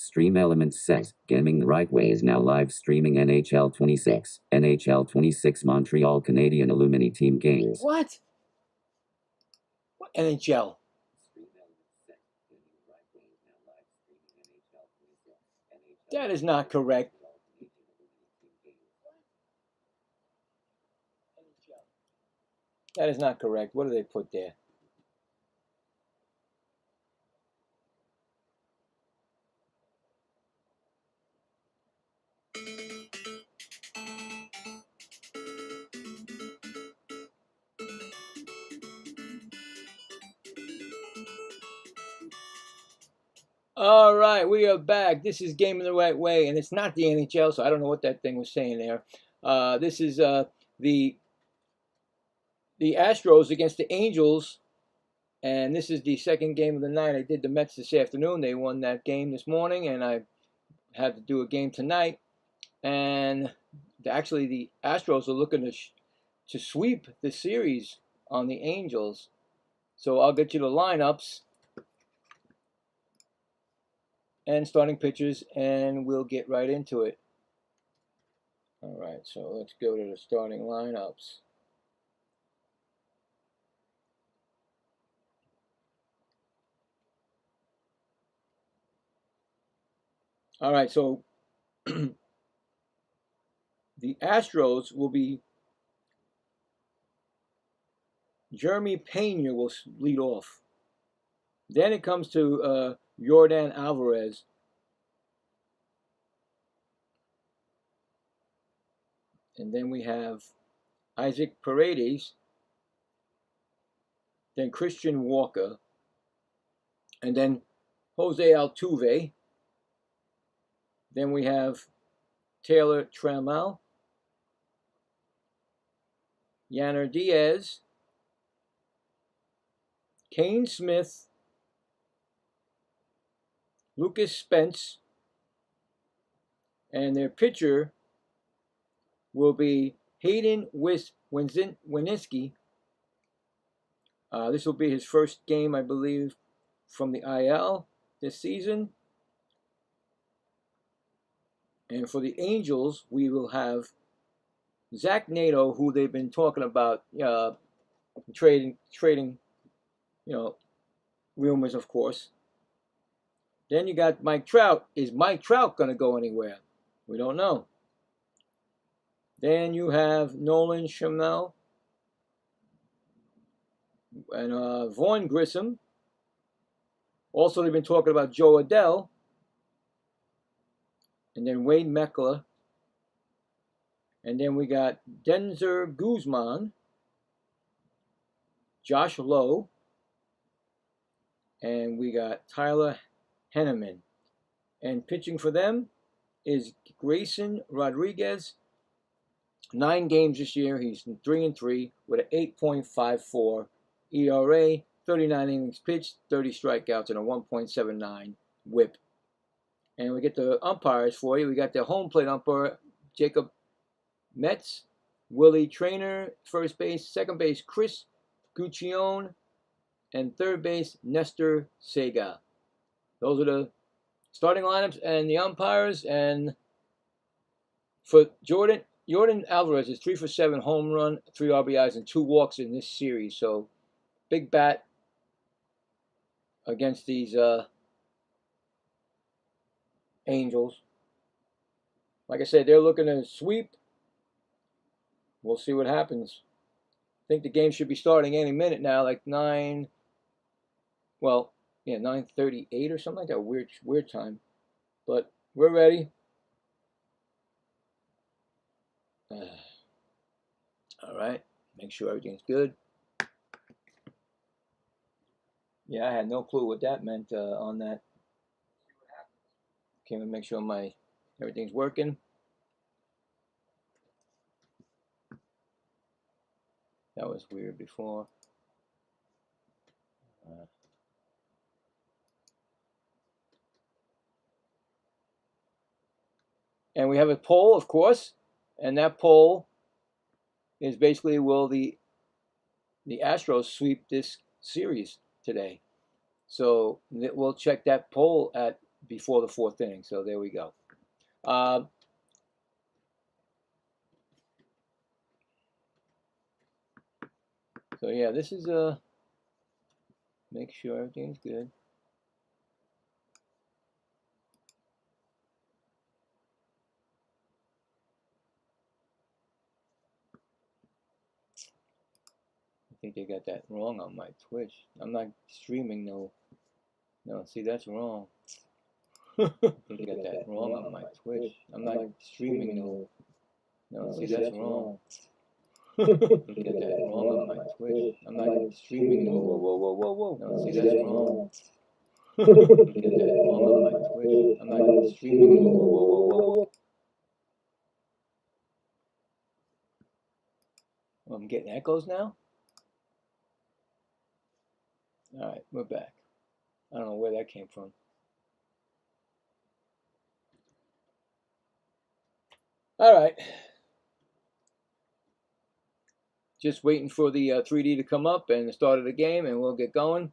Stream Elements says, Gaming the Right Way is now live streaming NHL 26. NHL 26 Montreal Canadian Alumni Team games. What? What NHL? That is not correct. That is not correct. What do they put there? All right, we are back. This is Game in the Right Way, and it's not the NHL, so I don't know what that thing was saying there. This is the Astros against the Angels, and this is the second game of the night. I did the Mets this afternoon. They won that game this morning, and I had to do a game tonight. And actually, the Astros are looking to sweep the series on the Angels. So I'll get you the lineups and starting pitchers, and we'll get right into it. All right, so let's go to the starting lineups. All right, so the Astros will be Jeremy Pena will lead off. Then it comes to Yordan Alvarez. And then we have Isaac Paredes. Then Christian Walker. And then Jose Altuve. Then we have Taylor Trammell. Yanner Diaz. Kane Smith. Lucas Spence. And their pitcher will be Hayden Winiski. This will be his first game, I believe, from the IL this season. And for the Angels, we will have Zach Nato, who they've been talking about trading, rumors, of course. Then you got Mike Trout. Is Mike Trout going to go anywhere? We don't know. Then you have Nolan Schammel and Vaughn Grissom. Also, they've been talking about Joe Adell. And then Wade Meckler. And then we got Denzer Guzman, Josh Lowe, and we got Tyler Henneman. And pitching for them is Grayson Rodriguez. 9 games this year. He's 3-3 with an 8.54 ERA, 39 innings pitched, 30 strikeouts, and a 1.79 WHIP. And we get the umpires for you. We got the home plate umpire, Jacob Metz, Willie Trainer, first base, second base, Chris Guccione, and third base, Nestor Sega. Those are the starting lineups and the umpires. And for Yordan Alvarez is 3 for 7 home run, 3 RBIs, and 2 walks in this series. So big bat against these Angels. Like I said, they're looking to sweep. We'll see what happens. I think the game should be starting any minute now, like 9:38 or something like that. Weird time. But we're ready. All right. Make sure everything's good. Yeah, I had no clue what that meant on that. Came and make sure everything's working. That was weird before. And we have a poll, of course, and that poll is basically, will the Astros sweep this series today? So we'll check that poll at before the 4th inning. So there we go. So yeah, this is make sure everything's good. I think they got that wrong on my Twitch. I'm not streaming, no. No, see, that's wrong. I think they got that wrong on my Twitch. I'm not streaming, no. No, see, that's wrong. I think they got that wrong on my Twitch. I'm not streaming, no. Whoa. No, see, that's wrong. I think they got that wrong on my Twitch. I'm not streaming, no. Whoa. I'm getting echoes now? All right, we're back. I don't know where that came from. All right. Just waiting for the 3D to come up and the start of the game, and we'll get going.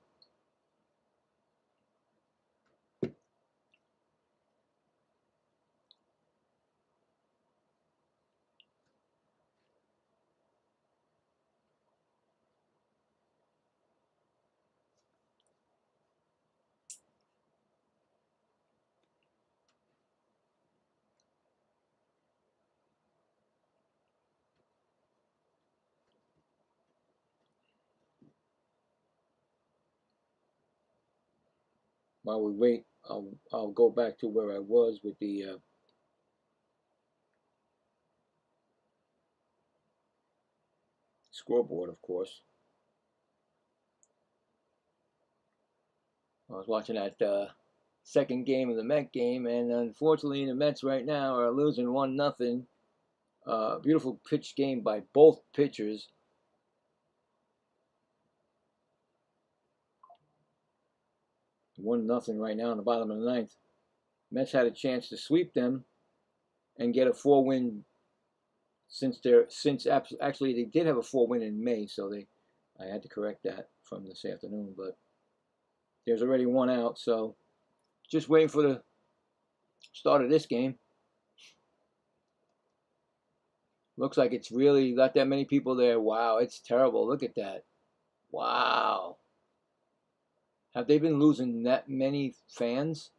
While we wait, I'll go back to where I was with the scoreboard, of course. I was watching that second game of the Met game, and unfortunately, the Mets right now are losing 1-0. Beautiful pitch game by both pitchers. One nothing right now in the bottom of the 9th. Mets had a chance to sweep them and get a 4-win actually they did have a 4-win in May, so I had to correct that from this afternoon, but there's already 1 out, so just waiting for the start of this game. Looks like it's really not that many people there. Wow, it's terrible. Look at that. Wow. Have they been losing that many fans?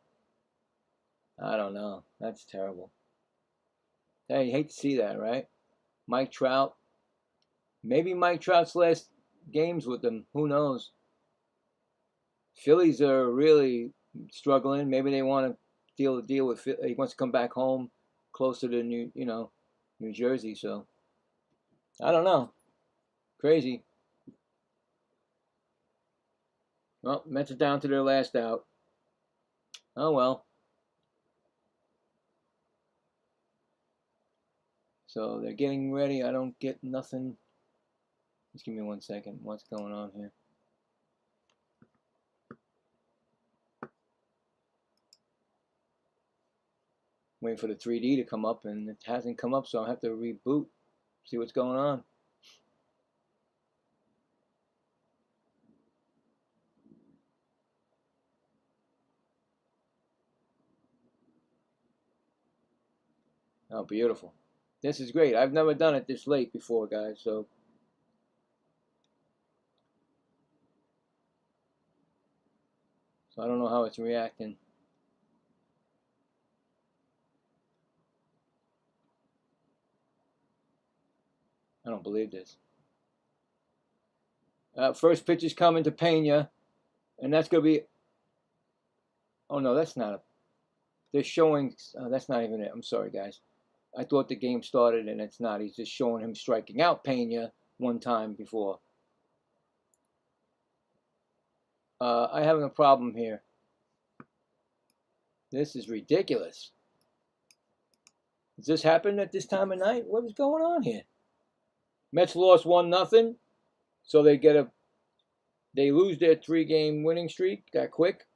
I don't know. That's terrible. Hey, you hate to see that, right? Mike Trout. Maybe Mike Trout's last games with them. Who knows? Phillies are really struggling. Maybe they want to deal with. He wants to come back home, closer to New Jersey. So I don't know. Crazy. Well, Mets are down to their last out. Oh well. So they're getting ready. I don't get nothing. Just give me 1 second. What's going on here? Waiting for the 3D to come up, and it hasn't come up, so I'll have to reboot, see what's going on. Oh, beautiful. This is great. I've never done it this late before, guys, so I don't know how it's reacting. I don't believe this. First pitch is coming to Pena, and that's going to be... Oh, no, that's not a... They're showing... that's not even it. I'm sorry, guys. I thought the game started, and it's not. He's just showing him striking out Pena 1 time before. I'm having a problem here. This is ridiculous. Does this happen at this time of night? What is going on here? Mets lost 1-0, so they lose their 3-game winning streak that quick,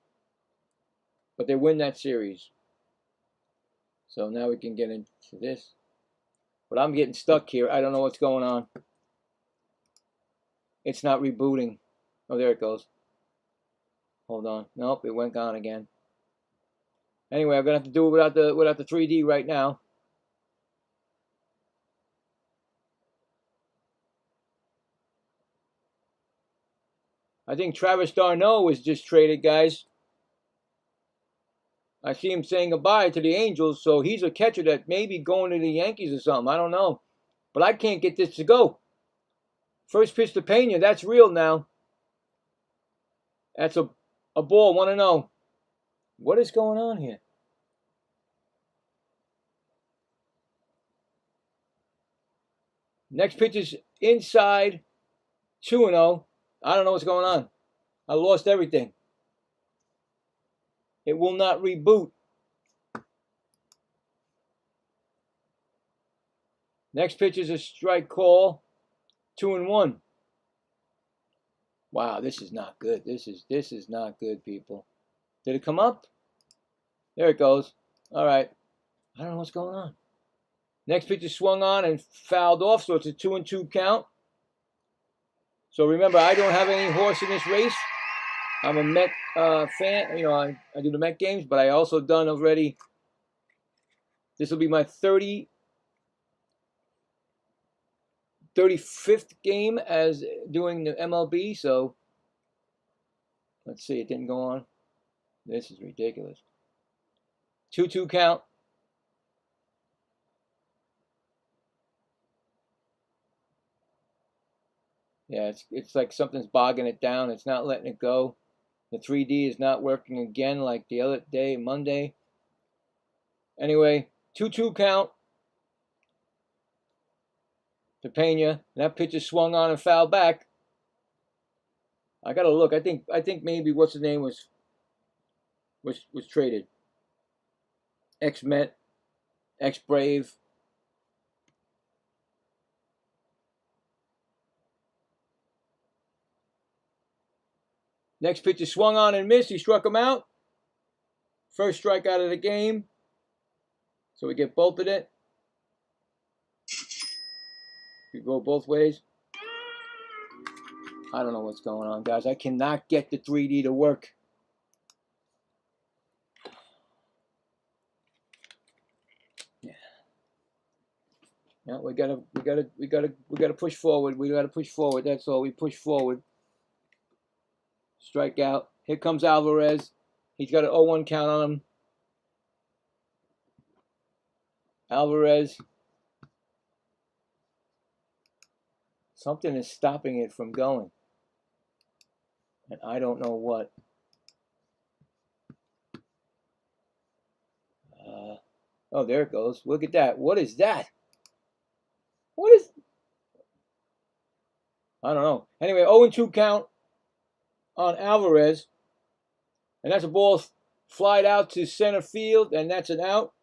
but they win that series. So now we can get into this. But I'm getting stuck here. I don't know what's going on. It's not rebooting. Oh, there it goes. Hold on. Nope, it went gone again. Anyway, I'm gonna have to do it without the 3D right now. I think Travis d'Arnaud was just traded, guys. I see him saying goodbye to the Angels, so he's a catcher that may be going to the Yankees or something. I don't know. But I can't get this to go. First pitch to Pena, that's real now. That's a ball, 1-0. What is going on here? Next pitch is inside, 2-0. I don't know what's going on. I lost everything. It will not reboot. Next pitch is a strike call, 2-1. Wow, this is not good. This is not good, people. Did it come up? There it goes. All right. I don't know what's going on. Next pitch is swung on and fouled off, so it's a 2-2 count. So remember, I don't have any horse in this race. I'm a Met fan. You know, I do the Met games, but I also done already. This will be my 35th game as doing the MLB. So let's see, it didn't go on. This is ridiculous. 2-2 count. Yeah, it's like something's bogging it down. It's not letting it go. The 3D is not working again like the other day, Monday. Anyway, 2-2 count to Pena. That pitch is swung on and fouled back. I gotta look. I think maybe what's the name was traded. Ex-Met, ex-Brave. Next pitch is swung on and missed. He struck him out. First strikeout of the game. So we get both of it. You go both ways. I don't know what's going on, guys. I cannot get the 3D to work. Yeah, we gotta push forward. We gotta push forward. That's all. We push forward. Strikeout. Here comes Alvarez. He's got an 0-1 count on him. Alvarez. Something is stopping it from going. And I don't know what. Oh, there it goes. Look at that. What is that? What is... I don't know. Anyway, 0-2 count on Alvarez. And that's a ball flied out to center field, and that's an out.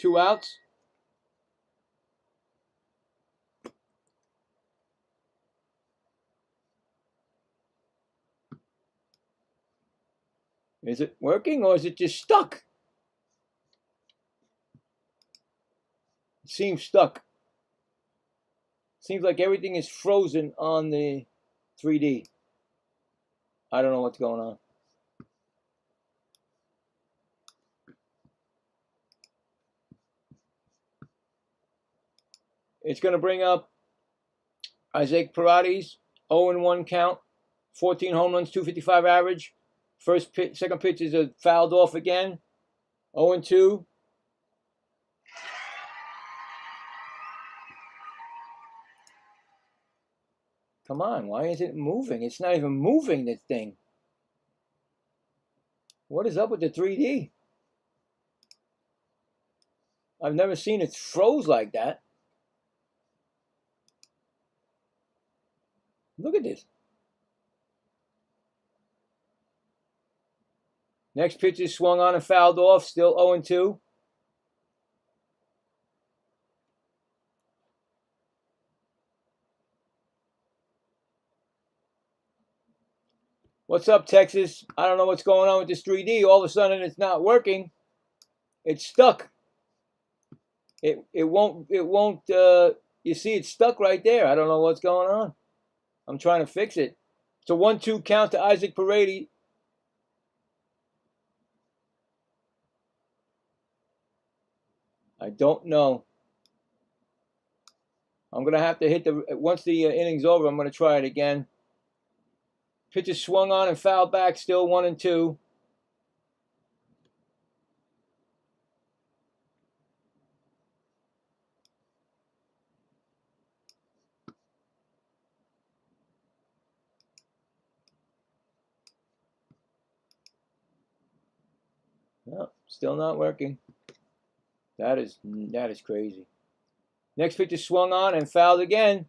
2 outs. Is it working or is it just stuck? It seems stuck. Seems like everything is frozen on the 3D. I don't know what's going on. It's going to bring up Isaac Paredes, 0-1 count, 14 home runs, 255 average. First pitch, second pitch is a fouled off again. 0-2. Come on, why is it moving? It's not even moving, this thing. What is up with the 3D? I've never seen it froze like that. Look at this. Next pitch is swung on and fouled off, still 0-2. What's up, Texas? I don't know what's going on with this 3D. All of a sudden, it's not working. It's stuck. It won't. You see, it's stuck right there. I don't know what's going on. I'm trying to fix it. It's a 1-2 count to Isaac Paredes. I don't know. I'm going to have to hit once the inning's over, I'm going to try it again. Pitch is swung on and fouled back, still 1-2. No, still not working. That is crazy. Next pitch is swung on and fouled again.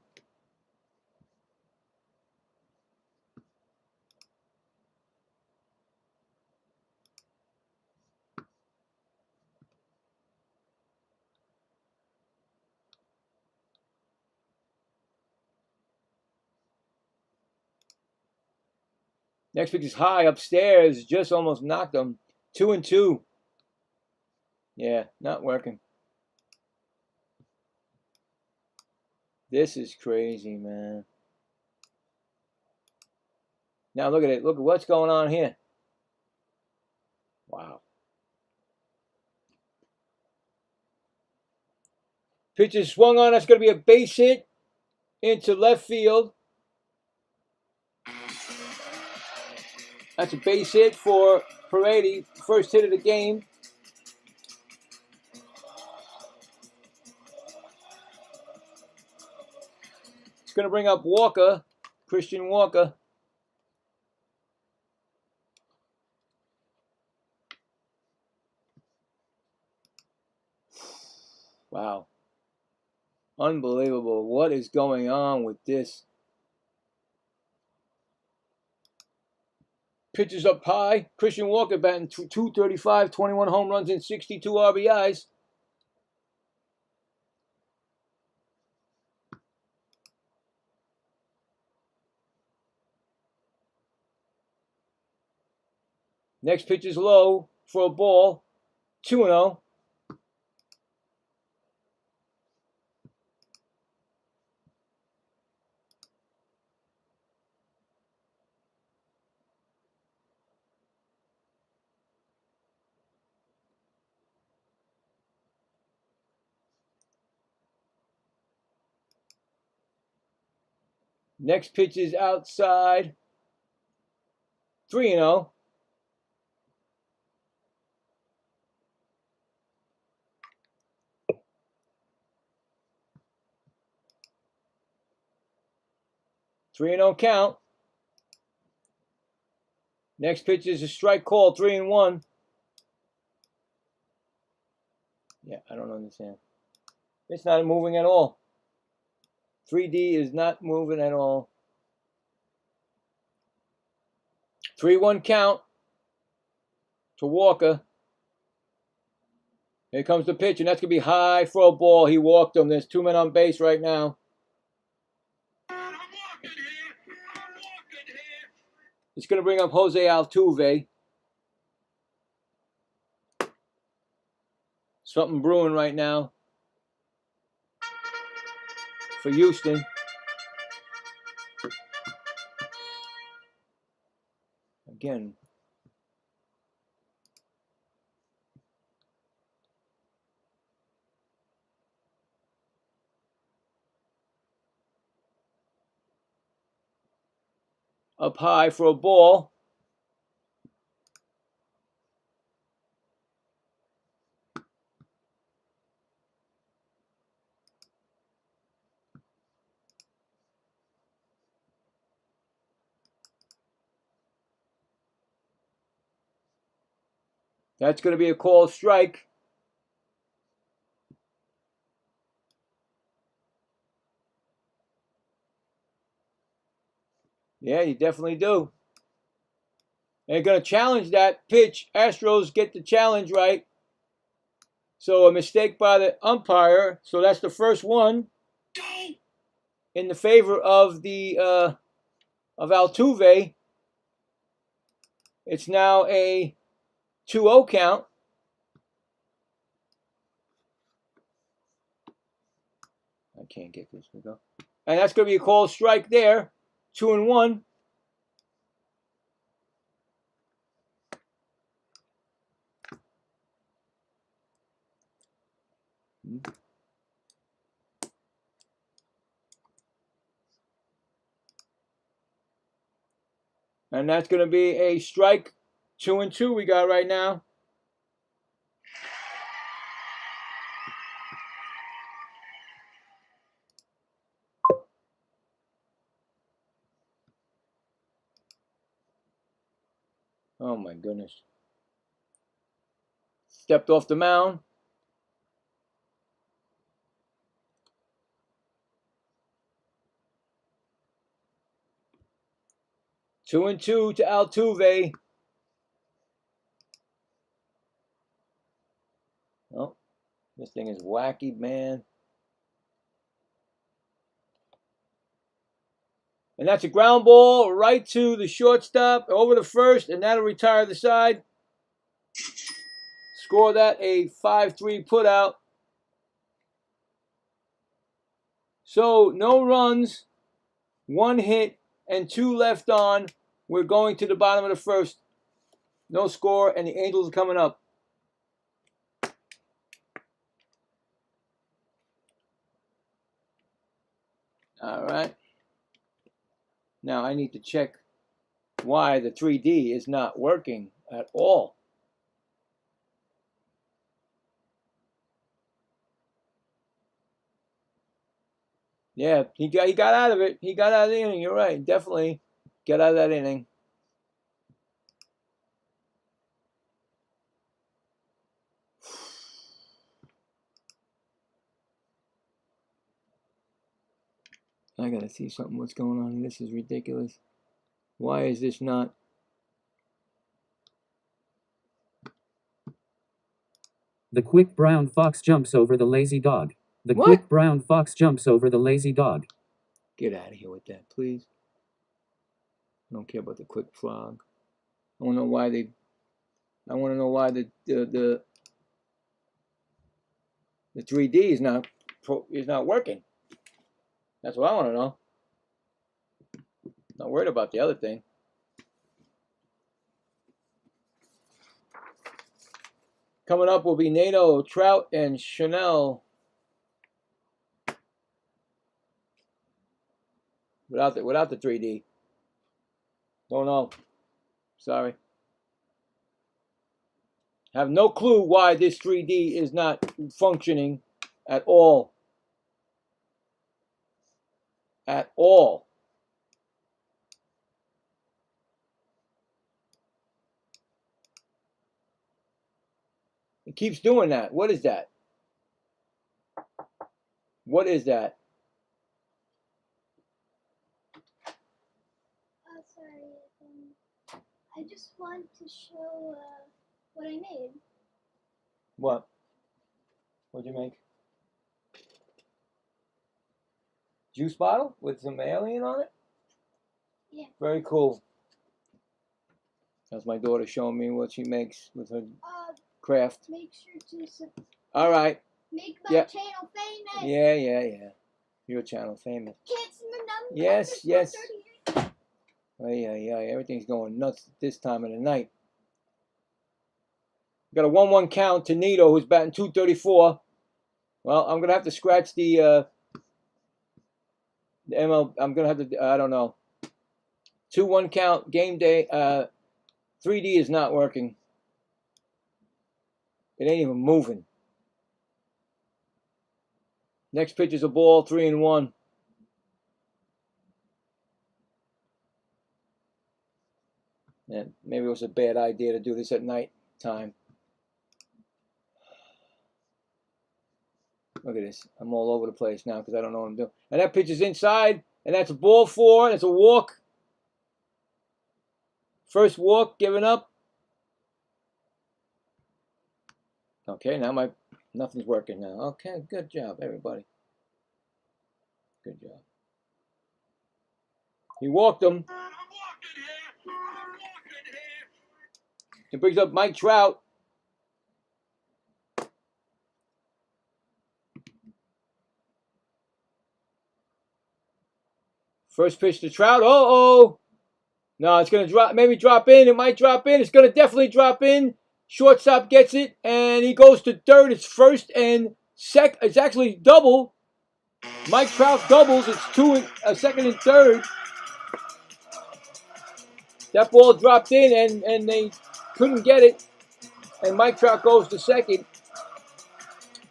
Next pitch is high upstairs, just almost knocked him. 2-2. Yeah, not working. This is crazy, man. Now look at it. Look at what's going on here. Wow. Pitch is swung on. That's going to be a base hit into left field. That's a base hit for Paredes. First hit of the game. It's going to bring up Walker, Christian Walker. Wow. Unbelievable. What is going on with this? Pitches up high. Christian Walker batting .235, 21 home runs and 62 RBIs. Next pitch is low for a ball. 2-0. Next pitch is outside. 3-0. Three and 0 count. Next pitch is a strike call. 3-1. Yeah, I don't understand. It's not moving at all. 3D is not moving at all. 3-1 count to Walker. Here comes the pitch, and that's going to be high for a ball. He walked him. There's 2 men on base right now. It's going to bring up Jose Altuve. Something brewing right now for Houston. Again. Up high for a ball. That's going to be a called strike. Yeah, you definitely do. They're going to challenge that pitch. Astros get the challenge right. So a mistake by the umpire. So that's the first one in the favor of the of Altuve. It's now a 2-0 count. I can't get this to go. And that's going to be a called strike there. 2-1. And that's going to be a strike. 2-2 we got right now. Oh my goodness. Stepped off the mound. Two and two to Altuve. Oh, this thing is wacky, man. And that's a ground ball right to the shortstop, over the first, and that'll retire the side. Score that a 5-3 putout. So no runs, 1 hit, and 2 left on. We're going to the bottom of the first. No score, and the Angels are coming up. All right. Now I need to check why the 3D is not working at all. Yeah, he got out of it. He got out of the inning. You're right. Definitely get out of that inning. I gotta see something. What's going on? This is ridiculous. Why is this not? The quick brown fox jumps over the lazy dog. The What? quick brown fox jumps over the lazy dog. Get out of here with that, please. I don't care about the quick frog. I want to know why they. I want to know why the 3D is not working. That's what I want to know. Not worried about the other thing. Coming up will be Nato, Trout, and Chanel. Without the 3D. Don't know. Sorry. Have no clue why this 3D is not functioning at all. At all. It keeps doing that. What is that? What is that? Sorry. I just want to show what I made. What? What'd you make? Juice bottle with some alien on it? Yeah. Very cool. That's my daughter showing me what she makes with her craft. Make sure to All right. make my channel famous. Yeah. Your channel famous. Kids, my number. Yes. Yeah. Everything's going nuts this time of the night. Got a 1-1 count to Nito, who's batting .234. Well, I'm gonna have to scratch the ML. I'm gonna have to. I don't know. 2-1 count. Game day. 3D is not working. It ain't even moving. Next pitch is a ball. 3-1. And maybe it was a bad idea to do this at night time. Look at this. I'm all over the place now because I don't know what I'm doing. And that pitch is inside, and that's a ball 4. That's a walk. First walk given up. Okay, now nothing's working now. Okay, good job, everybody. Good job. He walked him. It brings up Mike Trout. First pitch to Trout. Uh-oh. No, it's going to drop. Maybe drop in. It might drop in. It's going to definitely drop in. Shortstop gets it, and he goes to third. It's first and second. It's actually double. Mike Trout doubles. It's second and third. That ball dropped in, and they couldn't get it. And Mike Trout goes to second.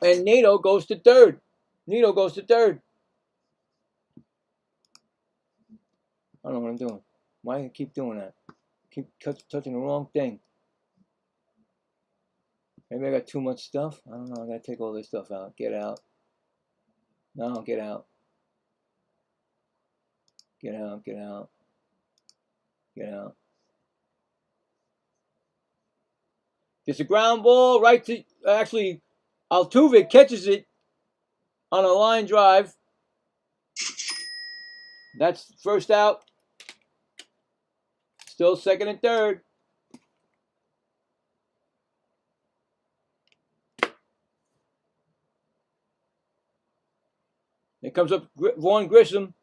And Nato goes to third. Nito goes to third. I don't know what I'm doing. Why do I keep doing that? Keep touching the wrong thing. Maybe I got too much stuff. I don't know. I gotta take all this stuff out. Get out. No, get out. Get out. Get out. Get out. It's a ground ball right to actually Altuve catches it on a line drive. That's first out. Still second and third. Here comes up Vaughn Grissom.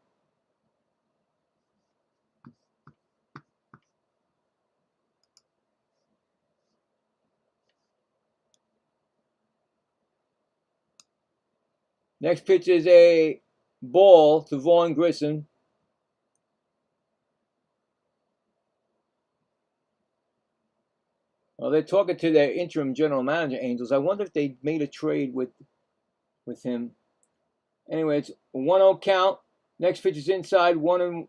Next pitch is a ball to Vaughn Grissom. Well, they're talking to their interim general manager, Angels. I wonder if they made a trade with him. Anyway, it's a 1-0 count. Next pitch is inside, 2-0.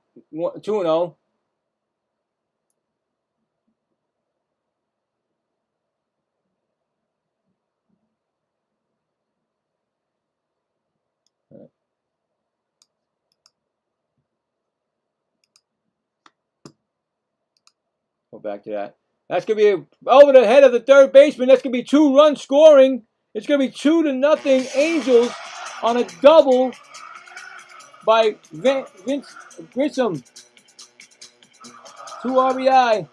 Go back to that. That's going to be over the head of the third baseman. That's going to be 2-run scoring. It's going to be 2-0 Angels on a double by Vince Grissom. 2 RBI.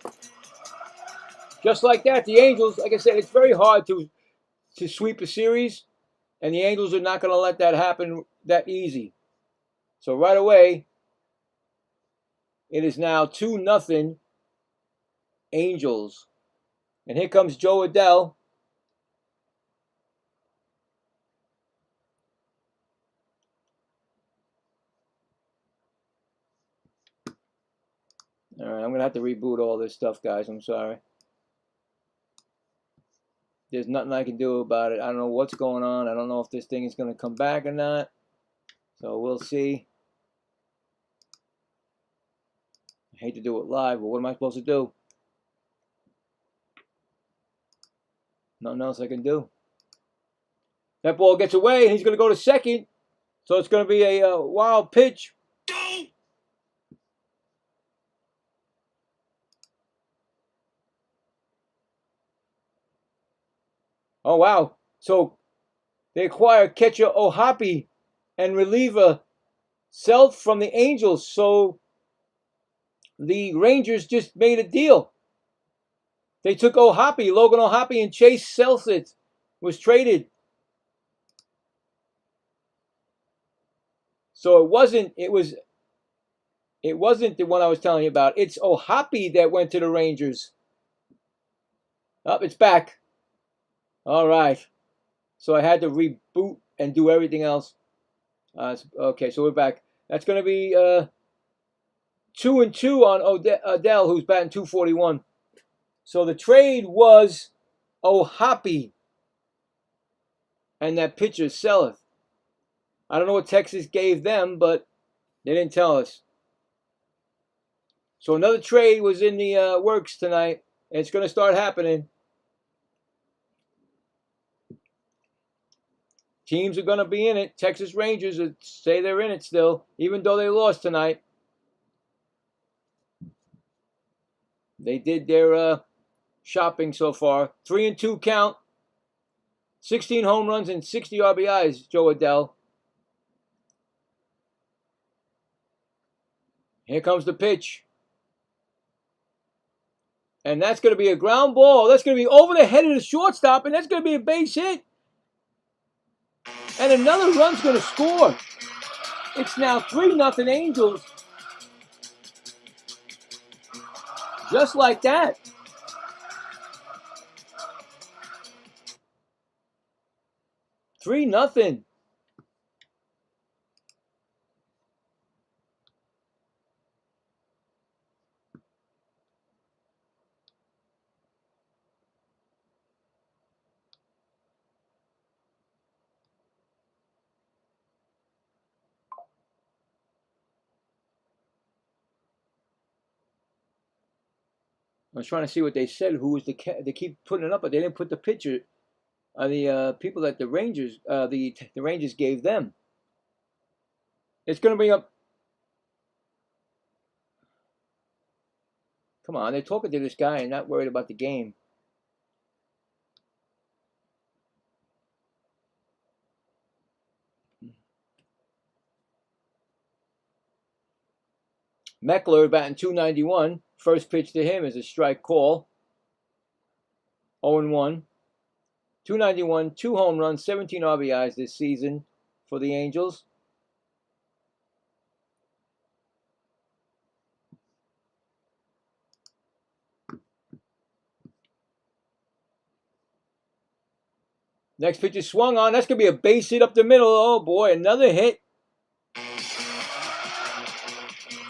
Just like that, the Angels, like I said, it's very hard to sweep a series, and the Angels are not going to let that happen that easy. So right away, it is now 2-0 Angels. And here comes Joe Adell. All right, I'm going to have to reboot all this stuff, guys. I'm sorry. There's nothing I can do about it. I don't know what's going on. I don't know if this thing is going to come back or not. So we'll see. I hate to do it live, but what am I supposed to do? Nothing else I can do. That ball gets away, and he's going to go to second. So it's going to be a wild pitch. Oh, wow. So they acquire catcher Ohapi and reliever Self from the Angels. So the Rangers just made a deal. They took Logan Ohapi, and Chase Selfit was traded. So it wasn't the one I was telling you about. It's Ohapi that went to the Rangers. Oh, it's back. All right. So I had to reboot and do everything else. Okay, so we're back. That's going to be 2-2 on Adell, who's batting .241. So the trade was Ohapi and that pitcher Self. I don't know what Texas gave them, but they didn't tell us. So another trade was in the works tonight, and it's going to start happening. Teams are going to be in it. Texas Rangers say they're in it still, even though they lost tonight. They did their shopping so far. 3-2 count. 16 home runs and 60 RBIs, Joe Adell. Here comes the pitch. And that's going to be a ground ball. That's going to be over the head of the shortstop, and that's going to be a base hit. And another run's going to score. It's now 3-0 Angels. Just like that. Three nothing. I was trying to see what they said. Who was the they keep putting it up, but they didn't put the picture of the people that the Rangers the Rangers gave them. It's going to bring up. Come on, they're talking to this guy and not worried about the game. Meckler batting .291. First pitch to him is a strike call. 0-1. .291, 2 home runs, 17 RBIs this season for the Angels. Next pitch is swung on. That's going to be a base hit up the middle. Oh, boy, another hit.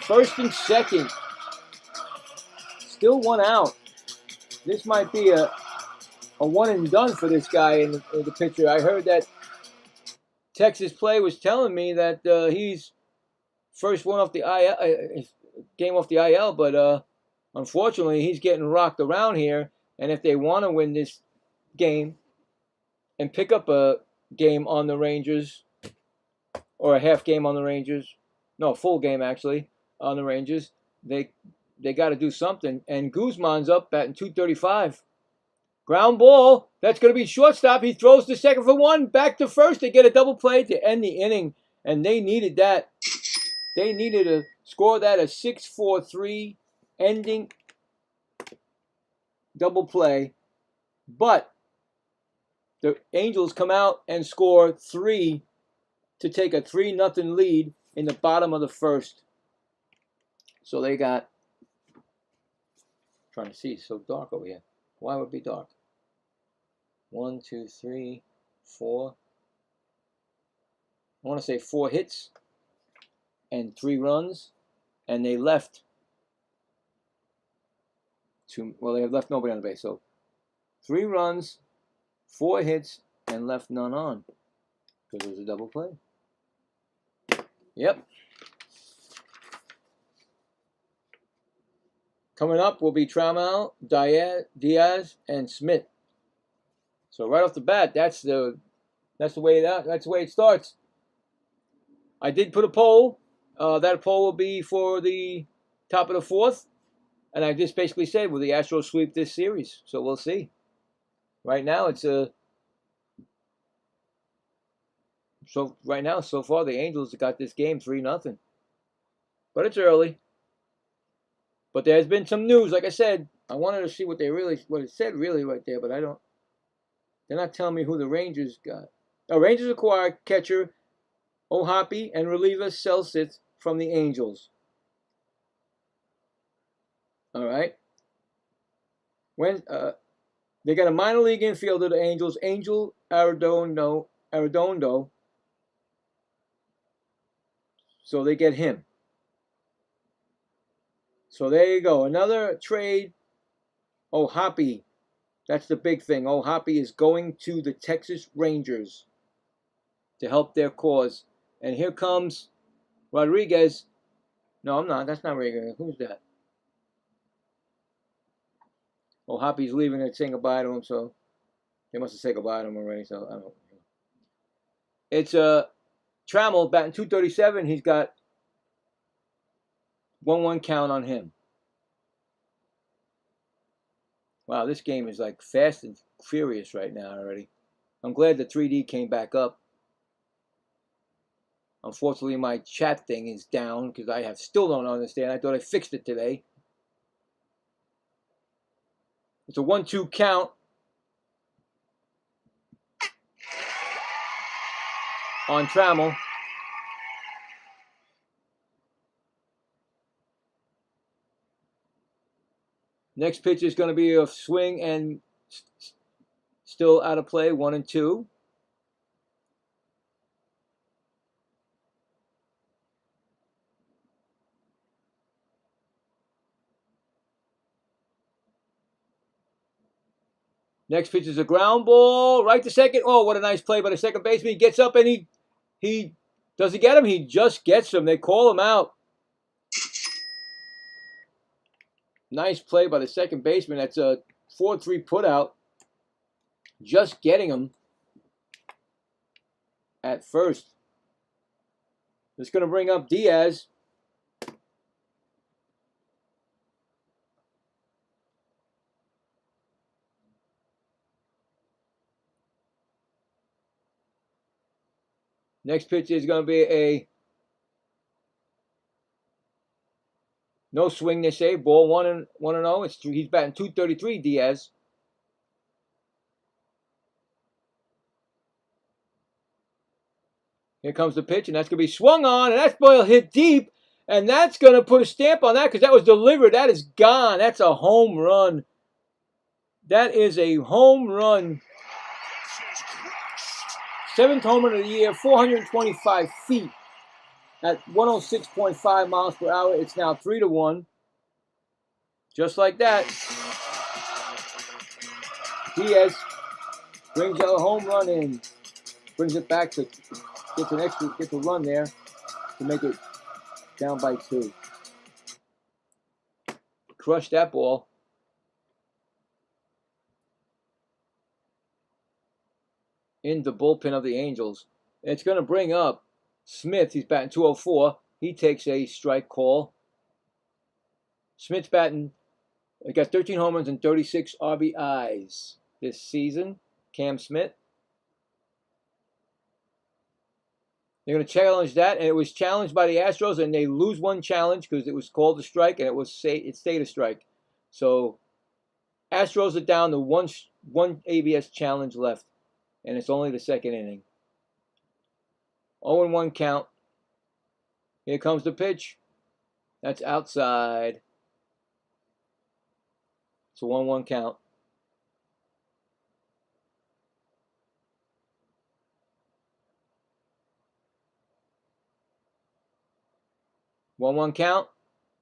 First and second. Still 1 out. This might be a one and done for this guy in the pitcher. I heard that Texas Play was telling me that he's first one off the IL, game off the IL, but unfortunately he's getting rocked around here. And if they want to win this game and pick up a game on the Rangers, or a half game on the Rangers, no, a full game actually on the Rangers, they got to do something. And Guzman's up batting .235. Ground ball. That's going to be shortstop. He throws to second for 1. Back to first. They get a double play to end the inning. And they needed that. They needed to score that a 6-4-3 ending double play. But the Angels come out and score 3 to take a 3-0 lead in the bottom of the first. So they got... trying to see. It's so dark over here. Why would it be dark? 1, 2, 3, 4. I want to say 4 hits and 3 runs, and they left 2. Well, they have left nobody on the base. So 3 runs, 4 hits, and left none on because it was a double play. Yep. Coming up will be Trammell, Diaz, and Smith. So right off the bat, that's the way it starts. I did put a poll. That poll will be for the top of the 4th, and I just basically said, will the Astros sweep this series? So we'll see. Right now, so far the Angels got this game 3-0, but it's early. But there's been some news. Like I said, I wanted to see what it said really right there, but I don't. They're not telling me who the Rangers got. Rangers acquired catcher O'Hoppe and reliever Selsith from the Angels. All right. When they got a minor league infielder, the Angels, Angel Arredondo. So they get him. So there you go. Another trade. O'Hoppe. That's the big thing. O'Hoppe is going to the Texas Rangers to help their cause. And here comes Rodriguez. No, I'm not. That's not Rodriguez. Who's that? O'Hoppe's leaving and saying goodbye to him, so they must have said goodbye to him already. So I don't know. It's Trammell batting .237. He's got 1-1 count on him. Wow, this game is like fast and furious right now already. I'm glad the 3D came back up. Unfortunately, my chat thing is down because I still don't understand. I thought I fixed it today. It's a 1-2 count. On Trammell. Next pitch is going to be a swing and still out of play, 1-2. Next pitch is a ground ball, right to second. Oh, what a nice play by the second baseman. He gets up and he does he get him? He just gets him. They call him out. Nice play by the second baseman. That's a 4-3 putout. Just getting him at first. It's going to bring up Diaz. Next pitch is going to be a no swing, they say. Ball 1-0. He's batting .233, Diaz. Here comes the pitch, and that's going to be swung on, and that ball hit deep, and that's going to put a stamp on that because that was delivered. That is gone. That's a home run. That is a home run. 7th home run of the year, 425 feet at 106.5 miles per hour. It's now 3-1. Just like that. Diaz brings a home run in. Brings it back to get the run there to make it down by 2. Crushed that ball. In the bullpen of the Angels. It's going to bring up Smith. He's batting .204. He takes a strike call. Smith's batting. He got 13 home runs and 36 RBIs this season. Cam Smith. They're going to challenge that, and it was challenged by the Astros, and they lose one challenge because it was called a strike, and it stayed a strike. So Astros are down to one ABS challenge left, and it's only the 2nd inning. 0-1 count. Here comes the pitch. That's outside. It's a 1-1 count. One count.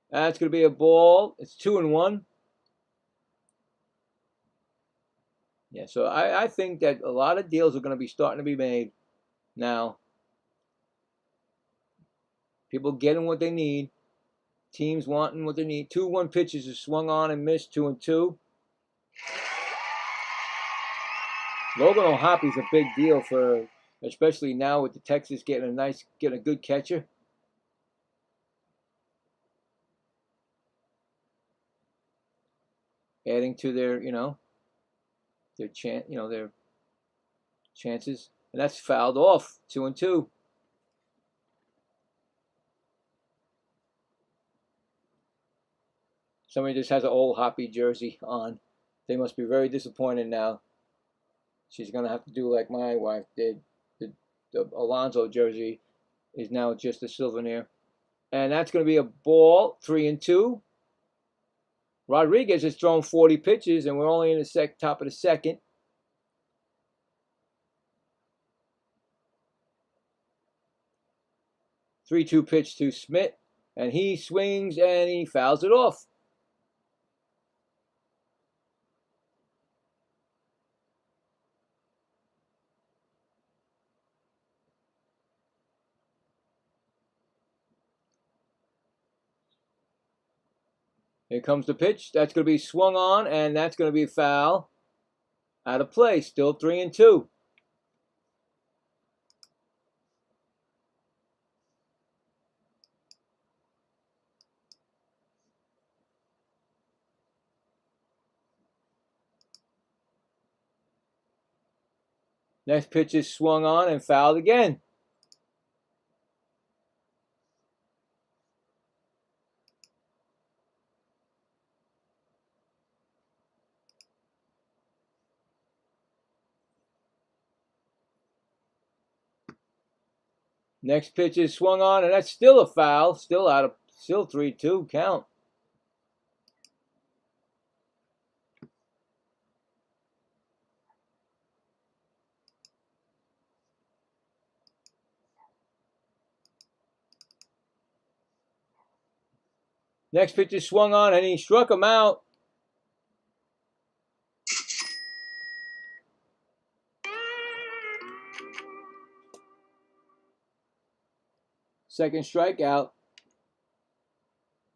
That's going to be a ball. It's 2-1. Yeah, so I think that a lot of deals are going to be starting to be made now. People getting what they need. Teams wanting what they need. 2-1 pitches are swung on and missed. 2-2. Logan O'Hoppy's a big deal for, especially now with the Texas getting a good catcher. Adding to their chances, and that's fouled off. 2-2. Somebody just has an old Hoppy jersey on. They must be very disappointed now. She's gonna have to do like my wife did. The Alonso jersey is now just a souvenir, and that's gonna be a ball. 3-2. Rodriguez has thrown 40 pitches, and we're only in the top of the 2nd. Three-two pitch to Smith, and he swings and he fouls it off. Here comes the pitch. That's going to be swung on, and that's going to be a foul. Out of play. Still 3-2. Next pitch is swung on and fouled again. Next pitch is swung on, and that's still a foul. Still 3-2 count. Next pitch is swung on, and he struck him out. Second strikeout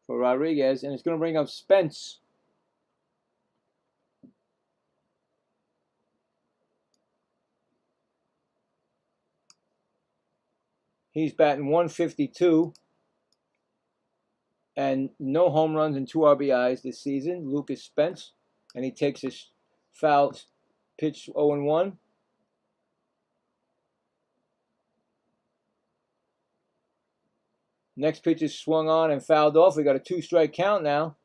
for Rodriguez, and it's going to bring up Spence. He's batting 152 and no home runs and 2 RBIs this season. Lucas Spence, and he takes his foul pitch 0-1. Next pitch is swung on and fouled off. We got a 2-strike count now.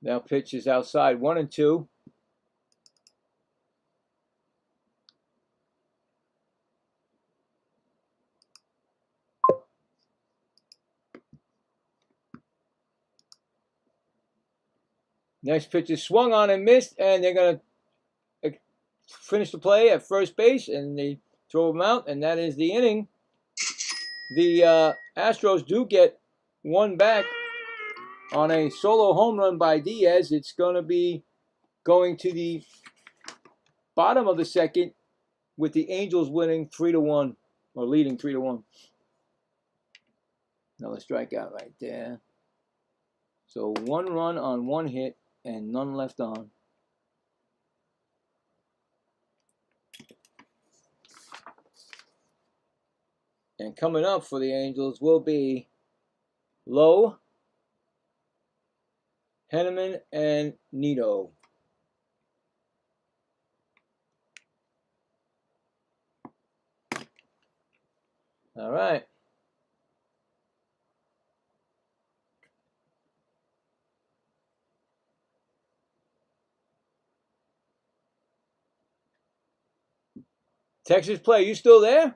Now pitch is outside, 1-2. Next pitch is swung on and missed, and they're going to finish the play at first base, and they throw him out, and that is the inning. The Astros do get one back on a solo home run by Diaz. It's going to be going to the bottom of the second with the Angels winning 3-1, or leading 3-1. Another strikeout right there. So 1 run on 1 hit and none left on. And coming up for the Angels will be Lowe, Henneman, and Nito. All right. Texas play, you still there?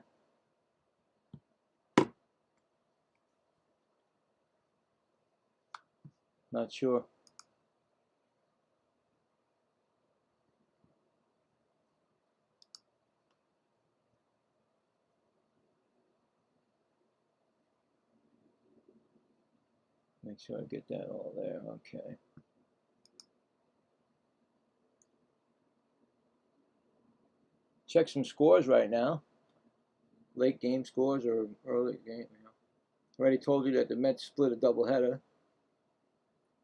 Not sure. Make sure I get that all there. Okay. Check some scores right now. Late game scores or early game. Already told you that the Mets split a doubleheader.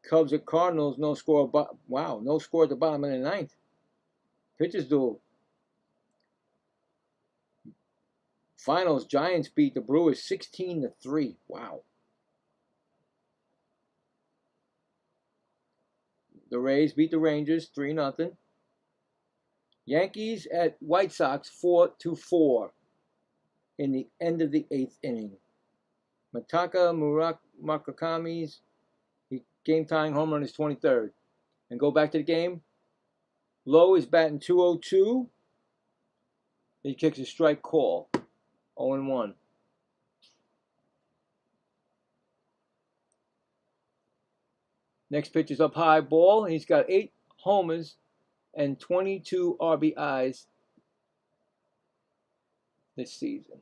Cubs at Cardinals, no score. Wow, no score at the bottom of the 9th. Pitchers duel. Finals, Giants beat the Brewers 16-3. Wow. The Rays beat the Rangers 3-0. Yankees at White Sox 4-4 in the end of the 8th inning. Mataka Murakami's game-tying home run is 23rd. And go back to the game. Lowe is batting 202. He kicks a strike call. 0-1. Next pitch is up high, ball. He's got 8 homers and 22 RBIs this season.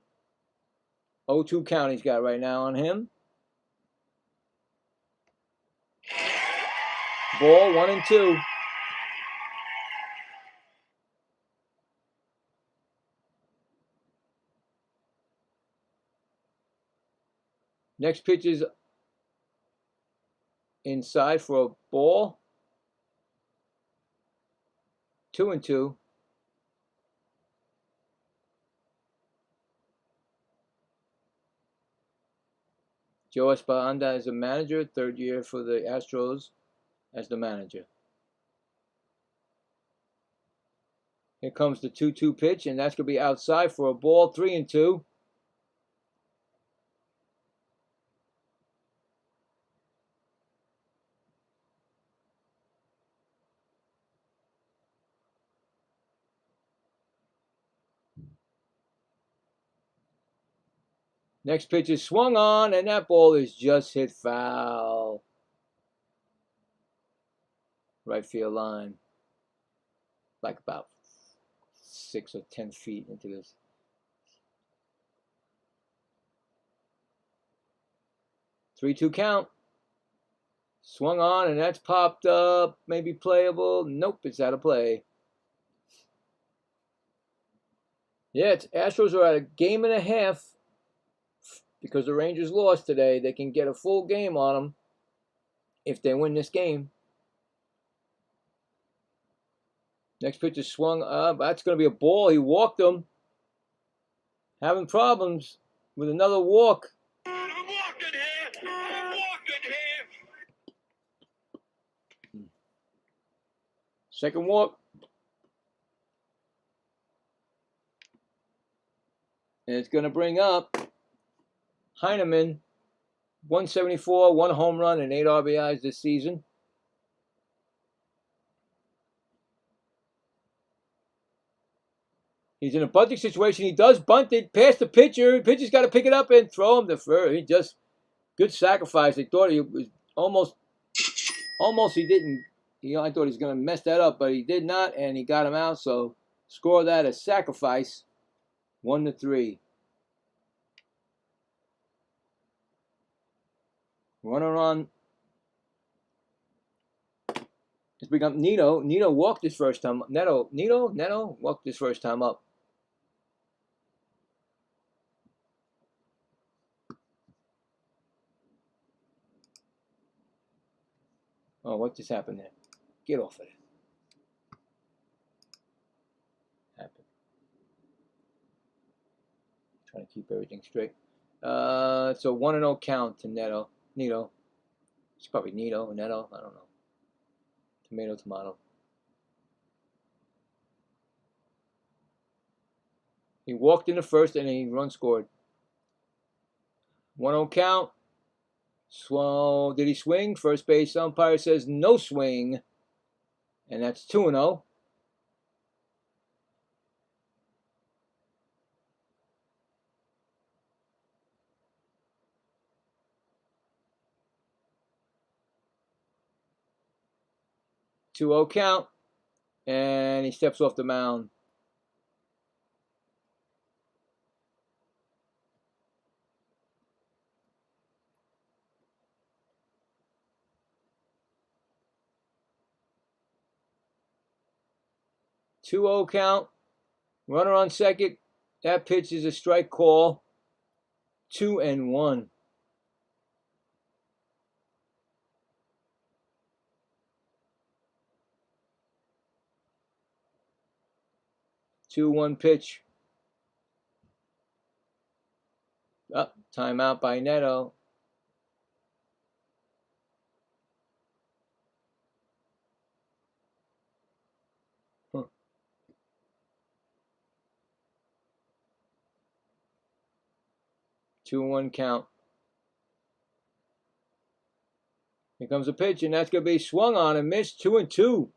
0-2 count he's got right now on him. Ball 1-2. Next pitch is inside for a ball. 2-2. Joe Espada is a manager, 3rd year for the Astros as the manager. Here comes the 2-2 pitch, and that's going to be outside for a ball. 3-2. Next pitch is swung on, and that ball is just hit foul. Right field line. Like about 6 or 10 feet into this. Three-two count. Swung on, and that's popped up. Maybe playable. Nope, it's out of play. Yeah, Astros are at a game and a half because the Rangers lost today. They can get a full game on them if they win this game. Next pitch is swung up. That's going to be a ball. He walked him. Having problems with another walk. Second walk. And it's going to bring up Heineman, 174, 1 home run, and 8 RBIs this season. He's in a bunting situation. He does bunt it past the pitcher. The pitcher's got to pick it up and throw him to first. He just, good sacrifice. They thought he was almost he didn't. I thought he was going to mess that up, but he did not, and he got him out. So score that as sacrifice, 1-3. Runner on. It's become Neto. Neto walked his first time. Neto walked his first time up. Oh, what just happened there? Get off of it. Happened. Trying to keep everything straight. It's a 1-0 count to Neto. It's probably Neto. I don't know. Tomato. He walked in the first and he run scored. 1-0 count. So did he swing? First base umpire says no swing. And that's 2-0. Two-0 count. And he steps off the mound. Two-0 count. Runner on second. That pitch is a strike call. 2-1. Two-one pitch. Up. Timeout by Neto. Huh. 2-1 count. Here comes a pitch, and that's going to be swung on and missed. 2-2.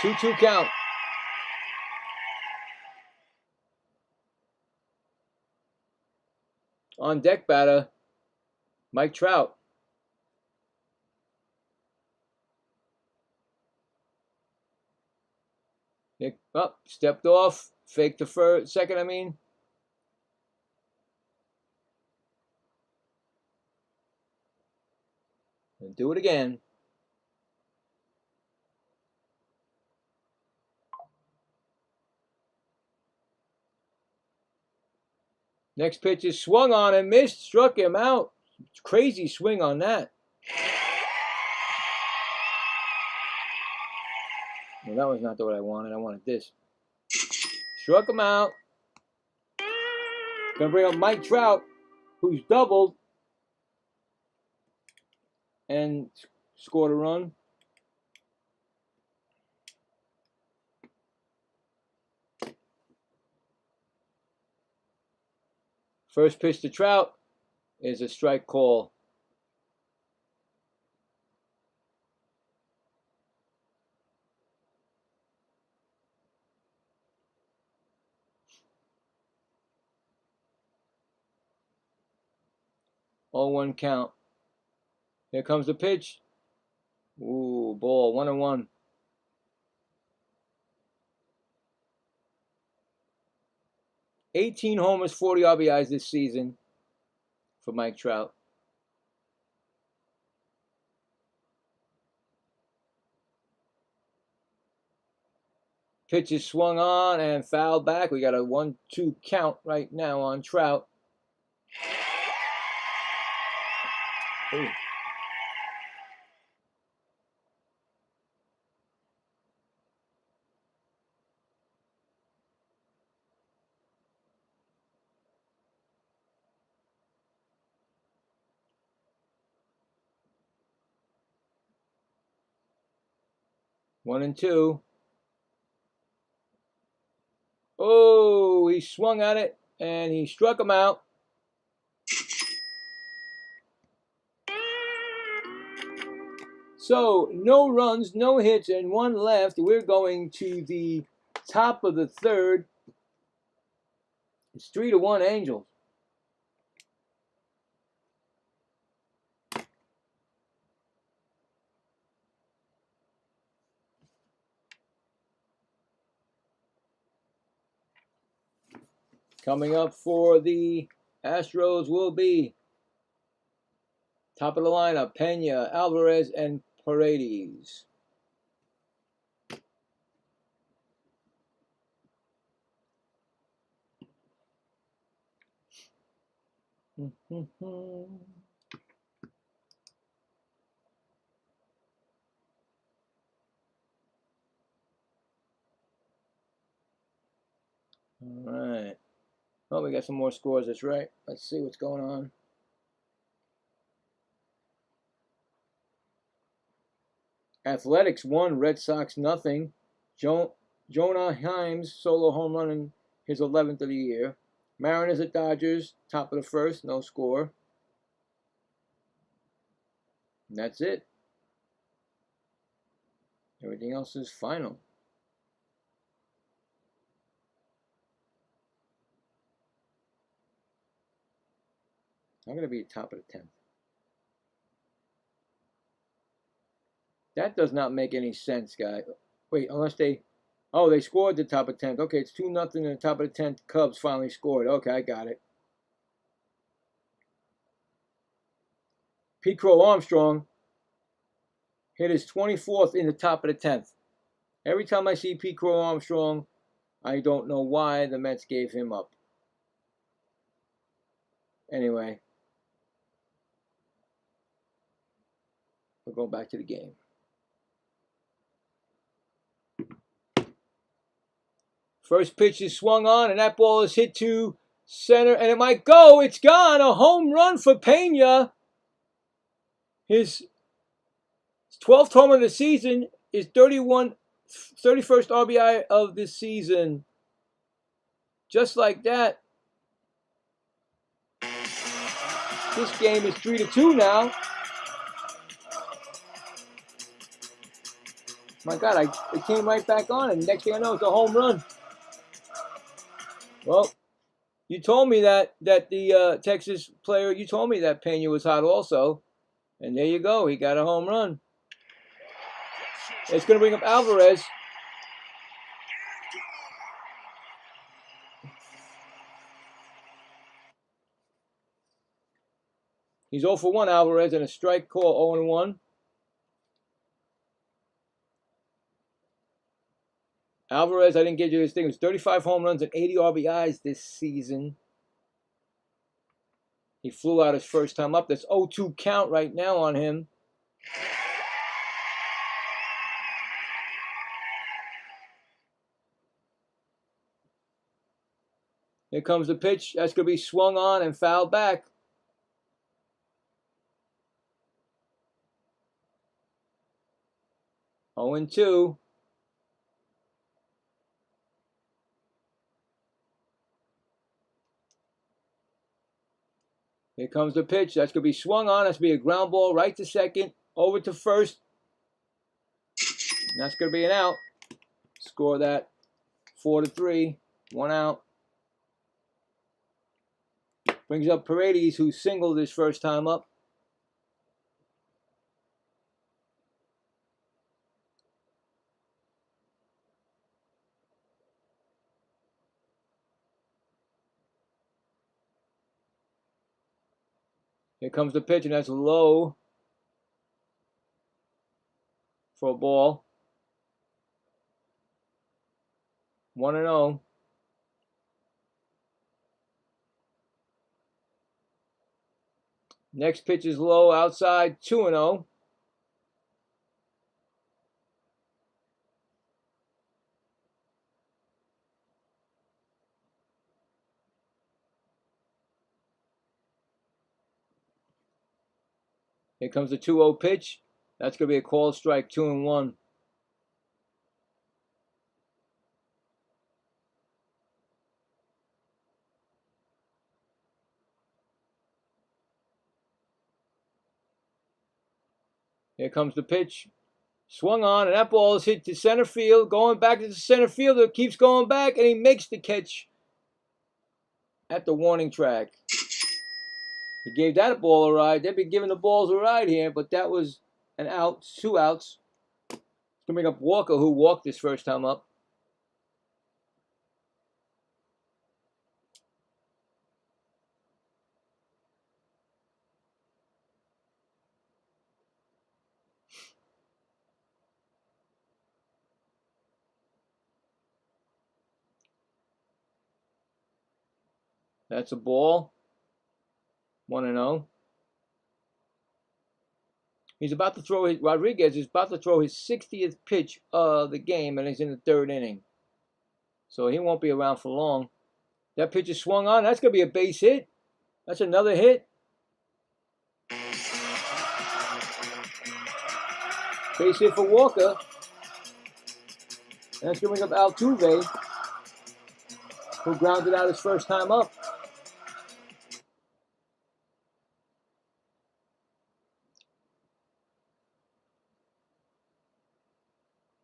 2-2 count. On deck batter, Mike Trout. Stepped off. Faked the first, second, I mean. And do it again. Next pitch is swung on and missed. Struck him out. Crazy swing on that. Well, that was not what I wanted. I wanted this. Struck him out. Gonna bring up Mike Trout, who's doubled and scored a run. First pitch to Trout is a strike call. Oh, 1 count. Here comes the pitch. Ooh, ball, 1-1. $18 homers, 40 RBIs this season for Mike Trout. Pitch is swung on and fouled back. We got a 1-2 count right now on Trout. Ooh. One and two. Oh, he swung at it and he struck him out. So no runs, no hits, and one left. We're going to the top of the third. It's 3-1 Angels. Coming up for the Astros will be top of the lineup, Pena, Alvarez, and Paredes. All right. Oh, we got some more scores. That's right. Let's see what's going on. Athletics 1, Red Sox nothing. Jonah Heim's solo home run in his 11th of the year. Mariners at Dodgers, top of the first, no score. And that's it. Everything else is final. I'm going to be at top of the 10th. That does not make any sense, guys. Wait, unless they... Oh, they scored the top of 10th. Okay, it's 2-0 in the top of the 10th. Cubs finally scored. Okay, I got it. Pete Crow Armstrong hit his 24th in the top of the 10th. Every time I see Pete Crow Armstrong, I don't know why the Mets gave him up. Anyway, we'll go back to the game. First pitch is swung on, and that ball is hit to center, and it might go. It's gone. A home run for Pena. His 12th home run of the season, is 31st RBI of this season. Just like that. This game is 3-2 now. My God, it came right back on, and next thing I know, it's a home run. Well, you told me that the Texas player, you told me that Pena was hot also. And there you go. He got a home run. It's going to bring up Alvarez. He's 0 for 1, Alvarez, and a strike call, 0-1. Alvarez, I didn't get you his thing. It was 35 home runs and 80 RBIs this season. He flew out his first time up. That's 0-2 count right now on him. Here comes the pitch. That's going to be swung on and fouled back. Oh and 2. Here comes the pitch. That's going to be swung on. That's going to be a ground ball right to second. Over to first. And that's going to be an out. Score that 4-3. 1 out. Brings up Paredes, who singled his first time up. Here comes the pitch, and that's low for a ball. 1-0. Next pitch is low outside, 2-0. Here comes the 2-0 pitch. That's going to be a called strike, 2-1. Here comes the pitch. Swung on, and that ball is hit to center field. Going back to the center fielder. Keeps going back, and he makes the catch at the warning track. He gave that ball a ride. They've been giving the balls a ride here, but that was an out. 2 outs. It's going to bring up Walker, who walked his first time up. That's a ball. 1-0. He's about to throw his, Rodriguez is about to throw his 60th pitch of the game, and he's in the 3rd inning. So he won't be around for long. That pitch is swung on. That's going to be a base hit. That's another hit. Base hit for Walker. And that's going to bring up Altuve, who grounded out his first time up.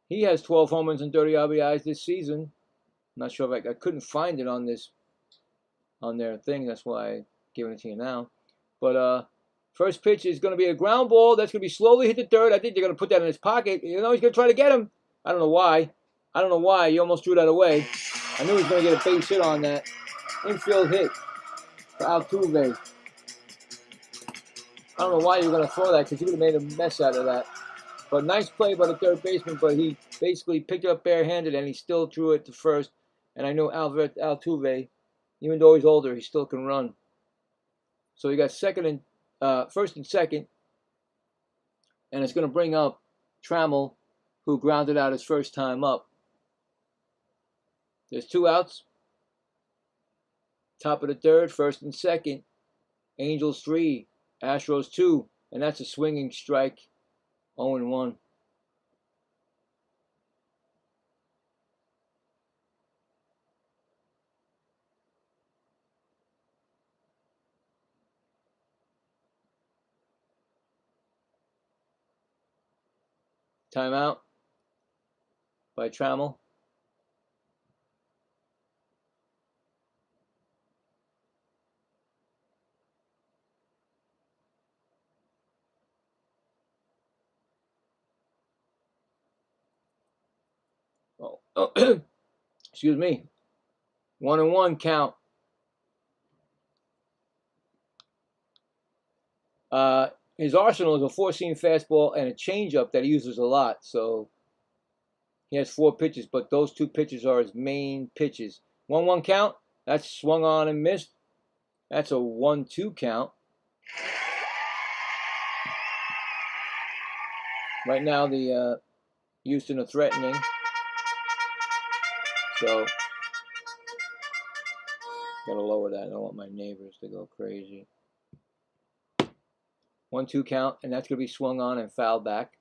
He has 12 home runs and 30 RBIs this season. I'm not sure if I couldn't find it on their thing. That's why I'm giving it to you now. But first pitch is going to be a ground ball. That's going to be slowly hit to third. I think they're going to put that in his pocket. You know, he's going to try to get him. I don't know why. He almost threw that away. I knew he was going to get a base hit on that. Infield hit for Altuve. I don't know why you were going to throw that, because he would have made a mess out of that. But nice play by the third baseman, but he basically picked it up barehanded, and he still threw it to first. And I know Altuve, even though he's older, he still can run. So he got first and second, and it's going to bring up Trammell, who grounded out his first time up. There's 2 outs. Top of the 3rd, first and second. Angels 3, Astros 2, and that's a swinging strike. 0-1. Timeout by Trammell. Oh, excuse me. 1-1 count. His arsenal is a 4-seam fastball and a changeup that he uses a lot. So he has 4 pitches, but those 2 pitches are his main pitches. 1-1 count. That's swung on and missed. That's a 1-2 count. Right now, the Houston are threatening. So gotta lower that. I don't want my neighbors to go crazy. 1-2 count, and that's gonna be swung on and fouled back.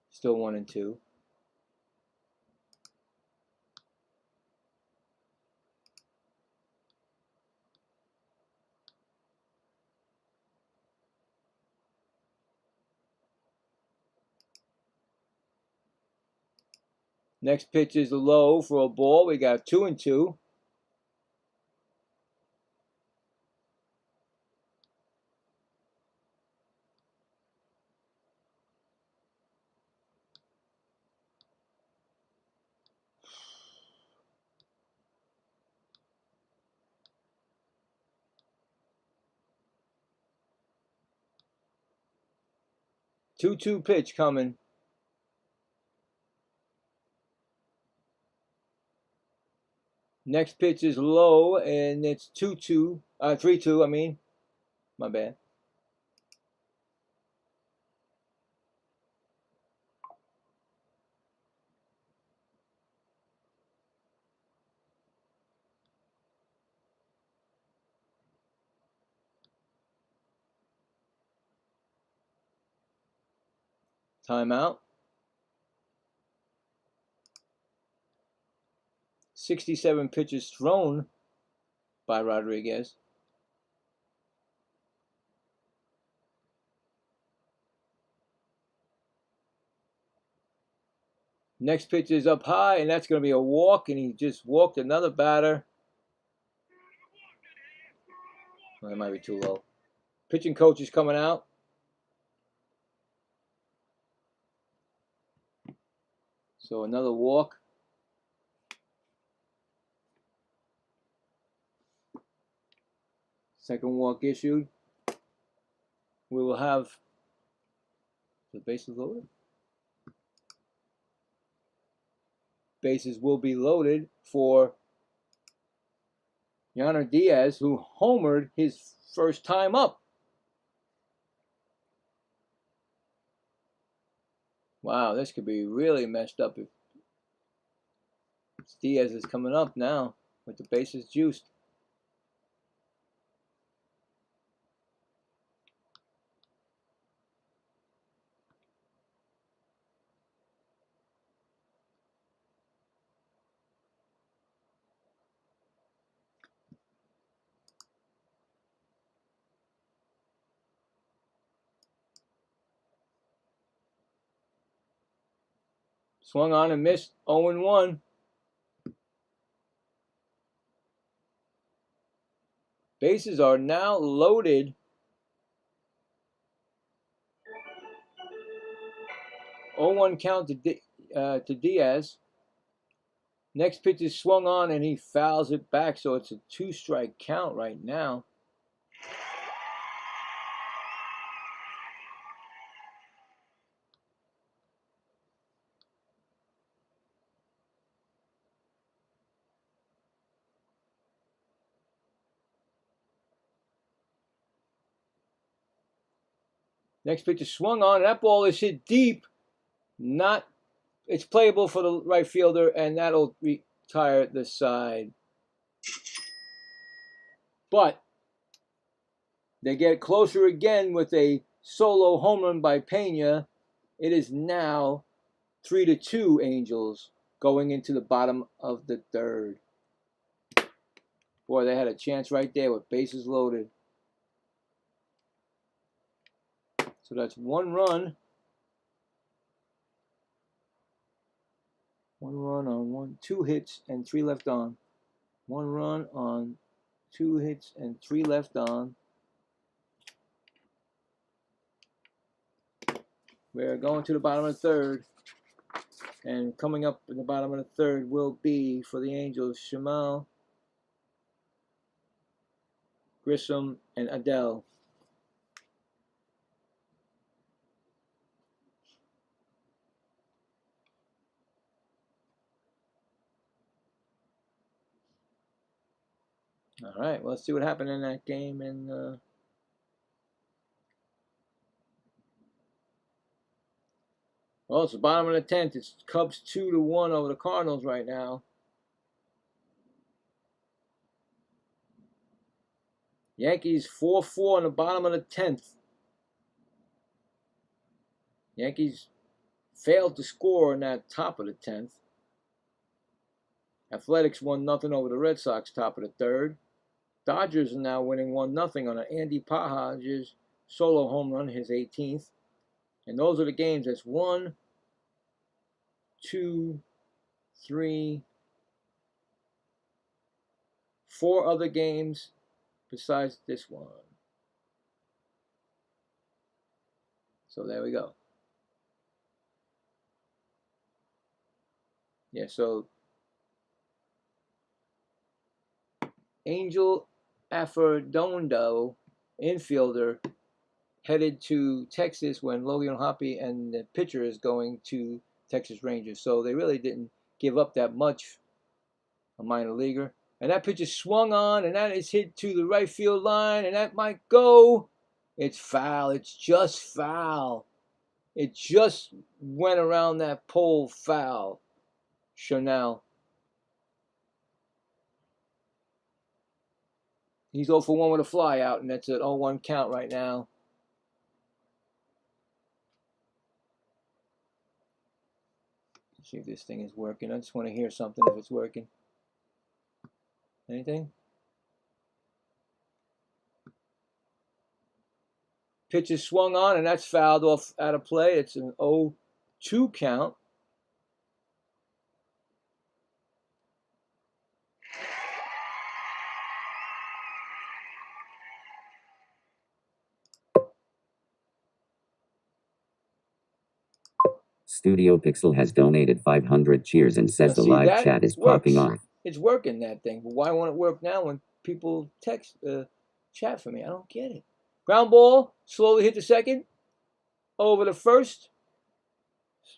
Still 1-2. Next pitch is low for a ball. We got 2-2. 2-2 pitch coming. Next pitch is low, and it's 2-2, 3-2, I mean. My bad. Timeout. 67 pitches thrown by Rodriguez. Next pitch is up high, and that's going to be a walk, and he just walked another batter. Well, that might be too low. Pitching coach is coming out. So another walk. Second walk issued. We will have the bases loaded. Bases will be loaded for Yainer Diaz, who homered his first time up. Wow, this could be really messed up if Diaz is coming up now with the bases juiced. Swung on and missed, 0-1. Bases are now loaded. Oh-1 count to Diaz. Next pitch is swung on and he fouls it back, so it's a 2-strike count right now. Next pitch is swung on, and that ball is hit deep. It's playable for the right fielder, and that'll retire the side. But they get closer again with a solo home run by Pena. It is now 3-2 Angels going into the bottom of the third. Boy, they had a chance right there with bases loaded. So that's 1 run. 1 run on 2 hits and 3 left on. 1 run on 2 hits and 3 left on. We're going to the bottom of the third. And coming up in the bottom of the third will be, for the Angels, Shamal, Grissom, and Adele. All right, well, let's see what happened in that game. And well, it's the bottom of the 10th. It's Cubs 2-1 over the Cardinals right now. Yankees 4-4 in the bottom of the 10th. Yankees failed to score in that top of the 10th. Athletics 1-0 over the Red Sox top of the third. Dodgers are now winning 1-0 on an Andy Paja's solo home run, his 18th. And those are the games. That's 1, 2, 3, 4 other games besides this one. So there we go. Yeah, so Angel Afredondo, infielder, headed to Texas when Logan Hoppy and the pitcher is going to Texas Rangers. So they really didn't give up that much, a minor leaguer. And that pitch is swung on, and that is hit to the right field line, and that might go. It's foul. It's just foul. It just went around that pole, foul. Chanel. He's 0 for 1 with a fly out, and that's an 0-1 count right now. Let's see if this thing is working. I just want to hear something if it's working. Anything? Pitch is swung on, and that's fouled off out of play. It's an 0-2 count. Studio Pixel has donated 500 cheers and says the See, live that chat is works. popping off. It's working, that thing. But why won't it work now when people text, chat for me? I don't get it. Ground ball, slowly hit the second. Over the first.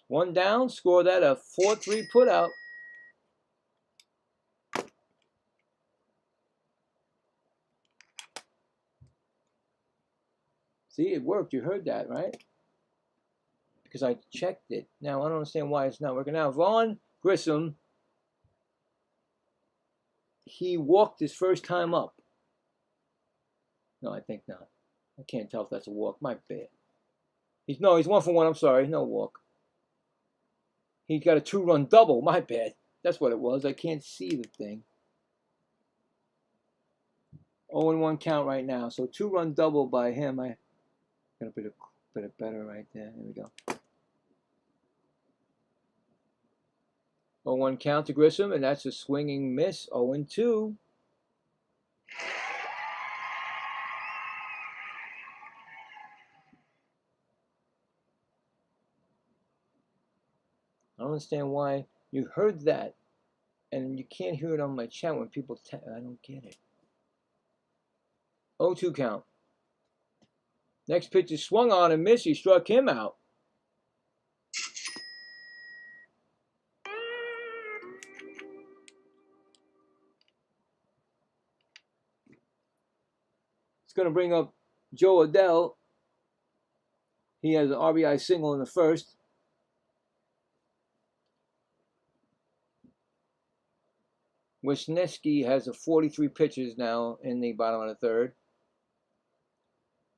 One down, score that a 4-3 putout. See, it worked. You heard that, right? Because I checked it. Now, I don't understand why it's not working out. Vaughn Grissom, he walked his first time up. No, I think not. I can't tell if that's a walk. My bad. He's 1 for 1. I'm sorry. No walk. He got a 2-run double. My bad. That's what it was. I can't see the thing. 0-1 count right now. So 2-run double by him. I got a bit of better right there. There we go. 0-1 count to Grissom, and that's a swinging miss. 0-2. I don't understand why you heard that, and you can't hear it on my chat when people I don't get it. 0-2 count. Next pitch is swung on and missed. He struck him out. It's going to bring up Joe Adell. He has an RBI single in the first. Wisniewski has a 43 pitches now in the bottom of the third.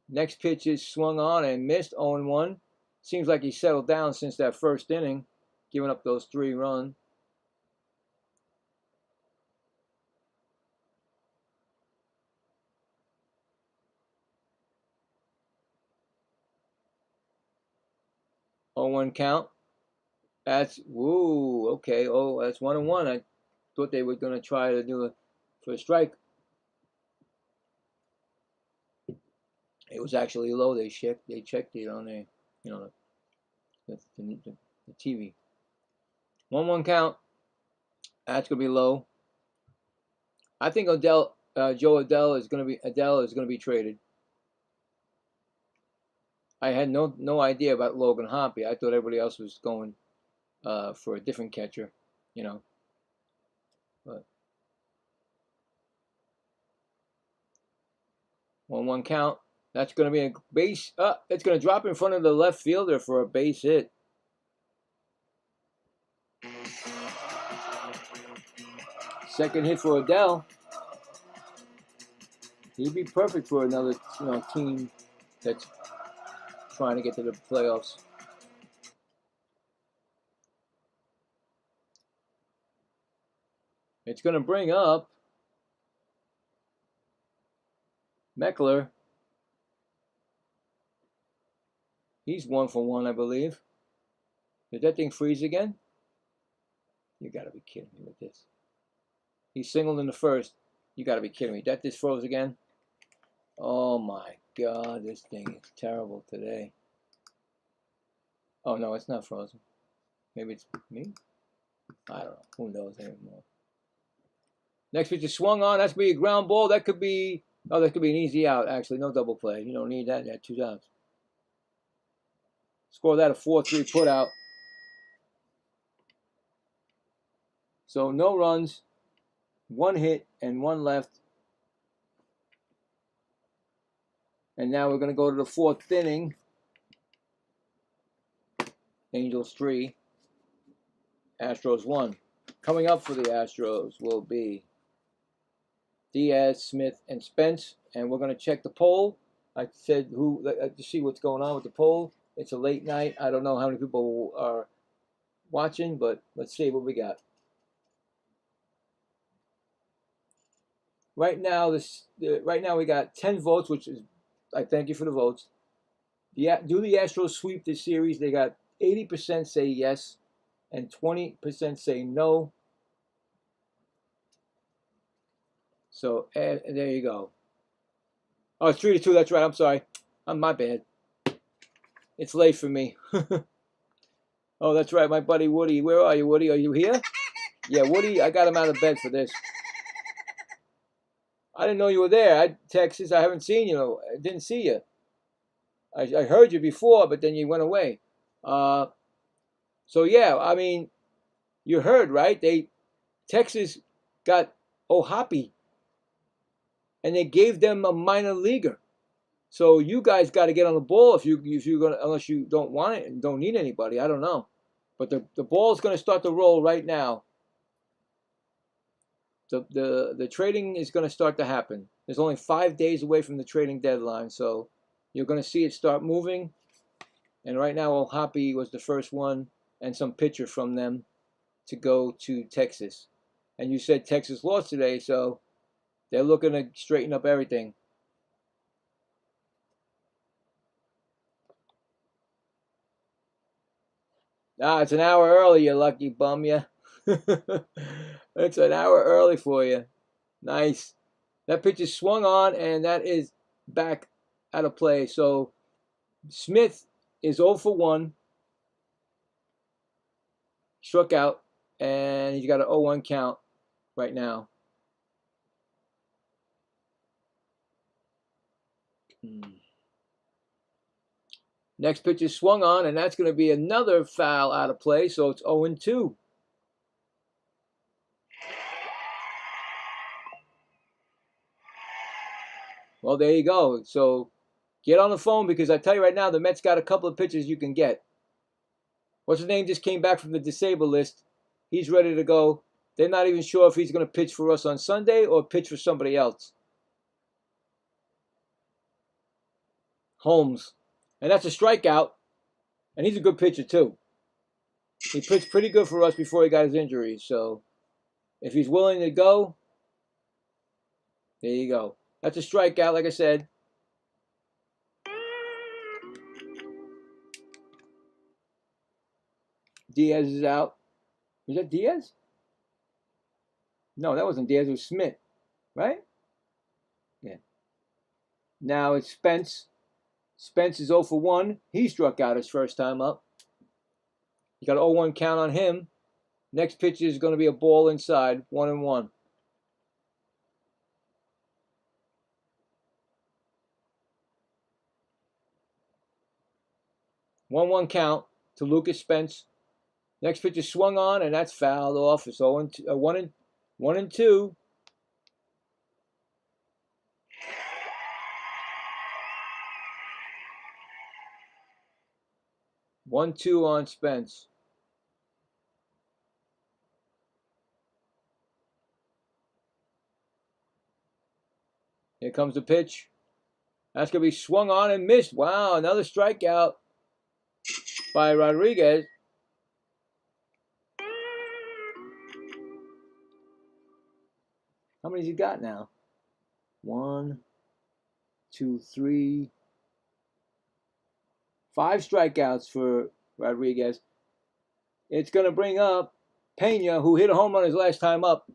Next pitch is swung on and missed. 0-1. Seems like he settled down since that first inning, giving up those 3 runs. One count. That's okay. Oh, that's 1-1. I thought they were going to try to do it for a strike. It was actually low. They checked it on the the TV. 1-1 count. That's gonna be low. I think Joe Adell is gonna be traded. I had no idea about Logan Hoppy. I thought everybody else was going for a different catcher, But 1-1 count. That's going to be a base. It's going to drop in front of the left fielder for a base hit. Second hit for Adell. He'd be perfect for another team that's trying to get to the playoffs. It's going to bring up Meckler. He's 1 for 1, I believe. Did that thing freeze again? You got to be kidding me with this. He singled in the first. You got to be kidding me. That just froze again? Oh my God, this thing is terrible today. Oh no, it's not frozen. Maybe it's me? I don't know. Who knows anymore? Next pitch is swung on. That's going to be a ground ball. That could be an easy out, actually. No double play. You don't need that. You had 2 outs. Score that a 4-3 putout. So no runs, 1 hit, and 1 left. And now we're going to go to the 4th inning. Angels 3, Astros 1. Coming up for the Astros will be Diaz, Smith, and Spence. And we're going to check the poll. I said to see what's going on with the poll. It's a late night. I don't know how many people are watching, but let's see what we got. Right now, we got 10 votes, which is, I thank you for the votes. Do the Astros sweep this series? They got 80% say yes, and 20% say no. So there you go. Oh, it's 3-2. That's right. I'm sorry. My bad. It's late for me. Oh, that's right. My buddy Woody. Where are you, Woody? Are you here? Yeah, Woody. I got him out of bed for this. I didn't know you were there. Texas. I haven't seen you. I didn't see you. I heard you before, but then you went away. So yeah, I mean, you heard, right? Texas got Ohapi, and they gave them a minor leaguer. So you guys got to get on the ball if you're gonna, unless you don't want it and don't need anybody. I don't know, but the ball's gonna start to roll right now. The trading is gonna start to happen. There's only 5 days away from the trading deadline, so you're gonna see it start moving. And right now, Ohapi was the first one, and some pitcher from them to go to Texas. And you said Texas lost today, so they're looking to straighten up everything. It's an hour early, you lucky bum, yeah. It's an hour early for you. Nice. That pitch is swung on, and that is back out of play. So Smith is 0 for 1. Struck out, and he's got an 0-1 count right now. Next pitch is swung on, and that's going to be another foul out of play, so it's 0-2. Well, there you go. So get on the phone, because I tell you right now, the Mets got a couple of pitchers you can get. What's his name just came back from the disabled list. He's ready to go. They're not even sure if he's going to pitch for us on Sunday or pitch for somebody else. Holmes. And that's a strikeout. And he's a good pitcher, too. He pitched pretty good for us before he got his injury. So if he's willing to go, there you go. That's a strikeout, like I said. Diaz is out. Was that Diaz? No, that wasn't Diaz. It was Smith, right? Yeah. Now it's Spence. Spence is 0 for 1. He struck out his first time up. You got an 0-1 count on him. Next pitch is going to be a ball inside, 1-1. One count to Lucas Spence. Next pitch is swung on, and that's fouled off. It's 1-2. 1-2 on Spence. Here comes the pitch. That's going to be swung on and missed. Wow, another strikeout by Rodriguez. How many has he got now? 1, 2, 3, 5 strikeouts for Rodriguez. It's going to bring up Pena, who hit a home run his last time up.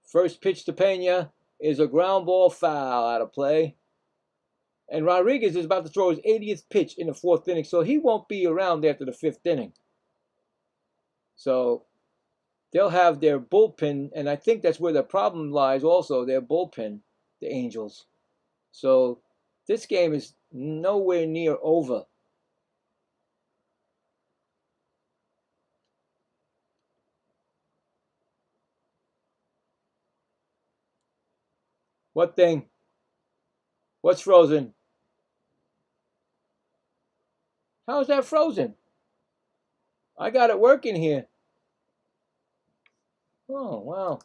First pitch to Pena is a ground ball foul out of play. And Rodriguez is about to throw his 80th pitch in the 4th inning, so he won't be around after the 5th inning. So they'll have their bullpen, and I think that's where the problem lies also, their bullpen, the Angels. So this game is nowhere near over. What thing? What's frozen? How is that frozen? I got it working here. Oh, wow.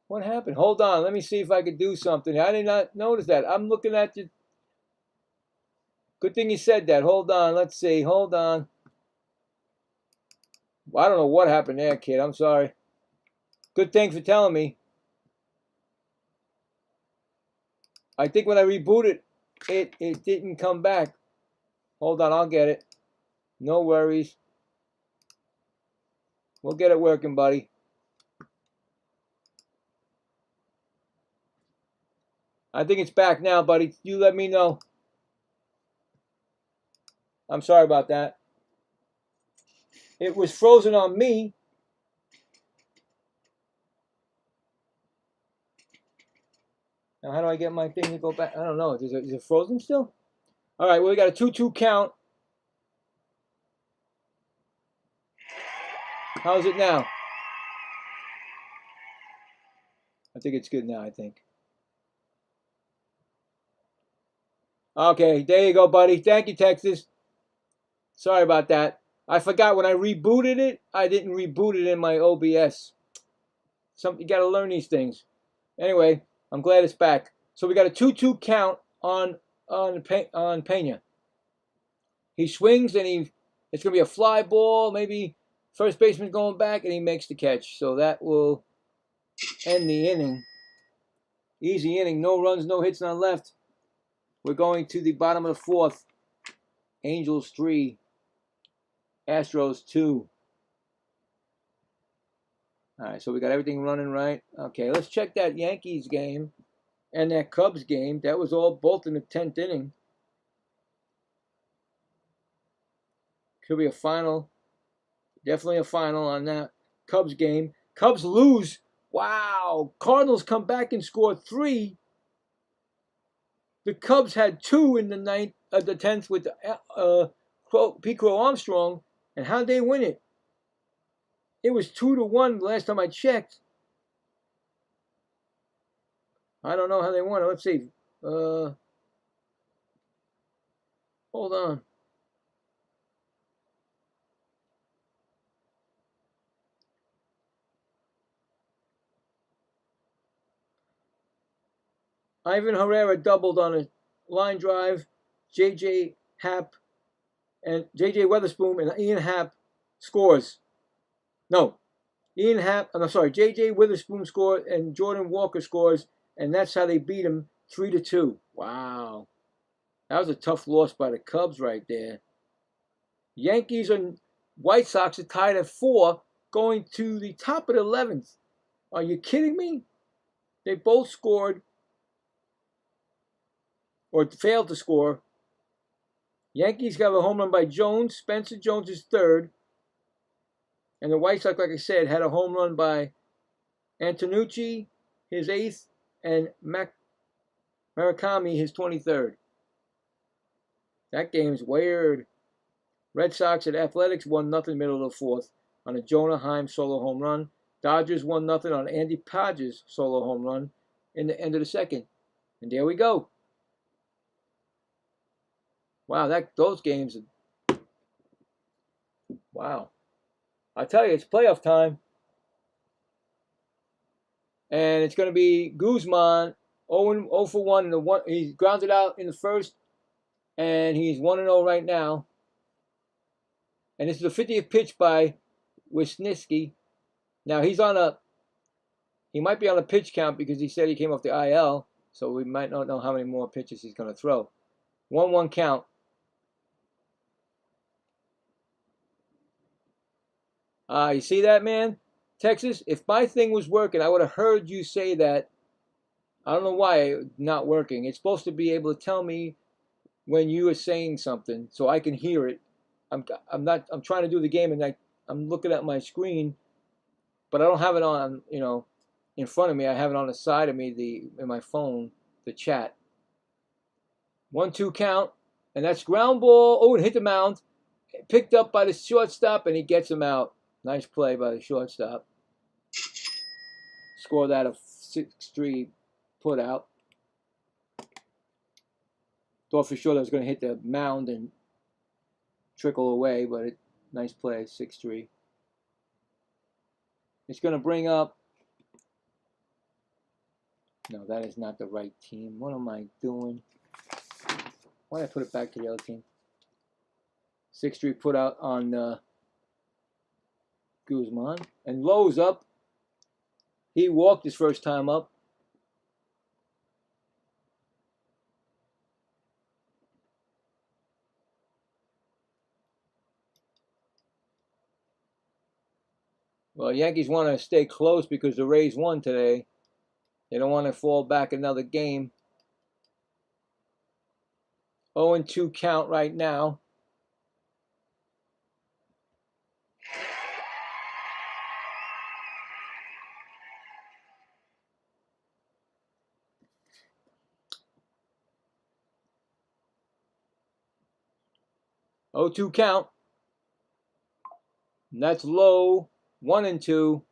What happened? Hold on. Let me see if I could do something. I did not notice that. I'm looking at you. Good thing you said that. Hold on. Let's see. Hold on. I don't know what happened there, kid. I'm sorry. Good thing for telling me. I think when I rebooted, it didn't come back. Hold on. I'll get it. No worries. We'll get it working, buddy. I think it's back now, buddy. You let me know. I'm sorry about that. It was frozen on me. Now, how do I get my thing to go back? I don't know. Is it frozen still? All right, well, we got a 2-2 count. How's it now? I think it's good now, I think. Okay, there you go, buddy. Thank you, Texas. Sorry about that. I forgot when I rebooted it, I didn't reboot it in my OBS. You got to learn these things. Anyway, I'm glad it's back. So we got a 2-2 count on Pena. He swings and it's going to be a fly ball. Maybe first baseman going back and he makes the catch. So that will end the inning. Easy inning. No runs, no hits, none left. We're going to the bottom of the fourth. Angels 3. Astros 2. All right, so we got everything running right. Okay, let's check that Yankees game and that Cubs game. That was all both in the 10th inning. Could be a final. Definitely a final on that Cubs game. Cubs lose. Wow. Cardinals come back and score 3. The Cubs had 2 in the 10th with Pete Crow Armstrong. And how'd they win it? It was 2-1 last time I checked. I don't know how they won it. Let's see. Hold on. Ivan Herrera doubled on a line drive. J.J. Weatherspoon and Ian Happ scores. No, J.J. Witherspoon scored and Jordan Walker scores, and that's how they beat him 3-2. Wow. That was a tough loss by the Cubs right there. Yankees and White Sox are tied at 4, going to the top of the 11th. Are you kidding me? They both scored or failed to score. Yankees got a home run by Jones. Spencer Jones is 3rd. And the White Sox, like I said, had a home run by Antonucci, his 8th, and Murakami, his 23rd. That game's weird. Red Sox at Athletics 1-0 middle of the 4th on a Jonah Heim solo home run. Dodgers 1-0 on Andy Podges solo home run in the end of the 2nd. And there we go. Wow, those games. Wow. I tell you, it's playoff time. And it's going to be Guzman 0 for 1 in the one. He's grounded out in the first, and he's 1-0 right now. And this is the 50th pitch by Wisniewski. Now he might be on a pitch count because he said he came off the IL, so we might not know how many more pitches he's going to throw. 1-1 count. You see that, man? Texas, if my thing was working, I would have heard you say that. I don't know why it's not working. It's supposed to be able to tell me when you are saying something so I can hear it. I'm trying to do the game and I'm looking at my screen, but I don't have it on, in front of me. I have it on the side of me, in my phone, the chat. 1-2 count, and that's ground ball. Oh, it hit the mound. Picked up by the shortstop, and he gets him out. Nice play by the shortstop. Score that a 6-3 put out. Thought for sure that was going to hit the mound and trickle away, but nice play, 6-3. It's going to bring up. No, that is not the right team. What am I doing? Why did I put it back to the other team? 6-3 put out on Guzman. And Lowe's up. He walked his first time up. Well, Yankees want to stay close because the Rays won today. They don't want to fall back another game. 0-2 count right now. Oh, 2 count. And that's low. 1-2.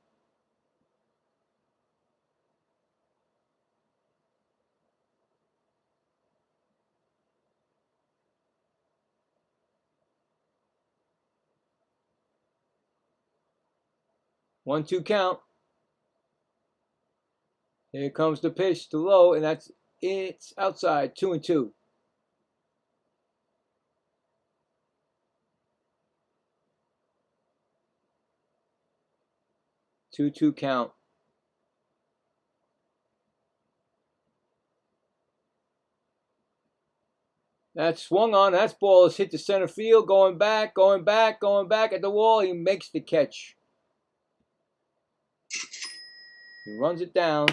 One, 2 count. Here comes the pitch to Low, and it's outside. 2-2. 2-2 count. That swung on. That ball has hit the center field. Going back at the wall. He makes the catch. He runs it down.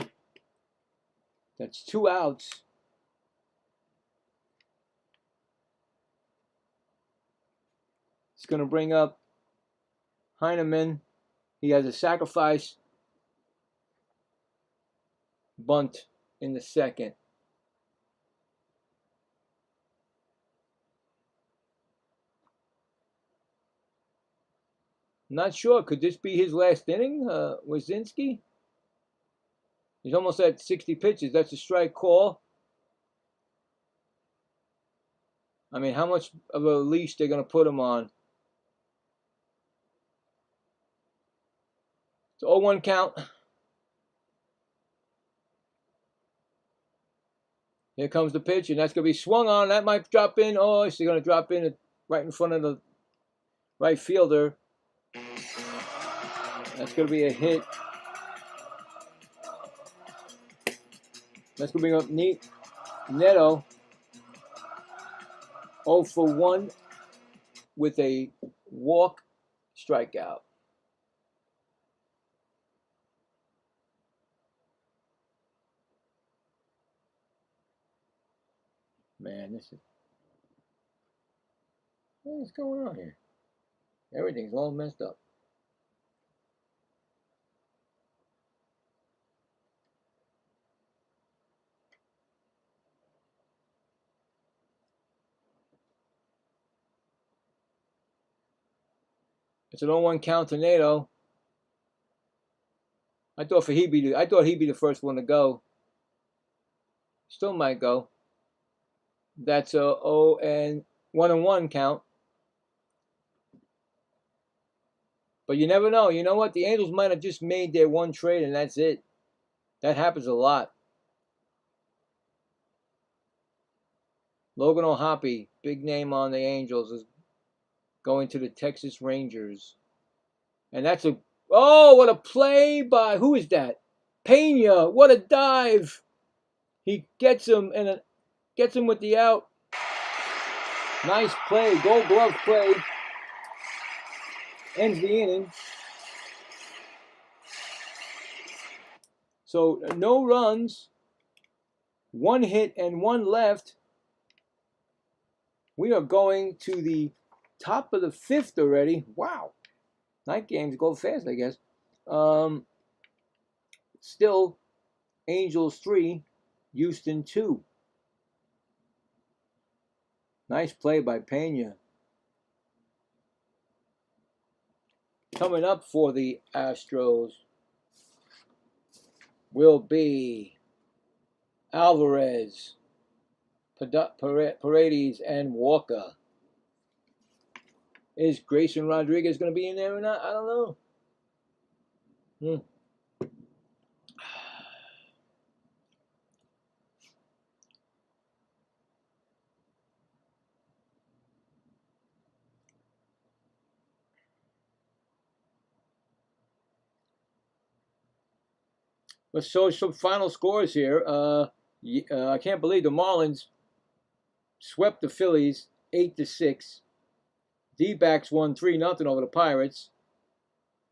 That's 2 outs. It's going to bring up Heineman. He has a sacrifice bunt in the second. Not sure. Could this be his last inning, Wazinski? He's almost at 60 pitches. That's a strike call. I mean, how much of a leash they're going to put him on? It's 0-1 count. Here comes the pitch, and that's going to be swung on. That might drop in. Oh, it's going to drop in right in front of the right fielder. That's going to be a hit. That's going to bring up Neto. 0 for 1 with a walk strikeout. Man, what is going on here? Everything's all messed up. It's an 0-1 count to Nato. I thought he'd be the first one to go. Still might go. That's a 1-1 count. But you never know. You know what? The Angels might have just made their one trade and that's it. That happens a lot. Logan O'Hoppe, big name on the Angels, is going to the Texas Rangers. And that's what a play by, who is that? Pena, what a dive. He gets him and gets him with the out. Nice play, Gold Glove play. Ends the inning. So no runs, 1 hit and 1 left. We are going to the top of the 5th already. Wow. Night games go fast, I guess. Still, Angels 3, Houston 2. Nice play by Pena. Coming up for the Astros will be Alvarez, Paredes, and Walker. Is Grayson Rodriguez going to be in there or not? I don't know. Let's show some final scores here. I can't believe the Marlins swept the Phillies 8-6. D-backs won 3-0 over the Pirates.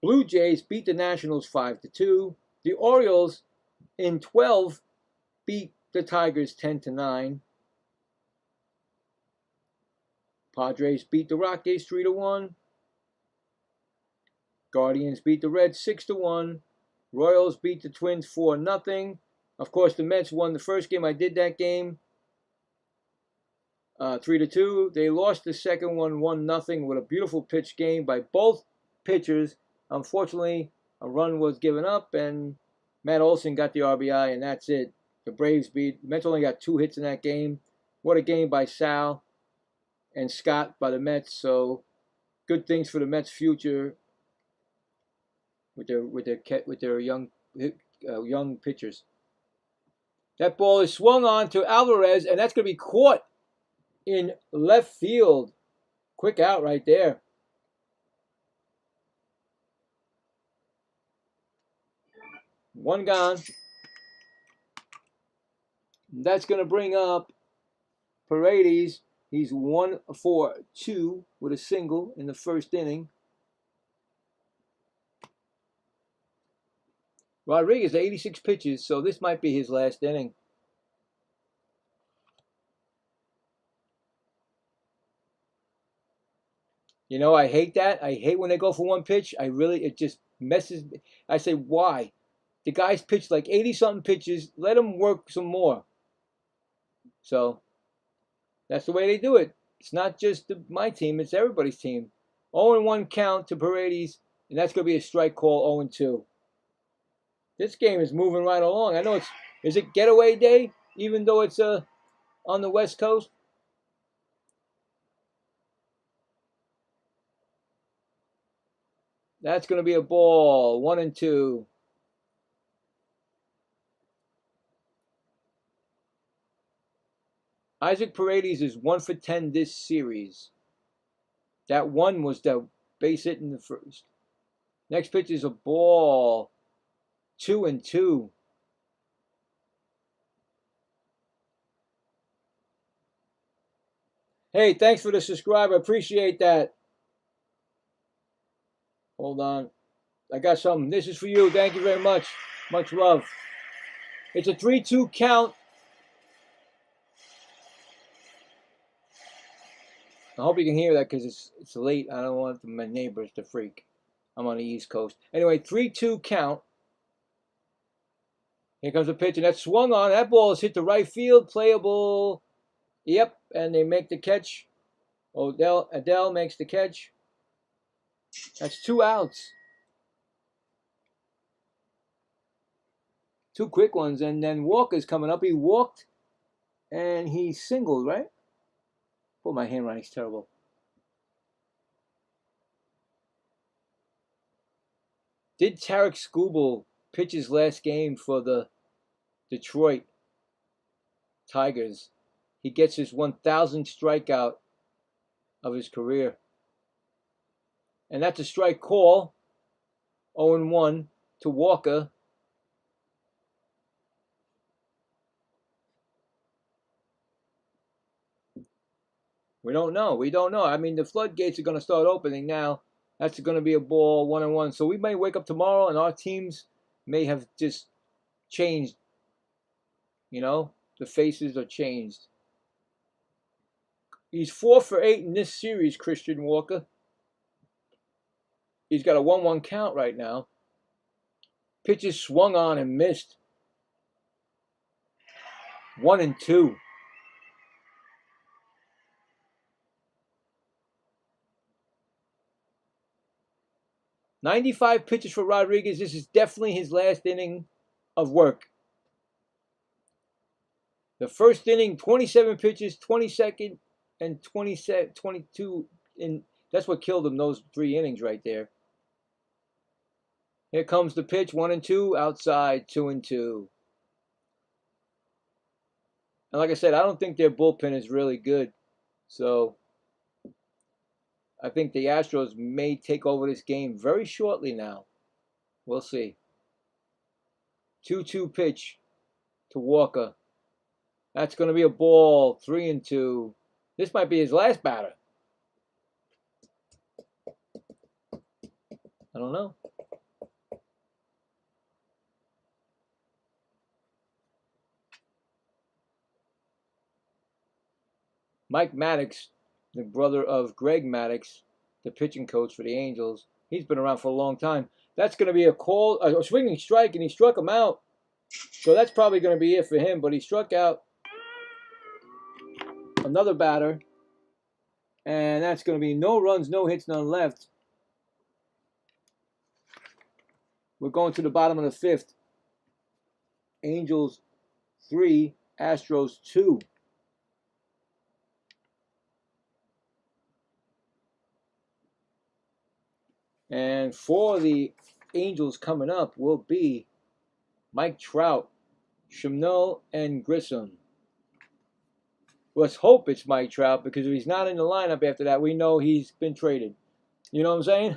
Blue Jays beat the Nationals 5-2. The Orioles in 12 beat the Tigers 10-9. Padres beat the Rockies 3-1. Guardians beat the Reds 6-1. Royals beat the Twins 4-0. Of course, the Mets won the first game. I did that game 3-2. They lost the second one 1-0 with a beautiful pitch game by both pitchers. Unfortunately, a run was given up, and Matt Olson got the RBI, and that's it. The Braves beat. The Mets only got 2 hits in that game. What a game by Sal and Scott by the Mets. So good things for the Mets' future with their young pitchers. That ball is swung on to Alvarez, and that's going to be caught in left field. Quick out right there. One gone. That's going to bring up Paredes. He's 1 for 2 with a single in the first inning. Rodriguez, 86 pitches, so this might be his last inning. You know, I hate that. I hate when they go for one pitch. It just messes. I say, why? The guy's pitched like 80-something pitches. Let him work some more. So, that's the way they do it. It's not just my team. It's everybody's team. 0-1 count to Paredes, and that's going to be a strike call, 0-2. This game is moving right along. I know is it getaway day, even though it's on the West Coast? That's going to be a ball, 1-2. Isaac Paredes is 1 for 10 this series. That one was the base hit in the first. Next pitch is a ball, 2-2. Hey, thanks for the subscribe. I appreciate that. Hold on. I got something. This is for you. Thank you very much. Much love. It's a 3-2 count. I hope you can hear that because it's late. I don't want my neighbors to freak. I'm on the East Coast. Anyway, 3-2 count. Here comes the pitch, and that's swung on. That ball is hit to right field. Playable. Yep, and they make the catch. Adele makes the catch. That's 2 outs. 2 quick ones, and then Walker's coming up. He walked, and he singled, right? Oh, my handwriting's terrible. Did Tarek Skubal pitch his last game for the Detroit Tigers? He gets his 1,000th strikeout of his career. And that's a strike call. 0-1 to Walker. We don't know. We don't know. I mean, the floodgates are going to start opening now. That's going to be a ball, 1-1. So we may wake up tomorrow and our teams may have just changed. You know, the faces are changed. He's 4 for 8 in this series, Christian Walker. He's got a 1-1 count right now. Pitches swung on and missed. 1-2. 95 pitches for Rodriguez. This is definitely his last inning of work. The first inning, 27 pitches, 22nd and 22, and that's what killed him, those 3 innings right there. Here comes the pitch, 1-2, outside, 2-2. And like I said, I don't think their bullpen is really good. So I think the Astros may take over this game very shortly now. We'll see. 2-2 pitch to Walker. That's going to be a ball, 3-2. This might be his last batter. I don't know. Mike Maddox, the brother of Greg Maddox, the pitching coach for the Angels, he's been around for a long time. That's going to be a swinging strike, and he struck him out. So that's probably going to be it for him, but he struck out another batter, and that's going to be no runs, no hits, none left. We're going to the bottom of the 5th. Angels 3, Astros 2. And for the Angels coming up will be Mike Trout, Chumno, and Grissom. Let's hope it's Mike Trout, because if he's not in the lineup after that, we know he's been traded. You know what I'm saying?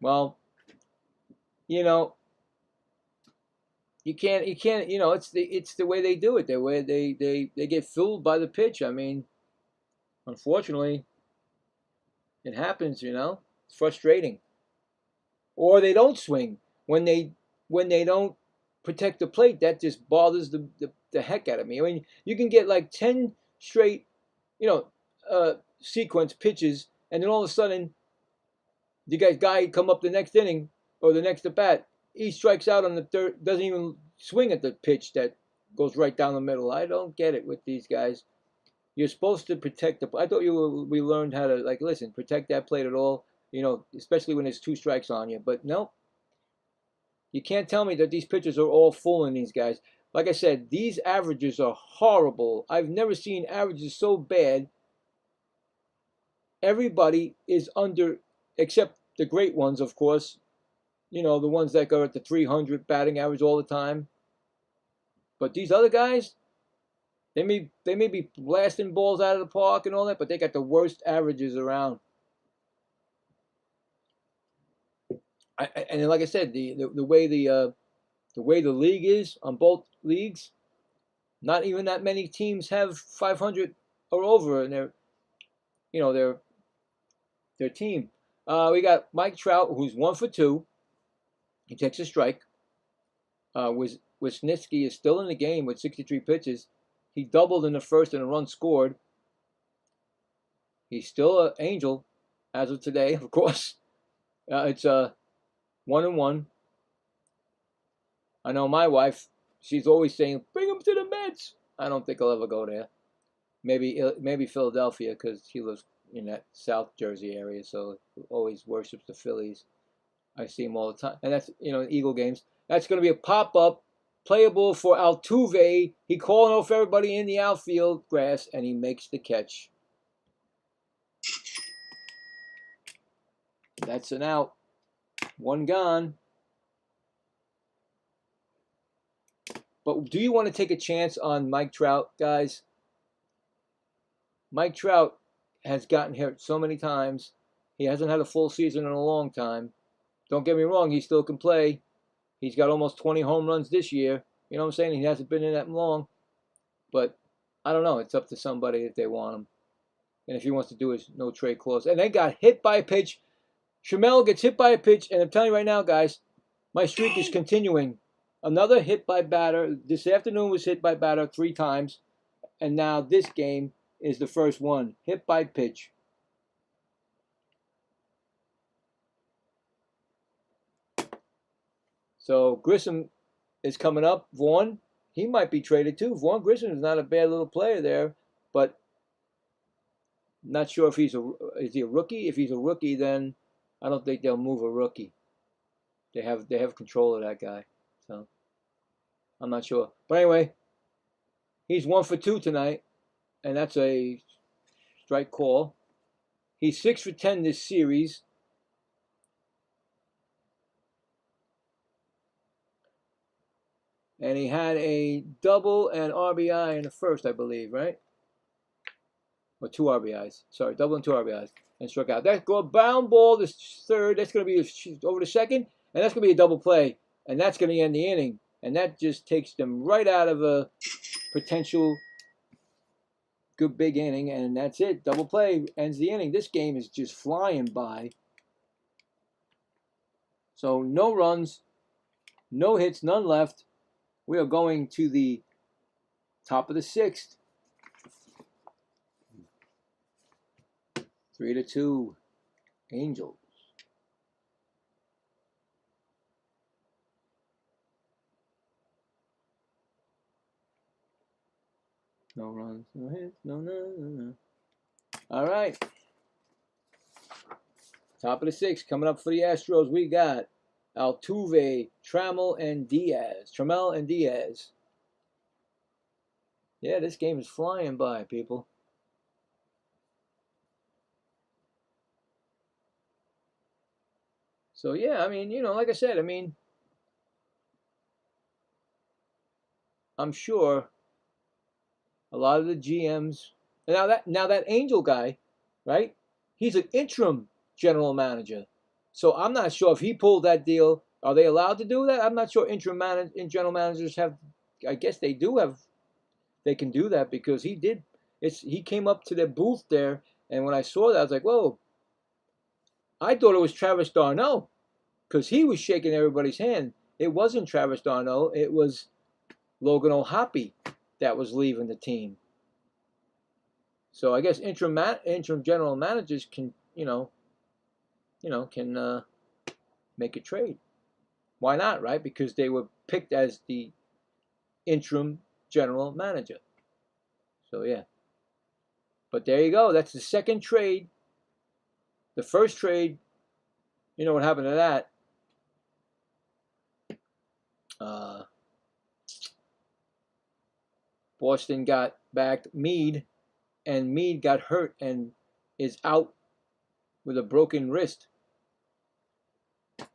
Well, you know, you can't, you know, it's the way they do it. The way they get fooled by the pitch. I mean, unfortunately, it happens, you know. It's frustrating. Or they don't swing when they don't protect the plate. That just bothers the heck out of me. I mean, you can get like 10 straight, you know, sequence pitches, and then all of a sudden, the guy come up the next inning or the next at bat, he strikes out on the third, doesn't even swing at the pitch that goes right down the middle. I don't get it with these guys. You're supposed to protect the. I thought we learned how to, like, listen, protect that plate at all. You know, especially when there's 2 strikes on you. But no, you can't tell me that these pitchers are all fooling these guys. Like I said, these averages are horrible. I've never seen averages so bad. Everybody is under, except the great ones, of course. You know, the ones that go at the 300 batting average all the time. But these other guys, they may be blasting balls out of the park and all that, but they got the worst averages around. And like I said, the way the league is on both leagues, not even that many teams have 500 or over in their team. We got Mike Trout, who's 1 for 2. He takes a strike. Wisniewski is still in the game with 63 pitches. He doubled in the first and a run scored. He's still an Angel as of today, of course. It's 1-1. I know my wife, she's always saying, bring him to the Mets. I don't think I'll ever go there. Maybe Philadelphia, because he lives in that South Jersey area, so he always worships the Phillies. I see him all the time. And that's, Eagle games. That's going to be a pop-up, playable for Altuve. He calling off everybody in the outfield grass, and he makes the catch. That's an out. 1 gone. But do you want to take a chance on Mike Trout, guys? Mike Trout has gotten hurt so many times. He hasn't had a full season in a long time. Don't get me wrong, he still can play. He's got almost 20 home runs this year. You know what I'm saying? He hasn't been in that long. But I don't know. It's up to somebody if they want him. And if he wants to do his no-trade clause. And they got hit by a pitch. Trammell gets hit by a pitch. And I'm telling you right now, guys, my streak is continuing. Another hit by batter. This afternoon was hit by batter 3 times. And now this game is the first one. Hit by pitch. So Grissom is coming up. Vaughn, he might be traded too. Vaughn Grissom is not a bad little player there. But Not sure if is he a rookie. If he's a rookie, then I don't think they'll move a rookie. They have control of that guy, so I'm not sure. But anyway, he's 1 for 2 tonight, and that's a strike call. He's 6 for 10 this series. And he had a double and RBI in the first, I believe, right? Or 2 RBIs. Sorry, double and 2 RBIs. And struck out. That go bound ball, this third. That's going to be over the second. And that's going to be a double play. And that's going to end the inning. And that just takes them right out of a potential good big inning. And that's it. Double play ends the inning. This game is just flying by. So no runs, no hits, none left. We are going to the top of the 6th. 3-2, Angels. No runs, no hits, no. All right. Top of the 6th, coming up for the Astros, we got Altuve, Trammell, and Diaz. Yeah, this game is flying by, people. So, yeah, I mean, like I said, I mean, I'm sure a lot of the GMs, now that Angel guy, right? He's an interim general manager. So I'm not sure if he pulled that deal. Are they allowed to do that? I'm not sure general managers have, I guess they do have, they can do that because he did. He came up to the booth there, and when I saw that, I was like, whoa. I thought it was Travis d'Arnaud because he was shaking everybody's hand. It wasn't Travis d'Arnaud. It was Logan O'Hoppe that was leaving the team. So I guess interim general managers can, can make a trade. Why not, right? Because they were picked as the interim general manager. So yeah. But there you go. That's the second trade. The first trade, you know what happened to that? Boston got back Meade, and Meade got hurt and is out with a broken wrist.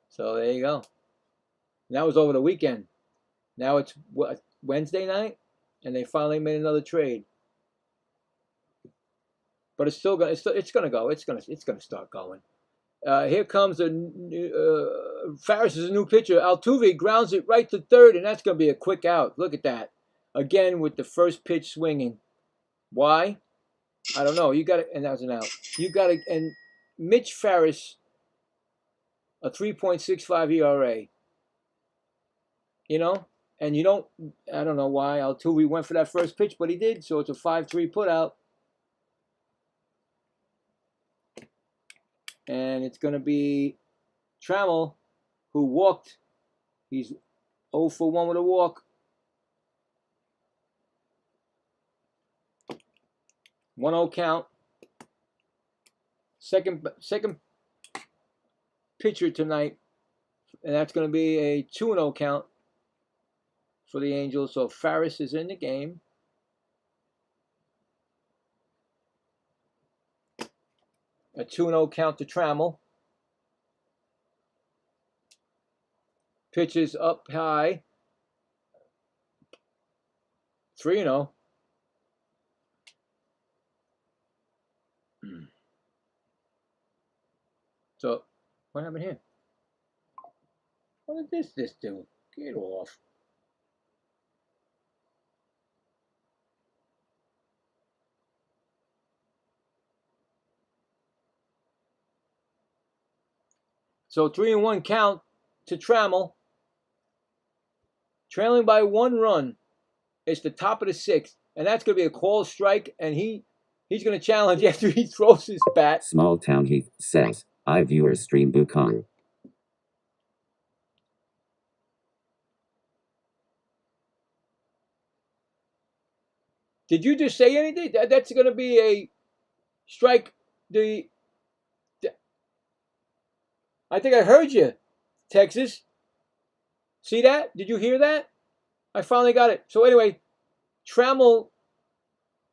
So there you go. And that was over the weekend. Now it's Wednesday night, and they finally made another trade. But it's still gonna go. It's gonna start going. Here comes Farris is a new pitcher. Altuve grounds it right to third, and that's gonna be a quick out. Look at that. Again with the first pitch swinging. Why? I don't know. You got it, and that was an out. You got it, and Mitch Farris, a 3.65 ERA. And you don't. I don't know why Altuve went for that first pitch, but he did. So it's a 5-3 putout. And it's going to be Trammell, who walked. He's 0 for 1 with a walk. 1-0 count. Second pitcher tonight, and that's going to be a 2-0 count for the Angels. So Farris is in the game. A 2-0 count to Trammell. Pitches up high. 3-0. So, what happened here? What did this do? Get off. So 3-1 count to Trammell. Trailing by 1 run. It's the top of the 6th. And that's going to be a call strike. And he's going to challenge after he throws his bat. Small Town Heath says, iViewers stream Bukong. Did you just say anything? That's going to be a strike the I think I heard you, Texas. See that? Did you hear that? I finally got it. So anyway, Trammell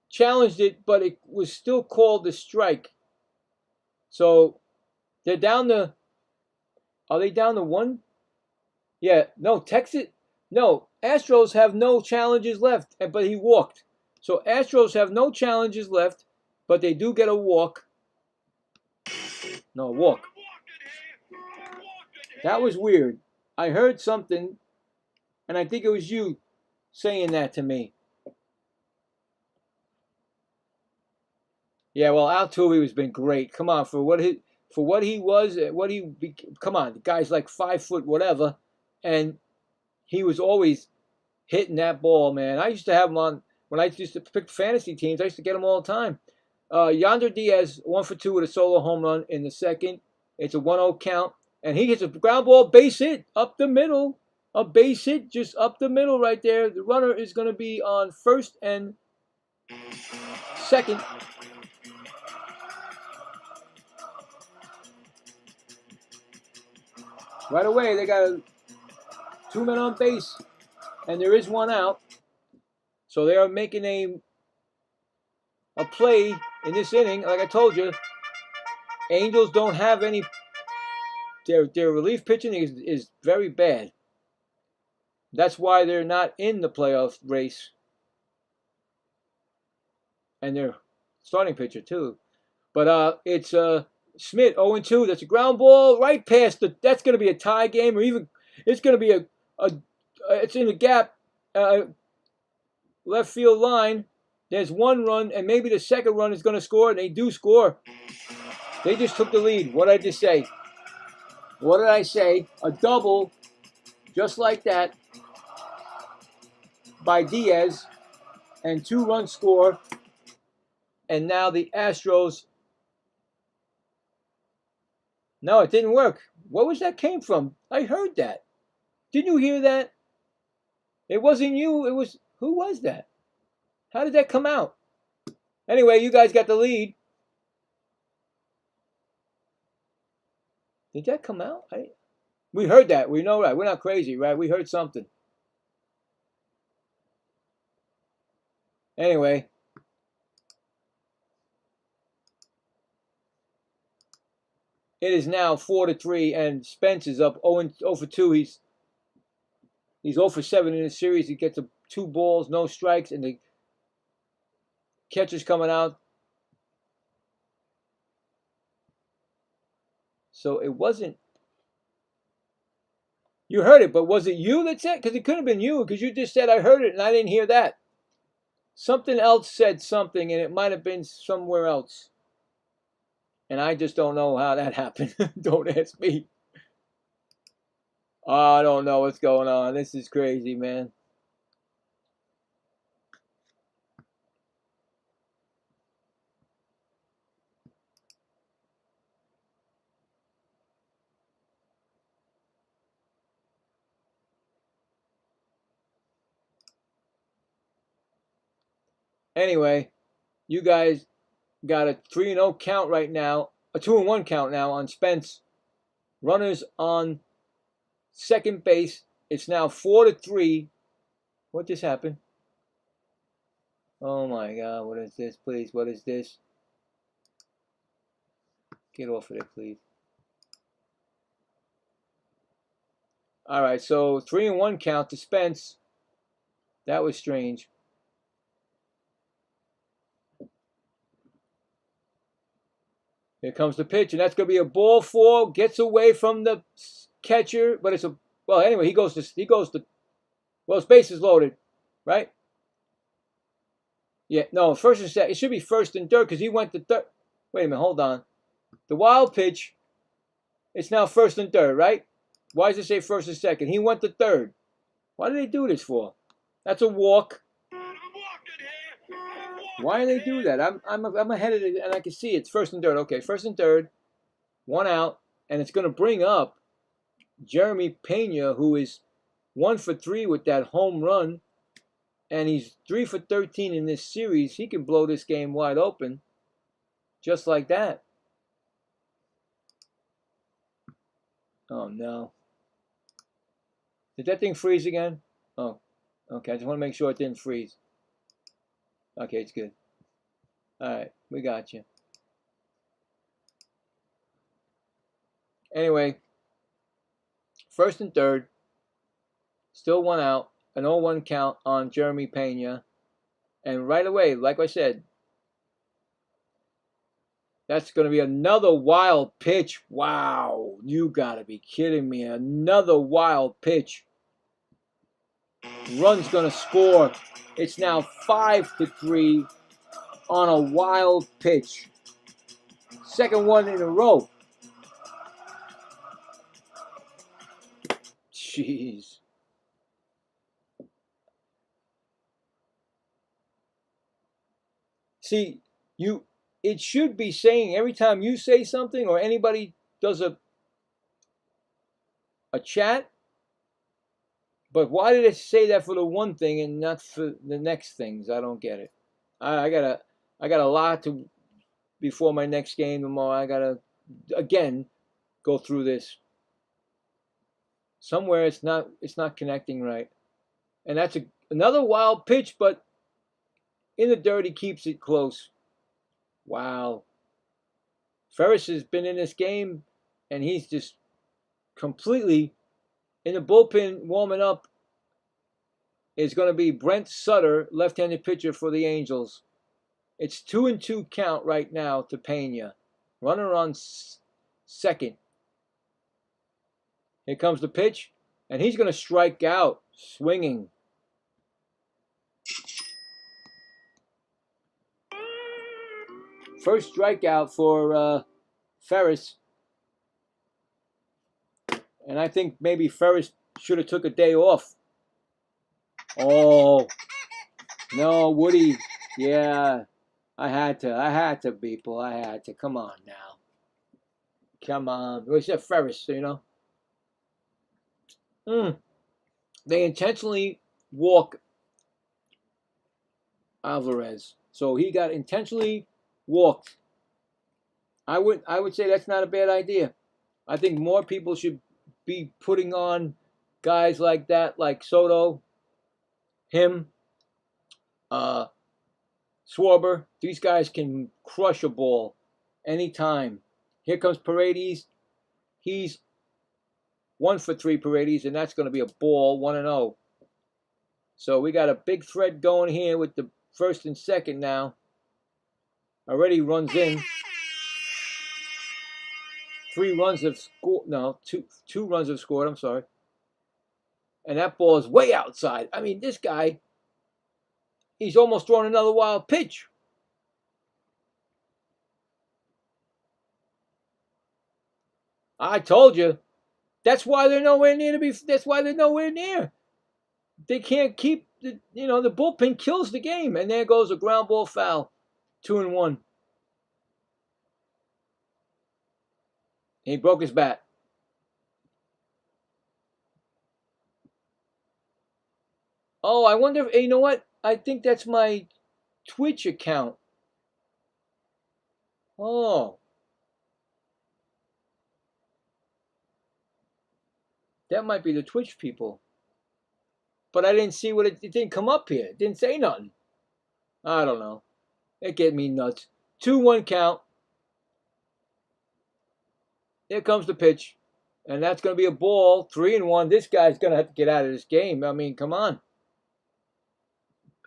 challenged it, but it was still called the strike. So they're down to, are they down to one? Yeah, no, Texas, no, Astros have no challenges left, but he walked. So Astros have no challenges left, but they do get a walk. No, walk. That was weird. I heard something, and I think it was you saying that to me. Yeah, well, Altuve has been great. Come on, for what he was, come on, the guy's like 5 foot whatever, and he was always hitting that ball, man. I used to have him on when I used to pick fantasy teams. I used to get him all the time. Yonder Diaz 1 for 2 with a solo home run in the second. It's a 1-0 count, and he hits a ground ball base hit up the middle. A base hit just up the middle right there. The runner is going to be on first and second. Right away, they got 2 men on base, and there is 1 out. So they are making a play in this inning. Like I told you, Angels don't have any. Their relief pitching is very bad. That's why they're not in the playoff race. And their starting pitcher too. But it's Smith 0-2. That's a ground ball right past the. That's going to be a tie game, or even it's going to be it's in the gap, left field line. There's 1 run, and maybe the second run is going to score, and they do score. They just took the lead. What did I just say? What did I say? A double, just like that, by Diaz, and 2-run score. And now the Astros. No, it didn't work. What was that came from? I heard that. Didn't you hear that? It wasn't you. It was, who was that? How did that come out? Anyway, you guys got the lead. Did that come out? We heard that. We know that. We're not crazy, right? We heard something. Anyway. It is now 4-3, and Spence is up 0 for 2. He's 0 for 7 in the series. He gets 2 balls, no strikes, and the catcher's coming out. So it wasn't. You heard it, but was it you that said? Because it could have been you, because you just said I heard it and I didn't hear that. Something else said something, and it might have been somewhere else. And I just don't know how that happened. Don't ask me. I don't know what's going on. This is crazy, man. Anyway, you guys got a 3-0 count right now, a 2-1 count now on Spence. Runners on second base. It's now 4-3. What just happened? Oh my God, what is this, please? What is this? Get off of it, please. All right, so 3-1 count to Spence. That was strange. Here comes the pitch, and that's going to be a ball 4. Gets away from the catcher, but it's a, well, anyway, he goes to, well, his base is loaded, right? Yeah, no, first and second. It should be first and third because he went to third. Wait a minute, hold on. The wild pitch, it's now first and third, right? Why does it say first and second? He went to third. Why do they do this for? That's a walk. Why do they do that? I'm ahead of it, and I can see it's first and third. Okay, first and third, 1 out, and it's going to bring up Jeremy Pena, who is 1 for 3 with that home run, and he's 3 for 13 in this series. He can blow this game wide open. Just like that. Oh no. Did that thing freeze again? Oh, okay. I just want to make sure it didn't freeze. Okay, it's good. All right, we got you. Anyway, first and third, still one out, an 0-1 count on Jeremy Pena. And right away, like I said, that's going to be another wild pitch. Wow, you got to be kidding me. Another wild pitch. Run's going to score. It's now 5-3 on a wild pitch. Second one in a row. Jeez. See, it should be saying every time you say something or anybody does a chat, but why did it say that for the one thing and not for the next things? I don't get it. I got a lot to before my next game tomorrow. I gotta again go through this. Somewhere it's not connecting right, and that's another wild pitch, but in the dirt he keeps it close. Wow. Ferris has been in this game, and he's just completely in the bullpen warming up. Is going to be Brent Sutter, left-handed pitcher for the Angels. It's 2-2 count right now to Pena. Runner on second. Here comes the pitch, and he's going to strike out, swinging. First strikeout for Ferris. And I think maybe Ferris should have took a day off. Oh, no, Woody. Yeah, I had to, people. I had to. Come on now. Come on. We said Ferris, you know. They intentionally walk Alvarez. So he got intentionally walked. I would say that's not a bad idea. I think more people should be putting on guys like that, like Soto, him, Schwarber. These guys can crush a ball anytime. Here comes Paredes. He's 1 for 3 Paredes, and that's going to be a ball, 1-0. So we got a big thread going here with the first and second now. Already runs in. 3 runs have scored. No, two runs have scored. I'm sorry. And that ball is way outside. I mean, this guy, he's almost throwing another wild pitch. I told you. That's why they're nowhere near to be. That's why they're nowhere near. They can't keep the. You know, the bullpen kills the game, and there goes a ground ball foul, 2-1. He broke his bat. Oh, I wonder if, you know what? I think that's my Twitch account. Oh. That might be the Twitch people. But I didn't see what it didn't come up here. It didn't say nothing. I don't know. It get me nuts. 2-1 count. Here comes the pitch. And that's going to be a ball. 3-1. This guy's going to have to get out of this game. I mean, come on.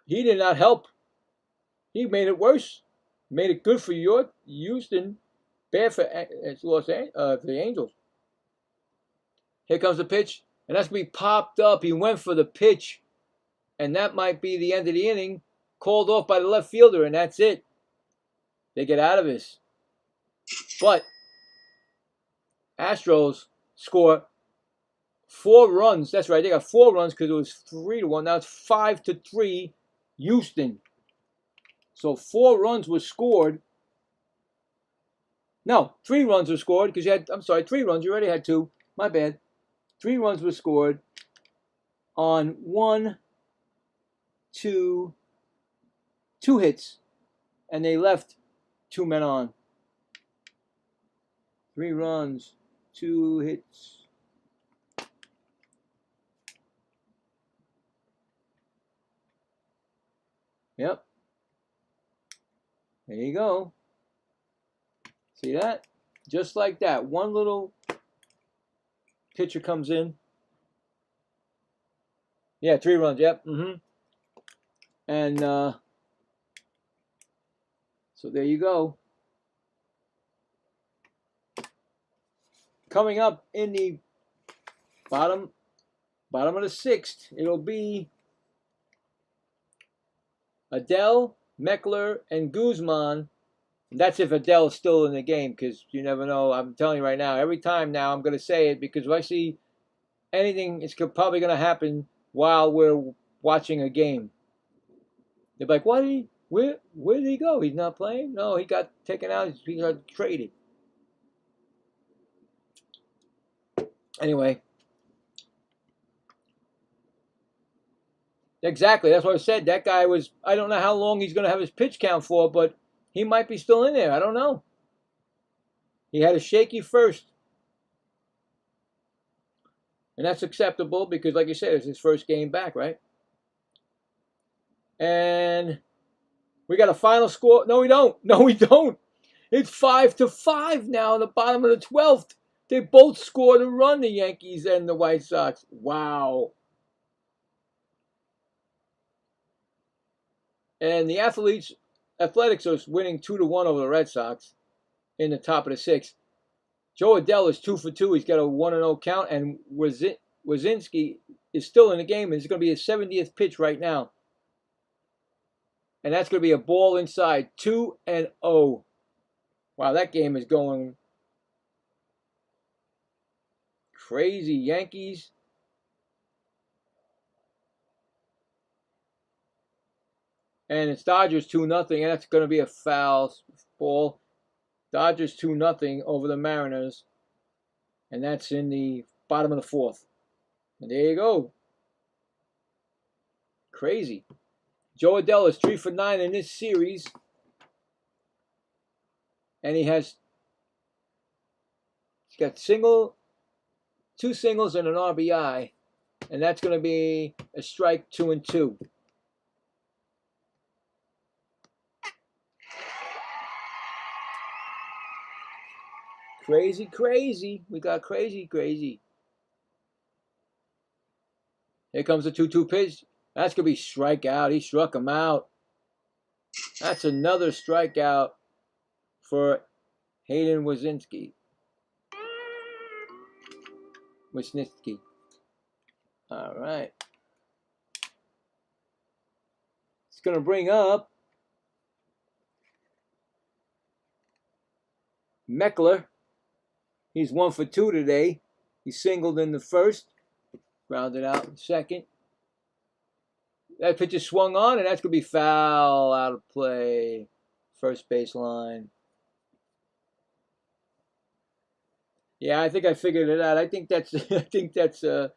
He did not help. He made it worse. Made it good for Houston. Bad for the Angels. Here comes the pitch. And that's going to be popped up. He went for the pitch. And that might be the end of the inning. Called off by the left fielder. And that's it. They get out of this. But Astros score 4 runs. That's right. They got 4 runs because it was 3-1. Now it's 5-3 Houston. So 4 runs were scored. No, 3 runs were scored because you had, 3 runs. You already had 2. My bad. 3 runs were scored on 2 hits. And they left 2 men on. 3 runs, 2 hits. Yep. There you go. See that? Just like that. One little pitcher comes in. Yeah, 3 runs. Yep. And so there you go. Coming up in the bottom of the 6th, it'll be Adele, Meckler, and Guzman. And that's if Adele's still in the game, because you never know. I'm telling you right now, every time now I'm going to say it, because if I see anything, it's probably going to happen while we're watching a game. They're like, where did he go? He's not playing? No, he got taken out. He got traded. Anyway. Exactly. That's what I said. That guy was, I don't know how long he's going to have his pitch count for, but he might be still in there. I don't know. He had a shaky first. And that's acceptable because, like you said, it's his first game back, right? And we got a final score. No, we don't. No, we don't. It's 5-5 now in the bottom of the 12th. They both scored a run, the Yankees and the White Sox. Wow. And the Athletics are winning 2-1 over the Red Sox in the top of the 6th. Joe Adele is 2 for 2. He's got a 1-0 count, and Wazinski is still in the game, and it's going to be his 70th pitch right now. And that's going to be a ball inside, 2-0. Wow, that game is going crazy. Yankees. And it's Dodgers 2-0, and that's going to be a foul ball. Dodgers 2-0 over the Mariners. And that's in the bottom of the 4th. And there you go. Crazy. Joe Adele is 3 for 9 in this series. And he's got 2 singles and an RBI. And that's going to be a strike 2-2. Crazy, crazy. We got crazy, crazy. Here comes the 2-2 pitch. That's going to be strikeout. He struck him out. That's another strikeout for Hayden Wisniewski. All right. It's going to bring up Meckler. He's 1 for 2 today. He singled in the first, grounded out in the second. That pitch is swung on, and that's going to be foul, out of play. First baseline. Yeah, I think I figured it out. I think that's the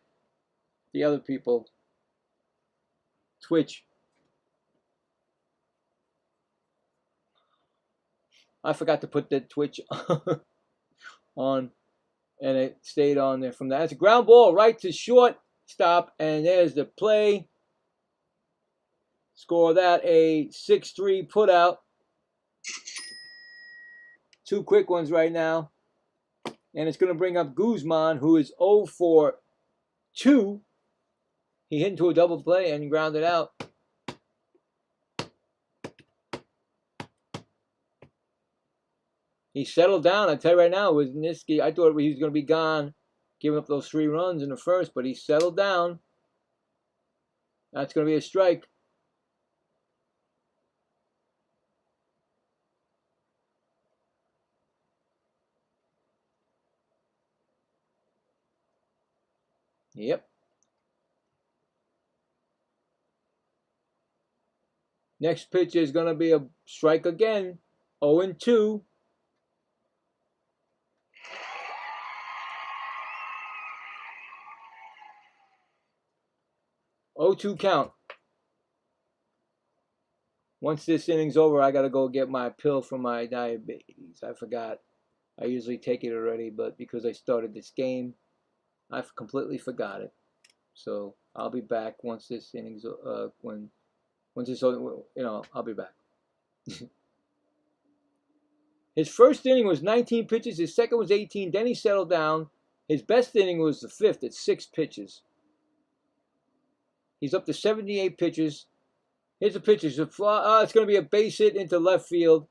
other people. Twitch. I forgot to put that Twitch on, and it stayed on there from that. That's a ground ball right to shortstop, and there's the play. Score that a 6-3 putout. 2 quick ones right now. And it's going to bring up Guzman, who is 0 for 2. He hit into a double play and grounded out. He settled down. I tell you right now, Wisniewski, I thought he was going to be gone, giving up those 3 runs in the first, but he settled down. That's going to be a strike. Yep. Next pitch is going to be a strike again. 0-2. 0-2 count. Once this inning's over, I got to go get my pill for my diabetes. I forgot. I usually take it already, but because I started this game, I've completely forgot it. So I'll be back once this innings, once this, I'll be back. His first inning was 19 pitches. His second was 18. Then he settled down. His best inning was the fifth at 6 pitches. He's up to 78 pitches. Here's the pitches. It's going to be a base hit into left field.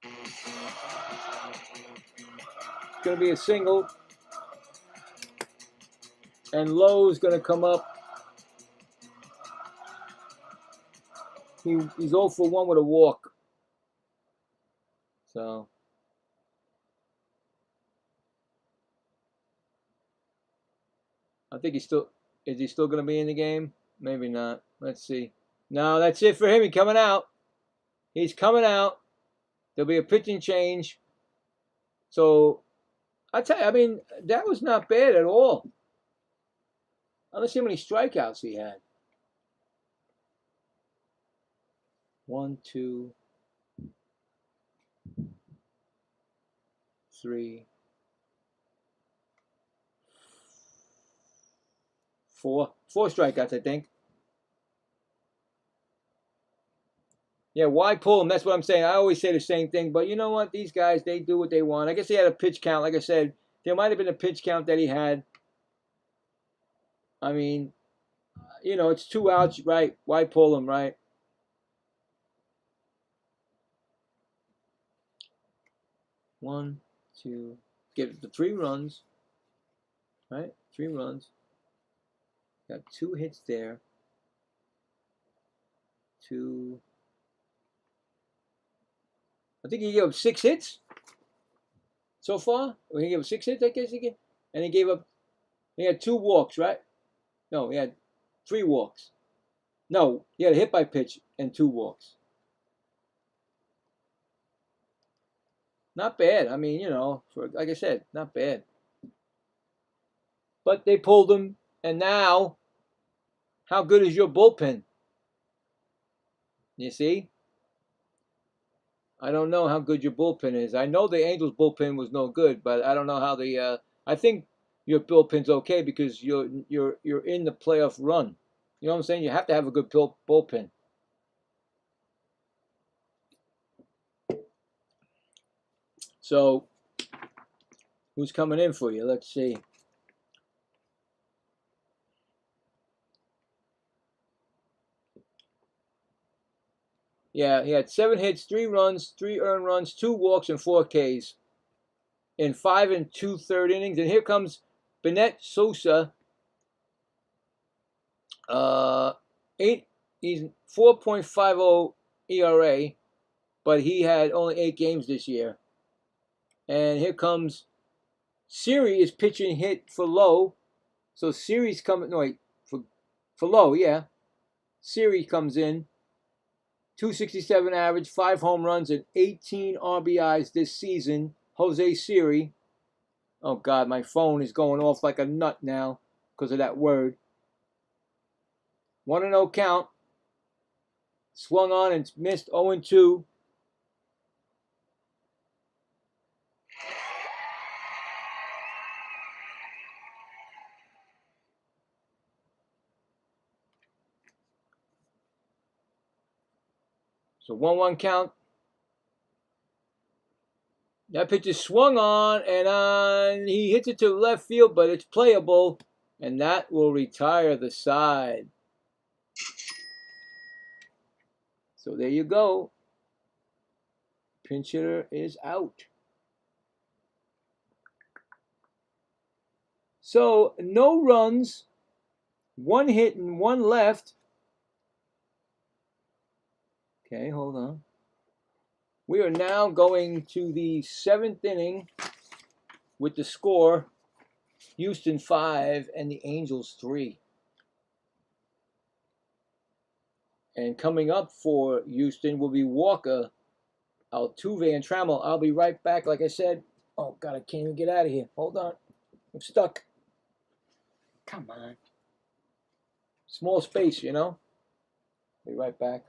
It's going to be a single. And Lowe's going to come up. He's 0 for 1 with a walk. So I think is he still going to be in the game? Maybe not. Let's see. No, that's it for him. He's coming out. He's coming out. There'll be a pitching change. So I tell you, I mean, that was not bad at all. Let's see how many strikeouts he had. 1, 2, 3, 4. 4 strikeouts, I think. Yeah, why pull him? That's what I'm saying. I always say the same thing, but you know what? These guys, they do what they want. I guess he had a pitch count. Like I said, there might have been a pitch count that he had. I mean, it's 2 outs, right? Why pull him, right? One, 2, get the 3 runs, right? 3 runs. Got 2 hits there. 2. I think he gave up 6 hits so far. Or he gave up 6 hits, I guess again. And he had 2 walks, right? No, he had 3 walks. No, he had a hit by pitch and 2 walks. Not bad. I mean, like I said, not bad. But they pulled him, and now, how good is your bullpen? You see? I don't know how good your bullpen is. I know the Angels' bullpen was no good, but I don't know how I think your bullpen's okay because you're in the playoff run. You know what I'm saying? You have to have a good bullpen. So, who's coming in for you? Let's see. Yeah, he had 7 hits, 3 runs, 3 earned runs, 2 walks, and 4 Ks in 5 2/3 innings. And here comes Bennett Sosa. He's 4.50 ERA, but he had only 8 games this year. And here comes Siri is pitching hit for Lowe. So Siri's coming. No, wait, for Lowe, yeah. Siri comes in. 267 average, 5 home runs, and 18 RBIs this season. Jose Siri. Oh, God, my phone is going off like a nut now because of that word. 1-0 count. Swung on and missed 0-2. So 1-1 count. That pitch is swung on, and he hits it to left field, but it's playable, and that will retire the side. So there you go. Pinch hitter is out. So no runs, 1 hit and 1 left. Okay, hold on. We are now going to the 7th inning with the score, Houston 5 and the Angels 3. And coming up for Houston will be Walker, Altuve, and Trammell. I'll be right back, like I said. Oh, God, I can't even get out of here. Hold on. I'm stuck. Come on. Small space, Be right back.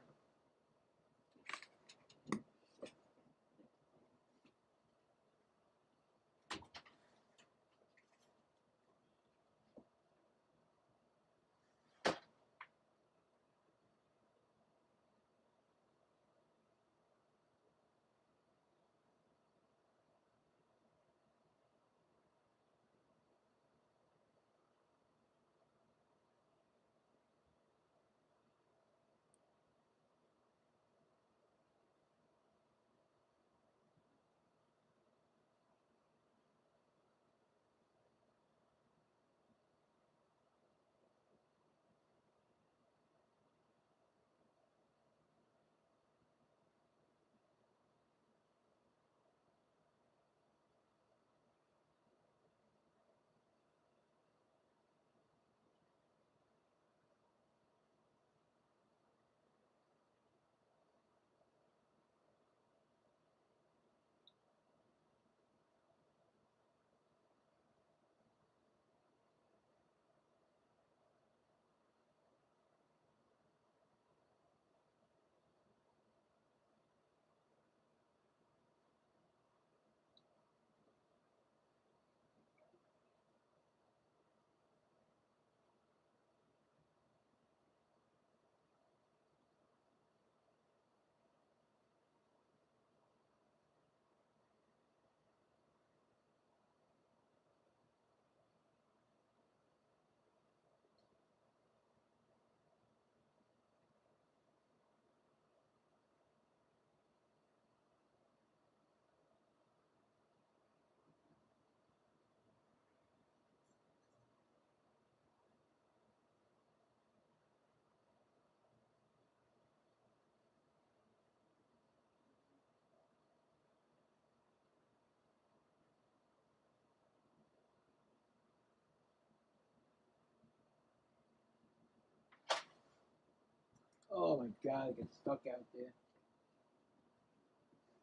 Oh my God, I get stuck out there.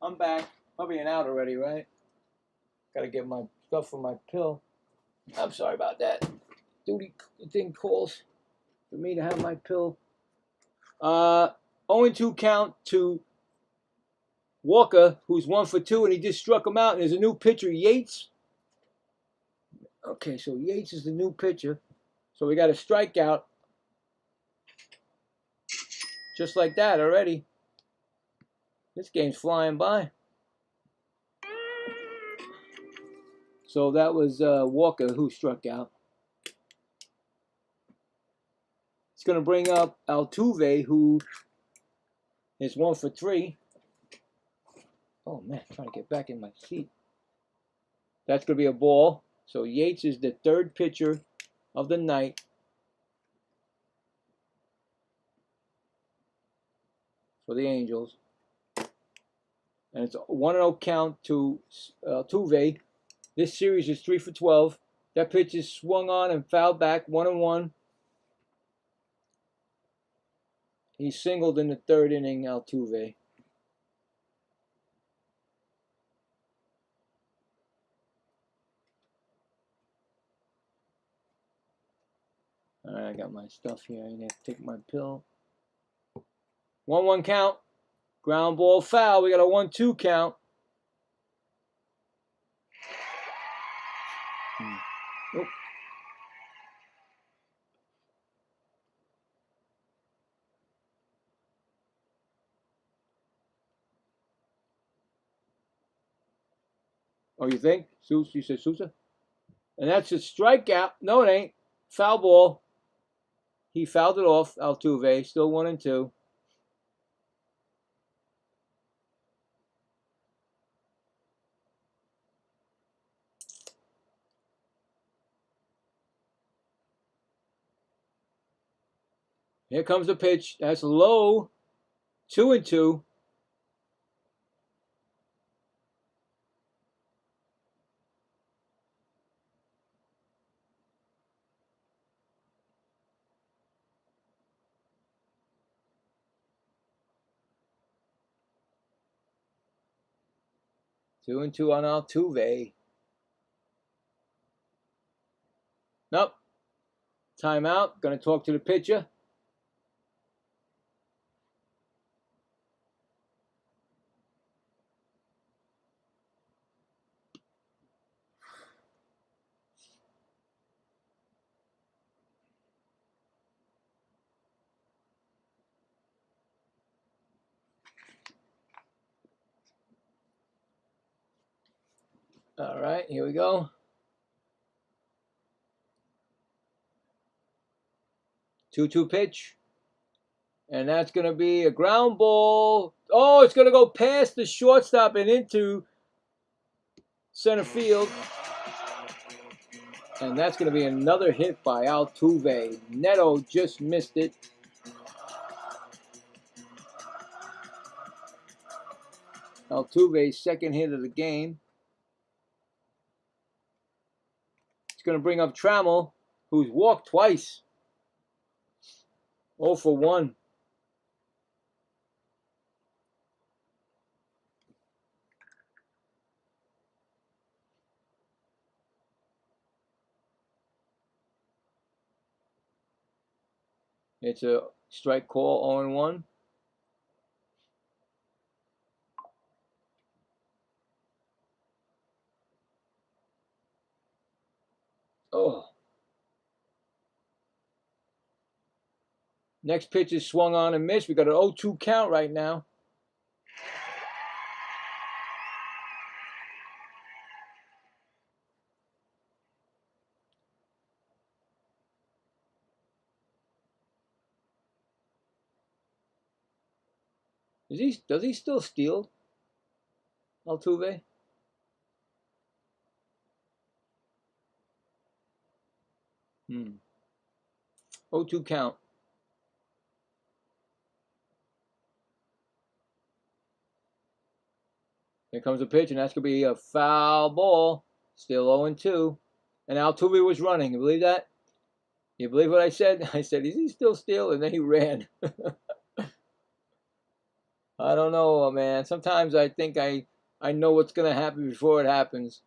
I'm back. Probably an out already, right? Gotta get my stuff for my pill. I'm sorry about that. Duty thing calls for me to have my pill. 0-2 count to Walker, who's 1 for 2, and he just struck him out. And there's a new pitcher, Yates. Okay, so Yates is the new pitcher. So we got a strikeout. Just like that already. This game's flying by. So that was Walker who struck out. It's going to bring up Altuve, who is 1 for 3. Oh, man, trying to get back in my seat. That's going to be a ball. So Yates is the third pitcher of the night. For the Angels. And it's a 1-0 count to Altuve. This series is 3 for 12. That pitch is swung on and fouled back, 1-1. He singled in the third inning, Altuve. All right, I got my stuff here. I need to take my pill. 1-1 count. Ground ball foul. We got a 1-2 count. Oh. Oh, you think? You said Sousa? And that's a strikeout. No, it ain't. Foul ball. He fouled it off, Altuve. Still 1-2. Here comes the pitch. That's low. 2-2. Two and two on Altuve. Nope. Timeout. Going to talk to the pitcher. All right, here we go. 2-2 pitch. And that's going to be a ground ball. Oh, it's going to go past the shortstop and into center field. And that's going to be another hit by Altuve. Neto just missed it. Altuve's second hit of the game. It's going to bring up Trammell, who's walked twice. 0 for 1. It's a strike call, 0-1. Oh. Next pitch is swung on and missed. We got an 0-2 count right now. Does he still steal, Altuve? Hmm. 0-2 count. Here comes a pitch, and that's going to be a foul ball. Still 0-2. And Altuve was running. You believe that? You believe what I said? I said, is he still stealing? And then he ran. I don't know, man. Sometimes I think I know what's going to happen before it happens.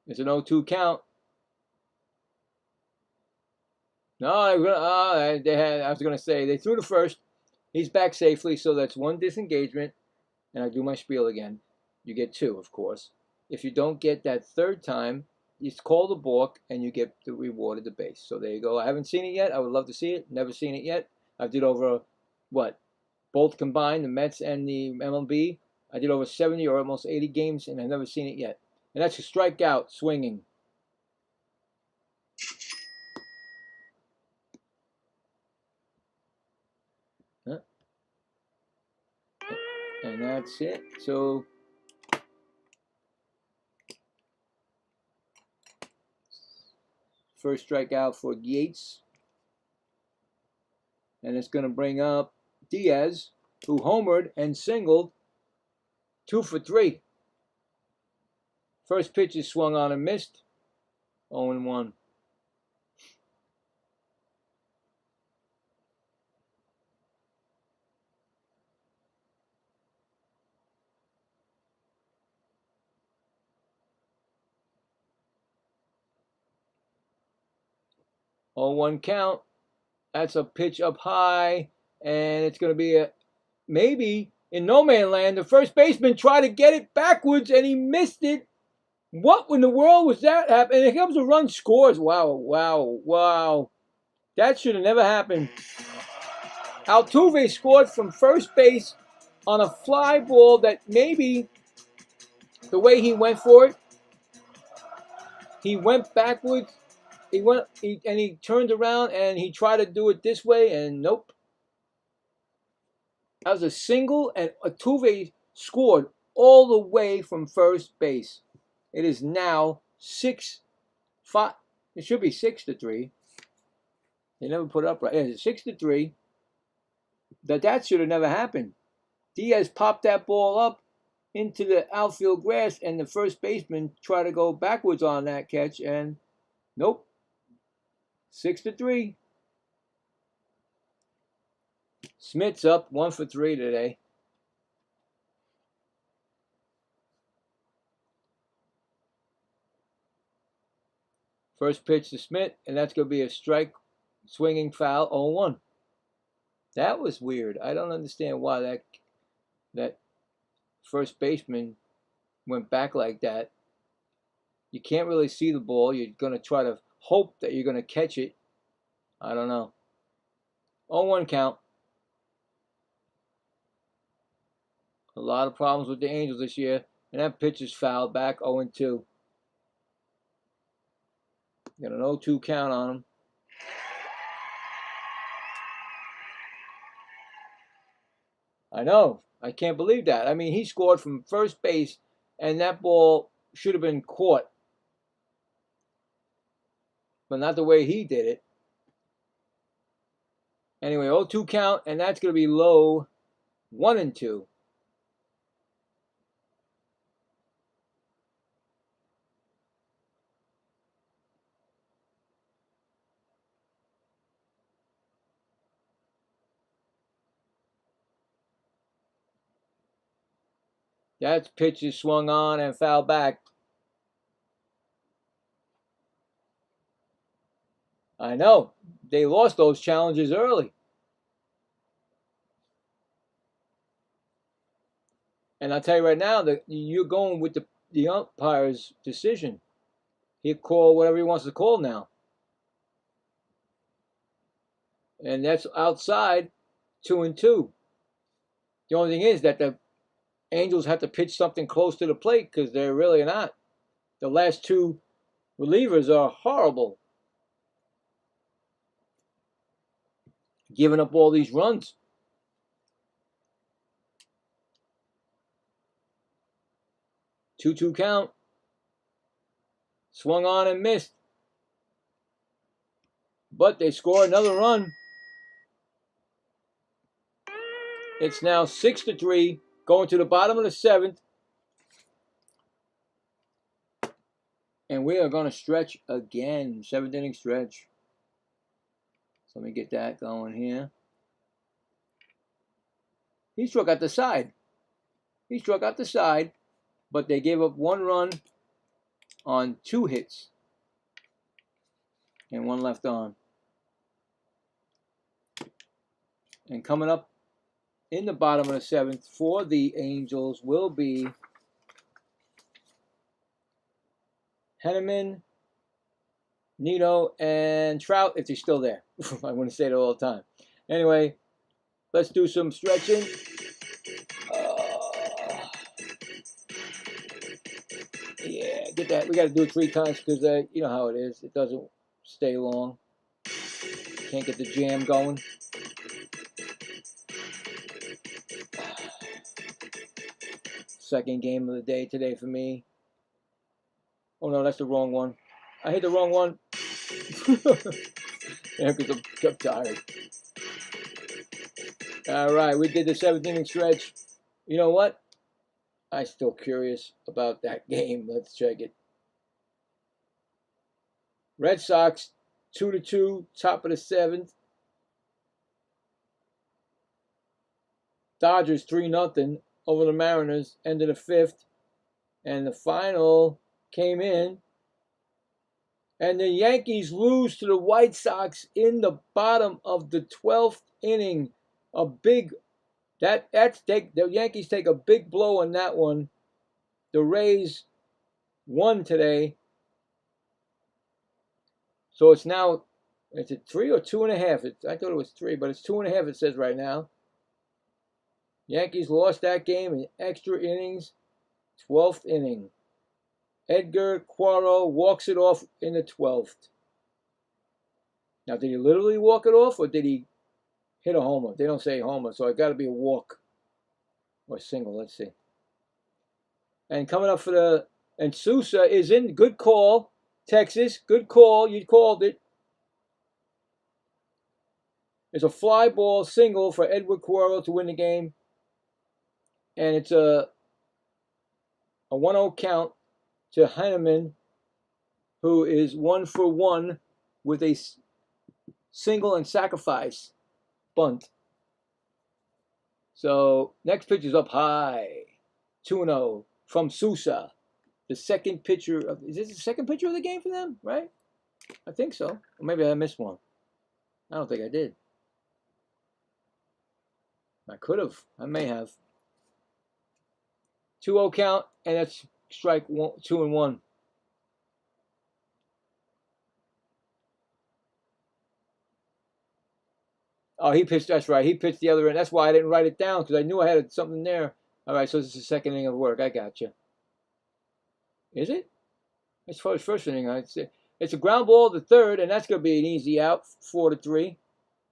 It's an 0-2 count. No, I was going to say they threw the first. He's back safely, so that's one disengagement. And I do my spiel again. You get 2, of course. If you don't get that third time, it's called a balk, and you get the reward of the base. So there you go. I haven't seen it yet. I would love to see it. Never seen it yet. I did over, both combined, the Mets and the MLB. I did over 70 or almost 80 games, and I've never seen it yet. And that's a strikeout swinging. And that's it. So first strikeout for Yates. And it's going to bring up Diaz, who homered and singled 2 for 3. First pitch is swung on and missed. 0-1. On 1 count. That's a pitch up high, and it's going to be a maybe in no man land. The first baseman tried to get it backwards, and he missed it. What in the world was that happening? And here comes a run scores. Wow. That should have never happened. Altuve scored from first base on a fly ball that maybe the way he went for it, he went backwards. He turned around and he tried to do it this way, and nope. That was a single, and Altuve scored all the way from first base. It is now 6-5. It should be 6-3. They never put it up right. It's 6-3. That should have never happened. Diaz popped that ball up into the outfield grass, and the first baseman tried to go backwards on that catch, and nope. 6-3. Smith's up 1 for 3 today. First pitch to Smith, and that's going to be a strike, swinging foul, 0-1. That was weird. I don't understand why that first baseman went back like that. You can't really see the ball. You're going to try to hope that you're going to catch it. I don't know. 0-1 count. A lot of problems with the Angels this year. And that pitch is fouled back, 0-2. Got an 0-2 count on him. I know. I can't believe that. I mean, he scored from first base, and that ball should have been caught. But not the way he did it. Anyway, 0-2 count, and that's going to be low, 1-2. That pitch is swung on and fouled back. I know. They lost those challenges early. And I'll tell you right now that you're going with the umpire's decision. He'll call whatever he wants to call now. And that's outside 2-2. The only thing is that the Angels have to pitch something close to the plate because they're really not. The last 2 relievers are horrible. Giving up all these runs. 2-2 count. Swung on and missed. But they score another run. It's now 6-3. Going to the bottom of the 7th. And we are going to stretch again. 7th inning stretch. So let me get that going here. He struck out the side. He struck out the side, but they gave up 1 run on 2 hits. And 1 left on. And coming up in the bottom of the 7th for the Angels will be Henneman, Nito, and Trout, if he's still there. I want to say that all the time. Anyway, let's do some stretching. Yeah, get that. We got to do it 3 times because you know how it is. It doesn't stay long. Can't get the jam going. Second game of the day today for me. Oh no, that's the wrong one. I hit the wrong one. Yeah, because I'm tired. All right, we did the 7th inning stretch. You know what? I'm still curious about that game. Let's check it. Red Sox 2-2, top of the 7th. Dodgers 3-0 over the Mariners, end of the 5th. And the final came in. And the Yankees lose to the White Sox in the bottom of the 12th inning. A big, the Yankees take a big blow on that one. The Rays won today. So it's now, is it 3 or 2.5? I thought it was 3, but it's 2.5 it says right now. Yankees lost that game in extra innings, 12th inning. Edgar Quero walks it off in the 12th. Now, did he literally walk it off, or did he hit a homer? They don't say homer, so it got to be a walk or a single. Let's see. And coming up for the, and Sousa is in. Good call, Texas. Good call. You called it. It's a fly ball single for Edward Quero to win the game. And it's a 1-0 count to Heineman, who is 1 for 1 with a single and sacrifice bunt. So next pitch is up high, 2-0 from Sousa. The second pitcher of, is this the second pitcher of the game for them, right? I think so. Or maybe I missed one. I don't think I did. I could have. I may have. 2-0 count, and that's strike 2-1. Oh, he pitched. That's right. He pitched the other end. That's why I didn't write it down, because I knew I had something there. All right, so this is the second inning of work. I got you. Is it? As far as first inning, I'd say it's a ground ball to third, and that's going to be an easy out, 4-3,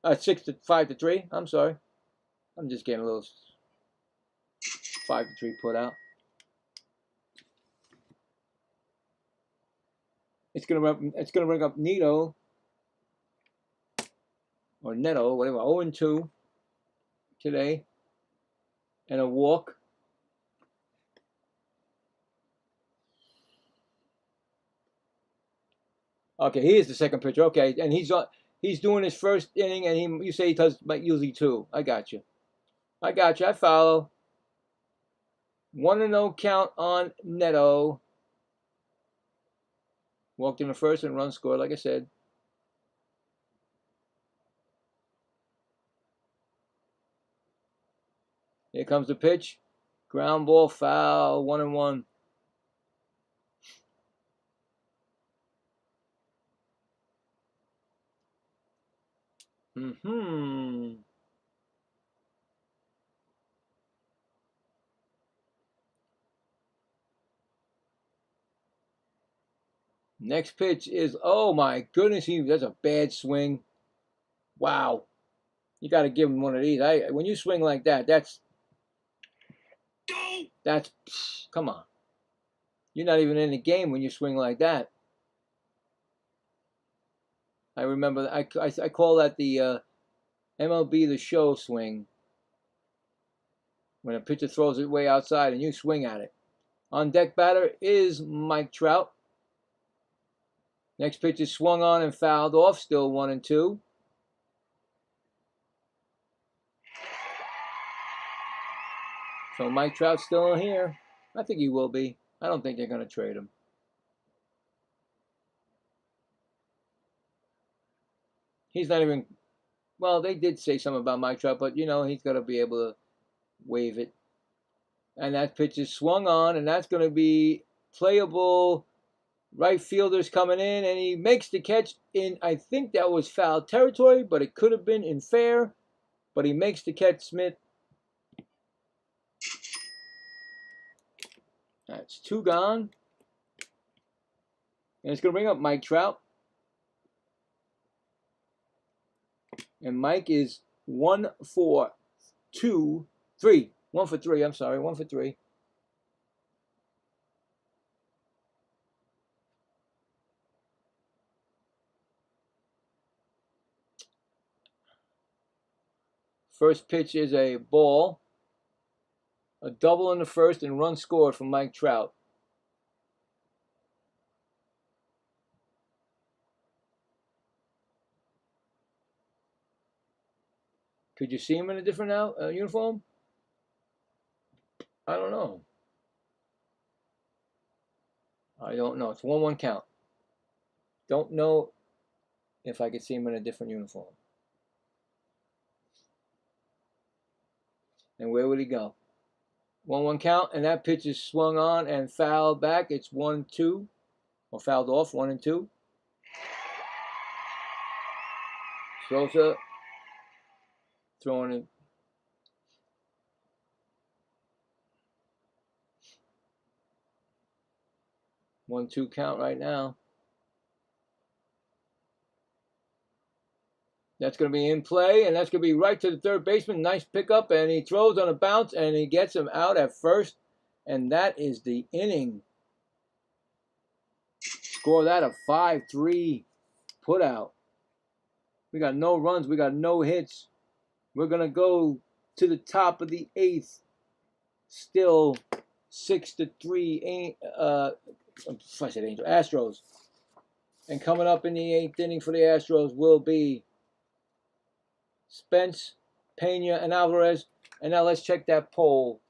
5-3. I'm sorry. I'm just getting a little 5-3 put out. It's gonna bring up Nito or Neto, whatever. 0-2 today, and a walk. Okay, he is the second pitcher. Okay, and he's doing his first inning, and you say he does usually 2. I got you. I follow. 1-0 count on Neto. Walked in the first and run scored, like I said. Here comes the pitch. Ground ball, foul, 1-1. Next pitch is, oh my goodness, that's a bad swing. Wow. You got to give him one of these. When you swing like that, that's, come on. You're not even in the game when you swing like that. I remember, I call that the MLB The Show swing. When a pitcher throws it way outside and you swing at it. On deck batter is Mike Trout. Next pitch is swung on and fouled off. Still 1-2. So Mike Trout's still in here. I think he will be. I don't think they're going to trade him. He's not even... Well, they did say something about Mike Trout, but, you know, he's going to be able to wave it. And that pitch is swung on, and that's going to be playable. Right fielder's coming in, and he makes the catch in, I think that was foul territory, but it could have been in fair. But he makes the catch, Smith. That's 2 gone. And it's going to bring up Mike Trout. And Mike is 1 for 2, 3. 1 for 3, I'm sorry, 1 for 3. First pitch is a ball. A double in the first and run scored from Mike Trout. Could you see him in a different uniform? I don't know. I don't know. It's 1-1 count. Don't know if I could see him in a different uniform. And where would he go? 1-1 count, and that pitch is swung on and fouled back. It's 1-2, or fouled off, 1-2. Sosa throwing it. One-two count right now. That's going to be in play, and that's going to be right to the third baseman. Nice pickup, and he throws on a bounce, and he gets him out at first, and that is the inning. Score that a 5-3 put out. We got no runs. We got no hits. We're going to go to the top of the 8th. Still 6-3. I said Angel. Astros. And coming up in the 8th inning for the Astros will be Spence, Pena, and Alvarez. And now let's check that poll.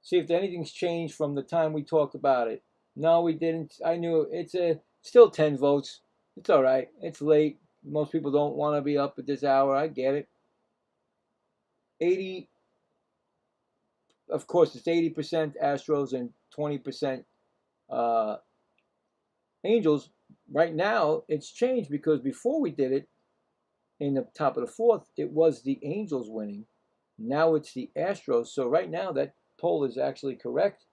See if anything's changed from the time we talked about it. No, we didn't. I knew it's still 10 votes. It's all right. It's late. Most people don't want to be up at this hour. I get it. 80. Of course, it's 80% Astros and 20% Angels. Right now, it's changed because before we did it, in the top of the 4th, it was the Angels winning. Now it's the Astros. So right now, that poll is actually correct.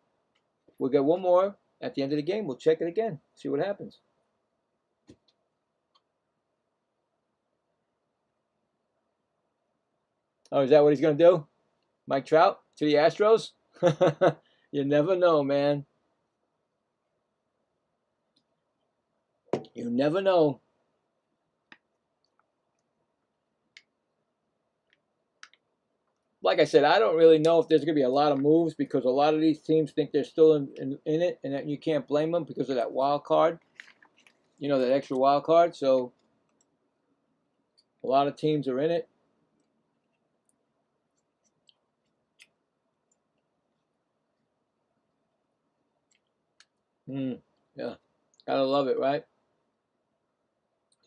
We'll get one more at the end of the game. We'll check it again, see what happens. Oh, is that what he's going to do? Mike Trout to the Astros? You never know, man. You never know. Like I said, I don't really know if there's going to be a lot of moves because a lot of these teams think they're still in it, and that you can't blame them because of that wild card. You know, that extra wild card. So a lot of teams are in it. Yeah, gotta love it, right?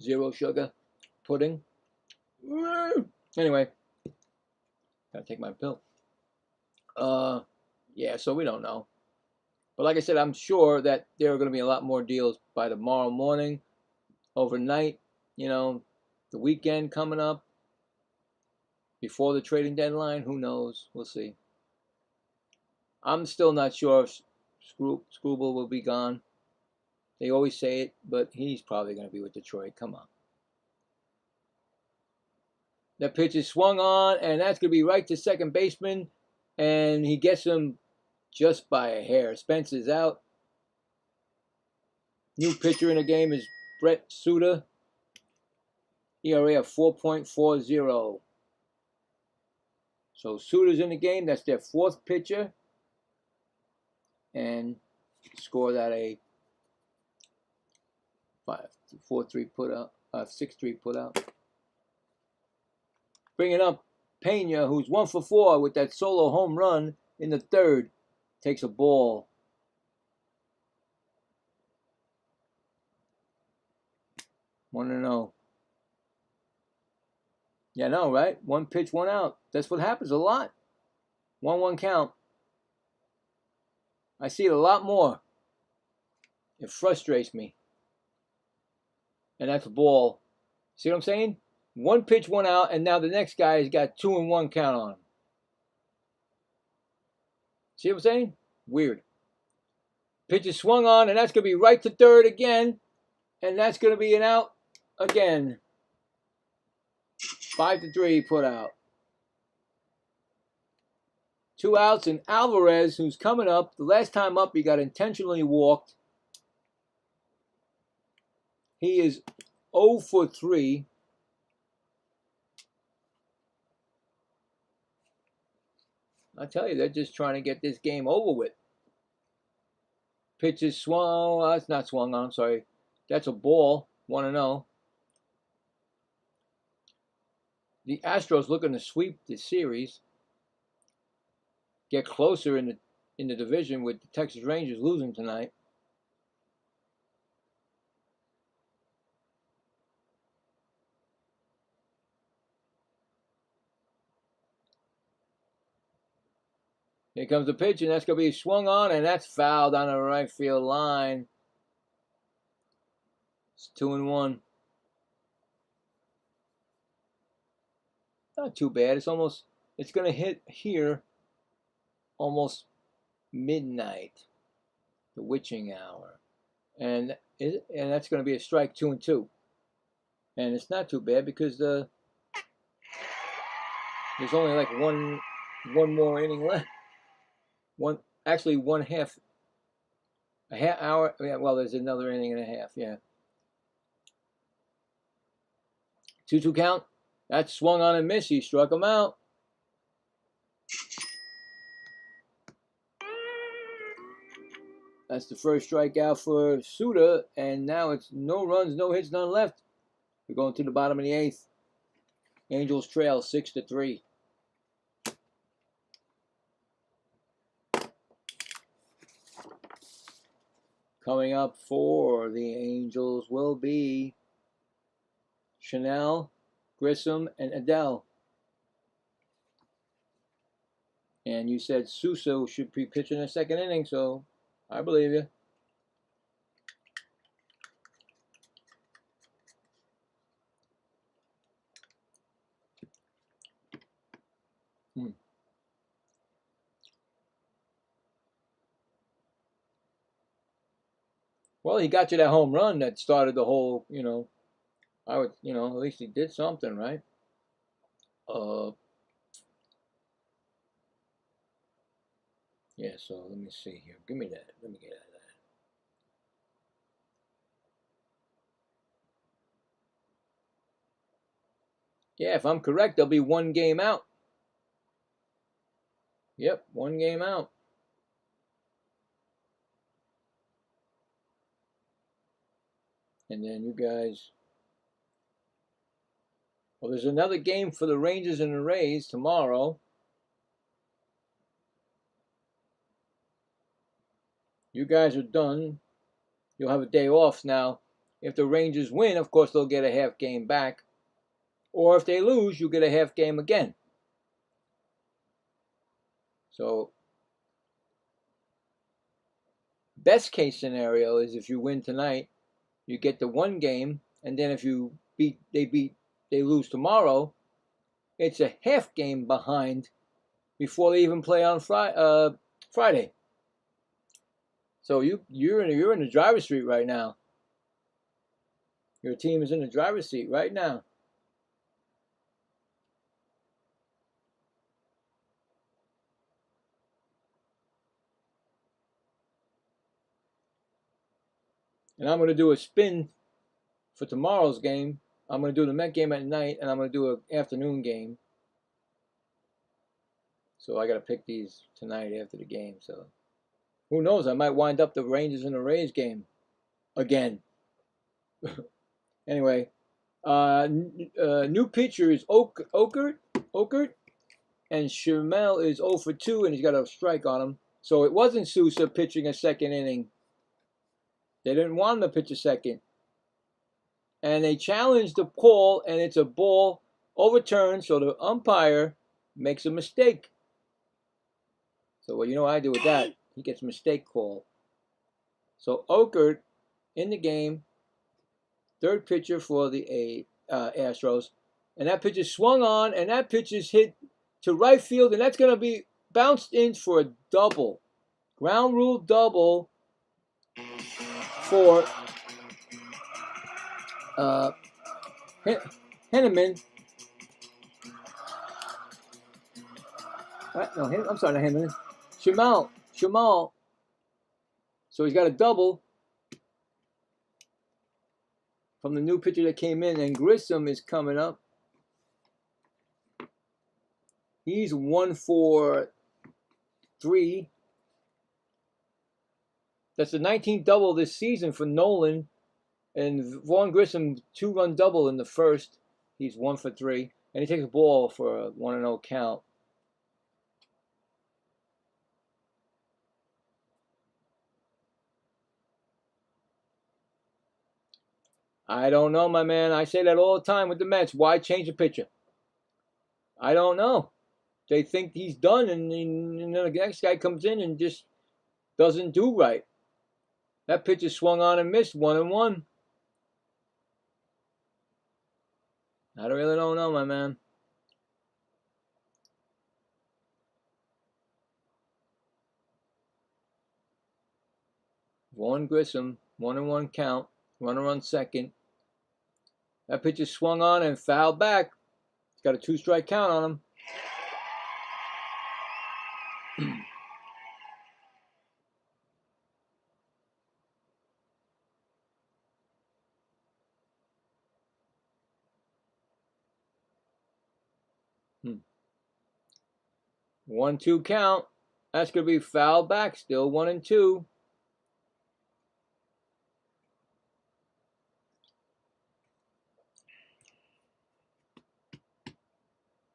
0 sugar pudding. Anyway, gotta take my pill. Yeah, so we don't know. But like I said, I'm sure that there are going to be a lot more deals by tomorrow morning, overnight, you know, the weekend coming up, before the trading deadline. Who knows? We'll see. I'm still not sure if Scoreboard will be gone. They always say it, but he's probably going to be with Detroit. Come on. That pitch is swung on, and that's going to be right to second baseman, and he gets him just by a hair. Spence is out. New pitcher in the game is Brett Suter. ERA of 4.40. So Suter's in the game. That's their 4th pitcher. And score that a 5-3. 4-3 put out, 6-3 put out. Bringing up Pena, who's 1 for 4 with that solo home run in the third. Takes a ball. Want to know? Yeah, I know, right? 1 pitch, 1 out. That's what happens a lot. 1-1 count. I see it a lot more. It frustrates me. And that's a ball. See what I'm saying? 1 pitch, 1 out, and now the next guy has got 2-1 count on him. See what I'm saying? Weird. Pitch is swung on, and that's going to be right to third again. And that's going to be an out again. 5-3 put out. 2 outs, and Alvarez, who's coming up. The last time up, he got intentionally walked. He is 0 for 3. I tell you, they're just trying to get this game over with. Pitch is swung. Oh, that's not swung on. I'm sorry. That's a ball. 1-0. The Astros looking to sweep the series. Get closer in the division with the Texas Rangers losing tonight. Here comes the pitch, and that's going to be swung on, and that's fouled on the right field line. It's 2-1. Not too bad. It's going to hit here almost midnight, the witching hour. And that's going to be a strike, 2-2. And it's not too bad because there's only like one more inning left. Actually one half, a half hour. Yeah, well, there's another inning and a half. Yeah. 2-2 count. That swung on and missed. He struck him out. That's the first strikeout for Suda, and now it's no runs, no hits, none left. We're going to the bottom of the 8th. Angels trail 6-3. Coming up for the Angels will be Chanel, Grissom, and Adele. And you said Sousa should be pitching the second inning, so I believe you. Well, he got you that home run that started the whole, I would, at least he did something, right? Yeah, so let me see here. Give me that. Let me get out of that. Yeah, if I'm correct, there'll be 1 game out. Yep, 1 game out. And then you guys... Well, there's another game for the Rangers and the Rays tomorrow. You guys are done. You'll have a day off now. If the Rangers win, of course, they'll get a half game back. Or if they lose, you get a half game again. So, best case scenario is if you win tonight, you get the 1 game, and then if they lose tomorrow, it's a half game behind before they even play on Friday. So you're in the driver's seat right now. Your team is in the driver's seat right now. And I'm going to do a spin for tomorrow's game. I'm going to do the Met game at night, and I'm going to do an afternoon game. So I got to pick these tonight after the game. So who knows? I might wind up the Rangers and the Rays game again. Anyway, new pitcher is Okert, and Shamel is 0 for 2, and he's got a strike on him. So it wasn't Sousa pitching a second inning. They didn't want him to pitch a second. And they challenged the call, and it's a ball overturned, so the umpire makes a mistake. So what you know what I do with that? He gets a mistake call. So Okert in the game, third pitcher for the Astros, and that pitch is swung on, and that pitch is hit to right field, and that's going to be bounced in for a double. Ground rule double for Henneman. No, I'm sorry, not Henneman. Shamal. So he's got a double from the new pitcher that came in, and Grissom is coming up. He's 1 for 3. That's the 19th double this season for Nolan. And Vaughn Grissom, 2-run double in the first. He's 1 for 3. And he takes a ball for a 1-0 count. I don't know, my man. I say that all the time with the Mets. Why change the pitcher? I don't know. They think he's done, and the next guy comes in and just doesn't do right. That pitcher swung on and missed, 1-1. I really don't know, my man. Vaughn Grissom, 1-1 count, runner on second. That pitcher swung on and fouled back. He's got a 2-strike count on him. Hmm. 1-2 count. That's going to be fouled back. Still 1-2.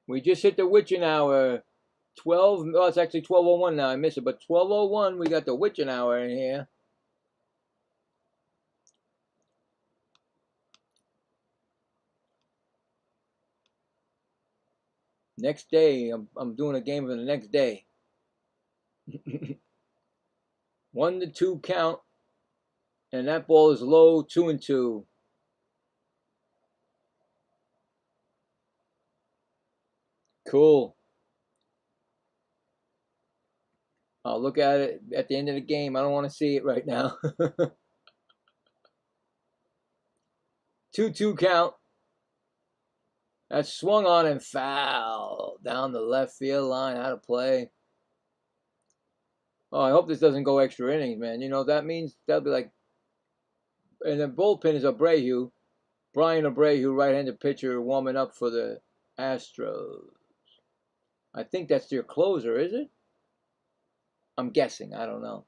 We just hit the witching hour. 12. Oh, it's actually 12:01 now. I missed it, but 12:01. We got the witching hour in here. Next day, I'm doing a game for the next day. 1-2 count, and that ball is low. 2-2. Cool. I'll look at it at the end of the game. I don't want to see it right now. 2-2 count. That's swung on and foul down the left field line. Out of play. Oh, I hope this doesn't go extra innings, man. You know, that means that'll be like. And the bullpen is Abreu. Brian Abreu, right-handed pitcher, warming up for the Astros. I think that's their closer, is it? I'm guessing. I don't know.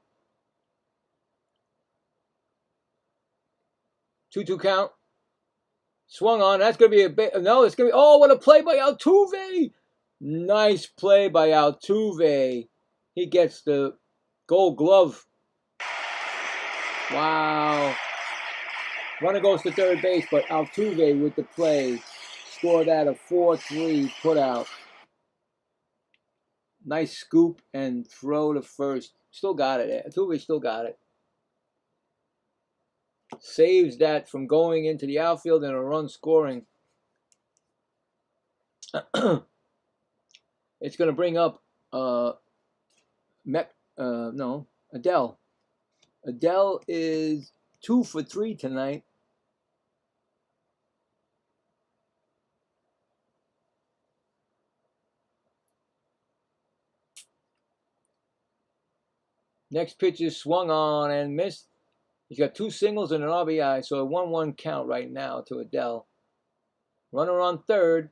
2-2 count. Swung on. That's going to be a bit. No, it's going to be. Oh, what a play by Altuve. Nice play by Altuve. He gets the Gold Glove. Wow. Runner goes to third base, but Altuve with the play scored that a 4-3 putout. Nice scoop and throw to first. Still got it. Altuve still got it. Saves that from going into the outfield and a run scoring. It's going to bring up Adele. Adele is 2 for 3 tonight. Next pitch is swung on and missed. He's got 2 singles and an RBI, so a 1-1 count right now to Adele. Runner on third.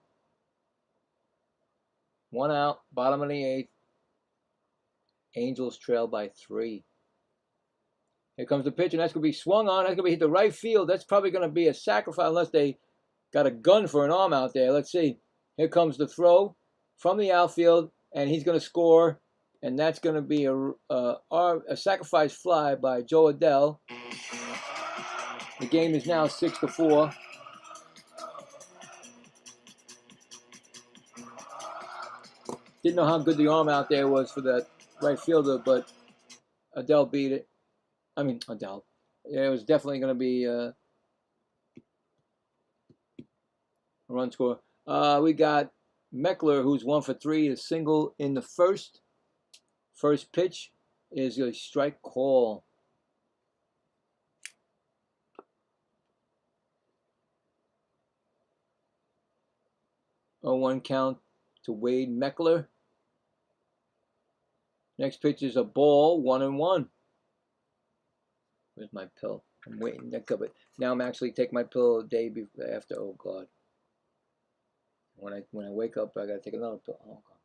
1 out, bottom of the 8th. Angels trail by 3. Here comes the pitch, and that's going to be swung on. That's going to be hit the right field. That's probably going to be a sacrifice unless they got a gun for an arm out there. Let's see. Here comes the throw from the outfield, and he's going to score. And that's going to be a sacrifice fly by Joe Adele. The game is now 6-4. Didn't know how good the arm out there was for that right fielder, but Adele beat it. I mean, Adele. Yeah, it was definitely going to be a run score. We got Meckler, who's 1 for 3, a single in the first. First pitch is a strike call. A 1 count to Wade Meckler. Next pitch is a ball, 1-1. Where's my pill? I'm waiting. Now I'm actually taking my pill a day after. Oh God. When I wake up, I gotta take another pill. Oh God.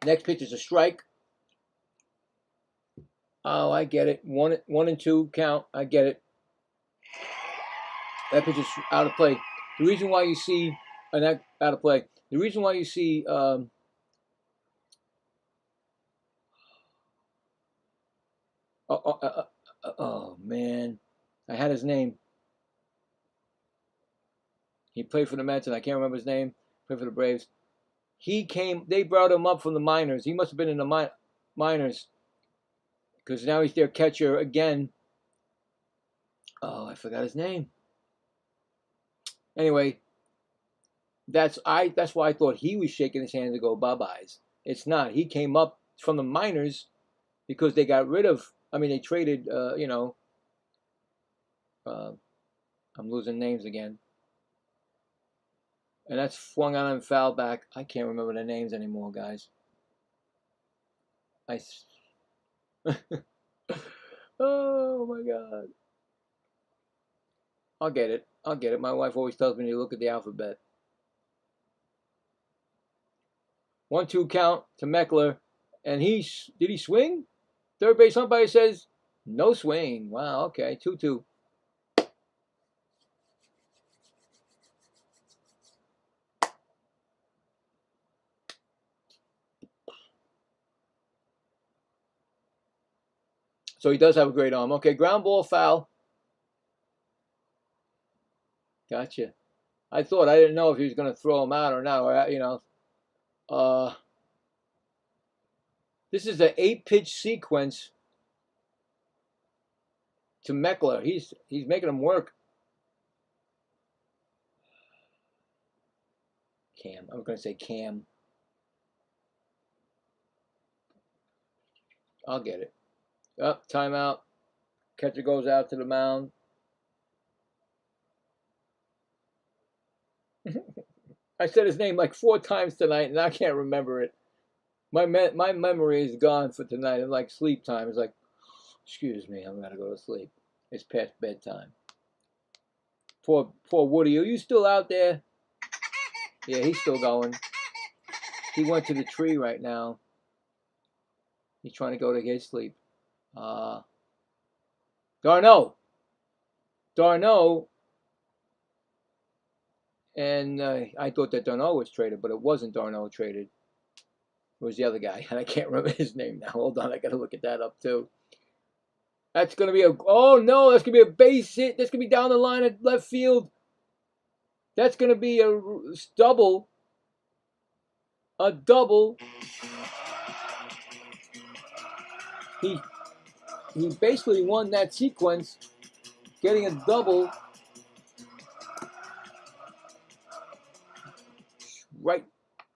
Next pitch is a strike. Oh, I get it. 1-2 count. I get it. That pitch is out of play. The reason why you see out of play. The reason why you see oh man, I had his name. He played for the Mets, and I can't remember his name. Played for the Braves. He came. They brought him up from the minors. He must have been in the minors, because now he's their catcher again. Oh, I forgot his name. Anyway, that's why I thought he was shaking his hand to go bye-byes. It's not. He came up from the minors because they got rid of. I mean, they traded. I'm losing names again. And that's swung on and foul back. I can't remember the names anymore, guys. Oh my God. I'll get it. My wife always tells me to look at the alphabet. 1-2 count to Meckler. And did he swing? Third base umpire says no swing. Wow, okay. 2-2. So he does have a great arm. Okay, ground ball foul. Gotcha. I didn't know if he was going to throw him out or not. Or, this is an 8-pitch sequence to Meckler. He's making him work. Cam. I'm going to say Cam. I'll get it. Up, timeout. Catcher goes out to the mound. I said his name like 4 times tonight, and I can't remember it. My memory is gone for tonight. It's like sleep time. It's like, excuse me, I'm gonna go to sleep. It's past bedtime. Poor Woody. Are you still out there? Yeah, he's still going. He went to the tree right now. He's trying to go to his sleep. Darno. And I thought that Darno was traded, but it wasn't Darno traded. It was the other guy, and I can't remember his name now. Hold on, I got to look at that up too. That's going to be oh no, that's going to be a base hit. That's going to be down the line at left field. That's going to be a double. A double. He basically won that sequence, getting a double.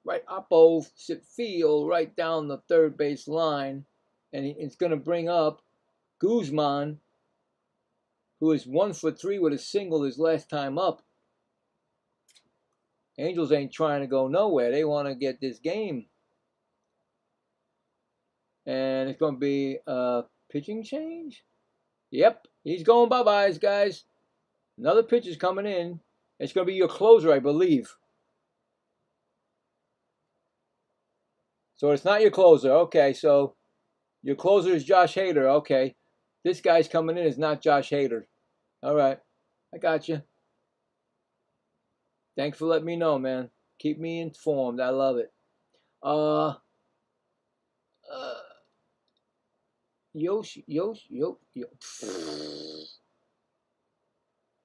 Right opposite field, right down the third base line, and it's going to bring up Guzman, who is 1 for 3 with a single his last time up. Angels ain't trying to go nowhere. They want to get this game. And it's going to be a pitching change. Yep, he's going bye-byes, guys. Another pitch is coming in, It's going to be your closer, I believe. So it's not your closer. Okay, so your closer is Josh Hader. Okay. This guy's coming in is not Josh Hader. All right. I got you. Thanks for letting me know, man. Keep me informed. I love it. Yoshi.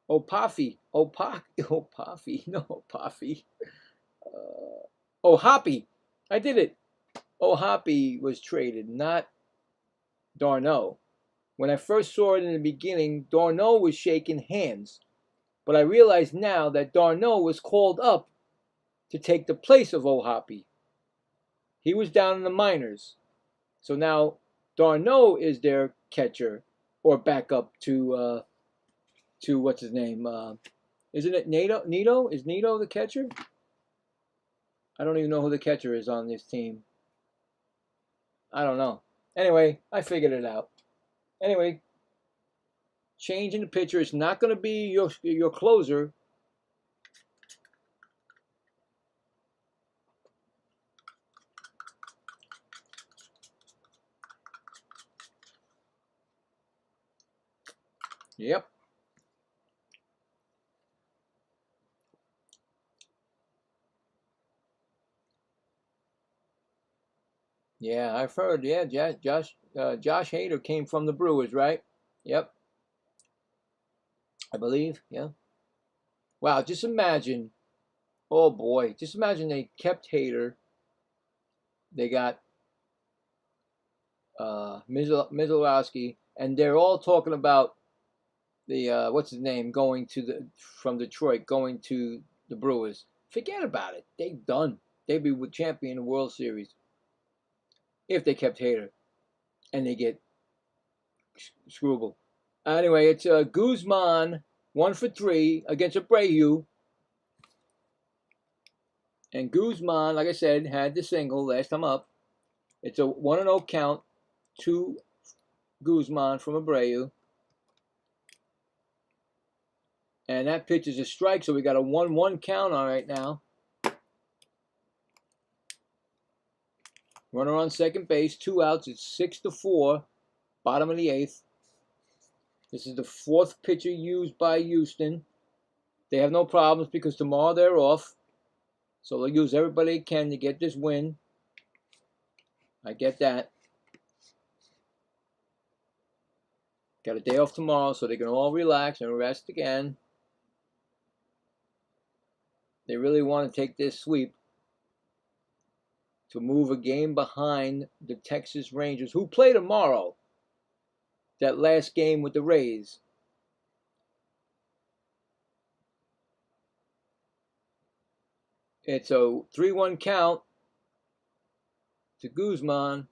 Opafi. Opafi. No, Opafi. Hoppy. I did it. Hoppy was traded, not Darno. When I first saw it in the beginning, Darno was shaking hands. But I realize now that Darno was called up to take the place of Hoppy. He was down in the minors. So now Darno is their catcher or backup to what's his name? Isn't it Nito? Nito? Is Nito the catcher? I don't even know who the catcher is on this team. I don't know. Anyway, I figured it out. Anyway, changing the pitcher. It's not going to be your closer. Yep. Yeah, I've heard. Yeah, Josh Hader came from the Brewers, right? Yep. I believe. Yeah. Wow, just imagine. Oh boy, just imagine they kept Hader. They got Mizalowski, and they're all talking about the what's his name going to from Detroit going to the Brewers. Forget about it. They done. They'd be champion in the World Series if they kept Hader and they get Screwball. Anyway, it's Guzman 1 for 3 against Abreu. And Guzman, like I said, had the single last time up. It's a 1-0 count to Guzman from Abreu. And that pitch is a strike, so we got a 1-1 count on right now. Runner on second base, 2 outs. It's 6-4, bottom of the 8th. This is the 4th pitcher used by Houston. They have no problems because tomorrow they're off. So they'll use everybody they can to get this win. I get that. Got a day off tomorrow so they can all relax and rest again. They really want to take this sweep to move a game behind the Texas Rangers, who play tomorrow. That last game with the Rays. It's a 3-1 count to Guzman.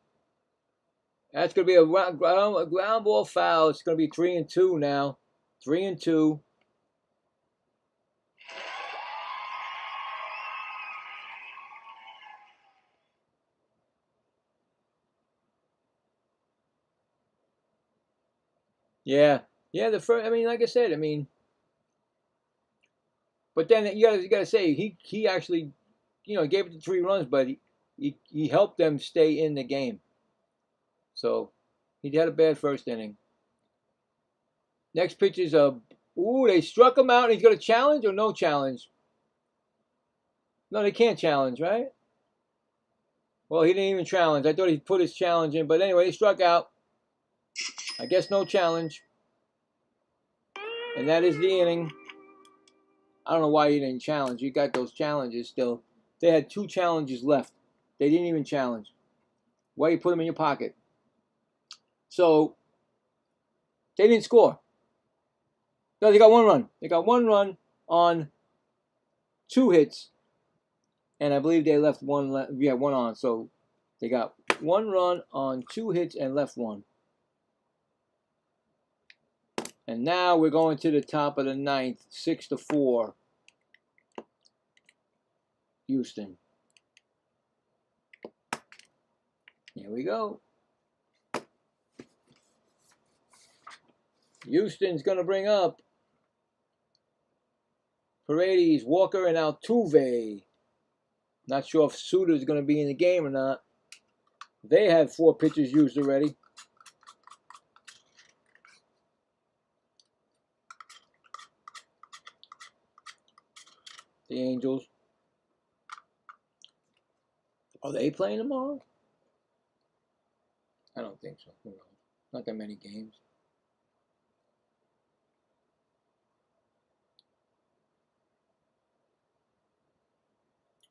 That's going to be a ground ball foul. It's going to be 3-2 now. 3-2. Yeah, the first. I mean, like I said, but then you gotta say he actually, gave it the 3 runs, but he helped them stay in the game. So he had a bad first inning. Next pitch is they struck him out, and he's got a challenge or no challenge? No, they can't challenge, right? Well, he didn't even challenge. I thought he put his challenge in, but anyway, he struck out. I guess no challenge. And that is the inning. I don't know why he didn't challenge. You got those challenges still. They had 2 challenges left. They didn't even challenge. Why you put them in your pocket? So, they didn't score. No, they got 1 run. They got 1 run on 2 hits. And I believe they left 1 on. So, they got 1 run on 2 hits and left 1. And now we're going to the top of the 9th, 6-4, Houston. Here we go. Houston's going to bring up Paredes, Walker, and Altuve. Not sure if Suter is going to be in the game or not. They had 4 pitchers used already. The Angels. Are they playing tomorrow? I don't think so. Who knows? Not that many games.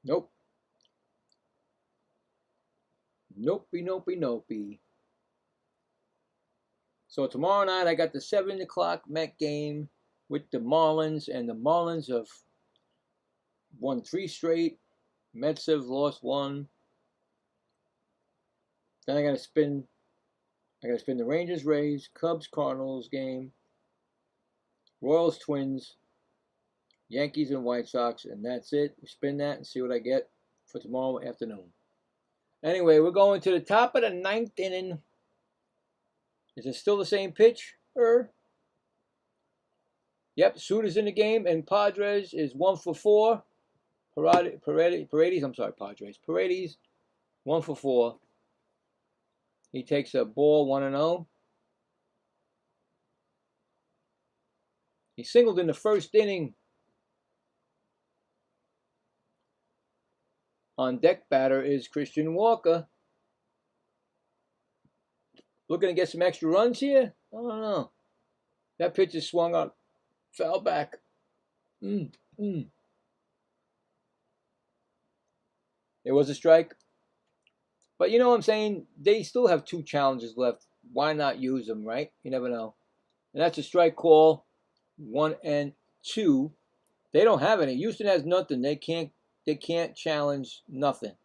Nope. Nopey. So tomorrow night I got the 7 o'clock Met game with the Marlins, and the Marlins have won 3 straight. Mets have lost 1. Then I gotta spin the Rangers, Rays, Cubs, Cardinals game, Royals, Twins, Yankees, and White Sox, and that's it. We spin that and see what I get for tomorrow afternoon. Anyway, we're going to the top of the 9th inning. Is it still the same pitch? Yep, Suter's in the game, and Padres is 1 for 4. Paredes, I'm sorry, Padres. Paredes, 1 for 4. He takes a ball 1-0. He singled in the first inning. On deck batter is Christian Walker. Looking to get some extra runs here? I don't know. That pitch is swung up. Foul back. It was a strike. But you know what I'm saying? They still have 2 challenges left. Why not use them, right? You never know. And that's a strike call. 1 and 2. They don't have any. Houston has nothing. They can't challenge nothing.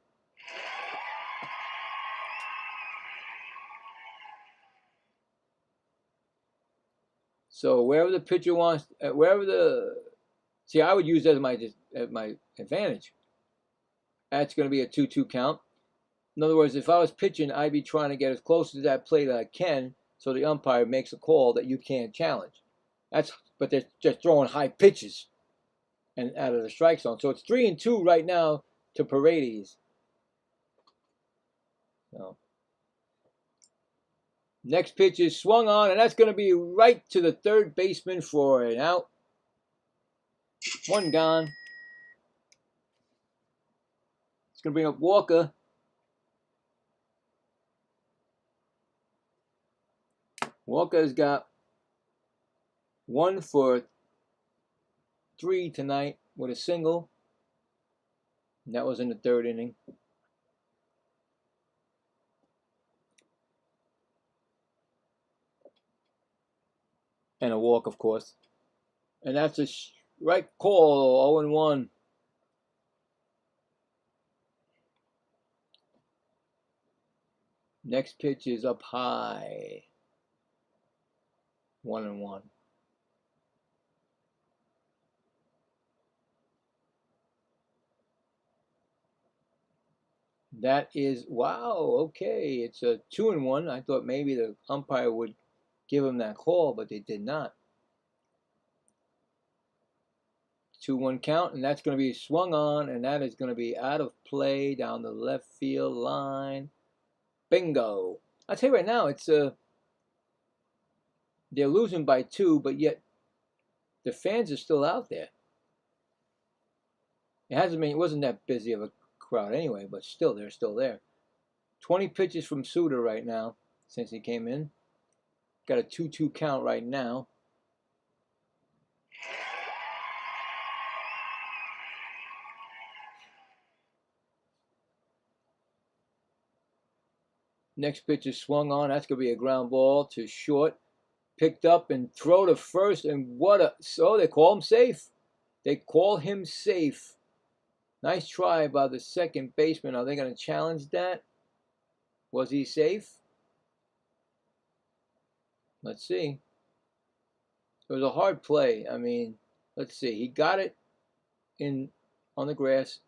So wherever the pitcher wants, I would use that as my advantage. That's going to be a 2-2 count. In other words, if I was pitching, I'd be trying to get as close to that plate as I can, so the umpire makes a call that you can't challenge. But they're just throwing high pitches and out of the strike zone. So it's 3-2 right now to Paredes. So next pitch is swung on, and that's going to be right to the third baseman for an out. 1 gone. It's going to bring up Walker. Walker's got 1 for 3 tonight with a single. And that was in the 3rd inning. And a walk, of course. And that's a right call, 0-1. Next pitch is up high. 1-1. That is, wow, okay. It's a 2-1. I thought maybe the umpire would give him that call, but they did not. 2-1 count, and that's going to be swung on, and that is going to be out of play down the left field line. Bingo. I'll tell you right now, it's they're losing by 2, but yet the fans are still out there. It wasn't that busy of a crowd anyway, but still, they're still there. 20 pitches from Suter right now since he came in. Got a 2-2 count right now. Next pitch is swung on. That's going to be a ground ball to short. Picked up and throw to first. And they call him safe. They call him safe. Nice try by the second baseman. Are they going to challenge that? Was he safe? Let's see. It was a hard play. I mean, let's see. He got it on the grass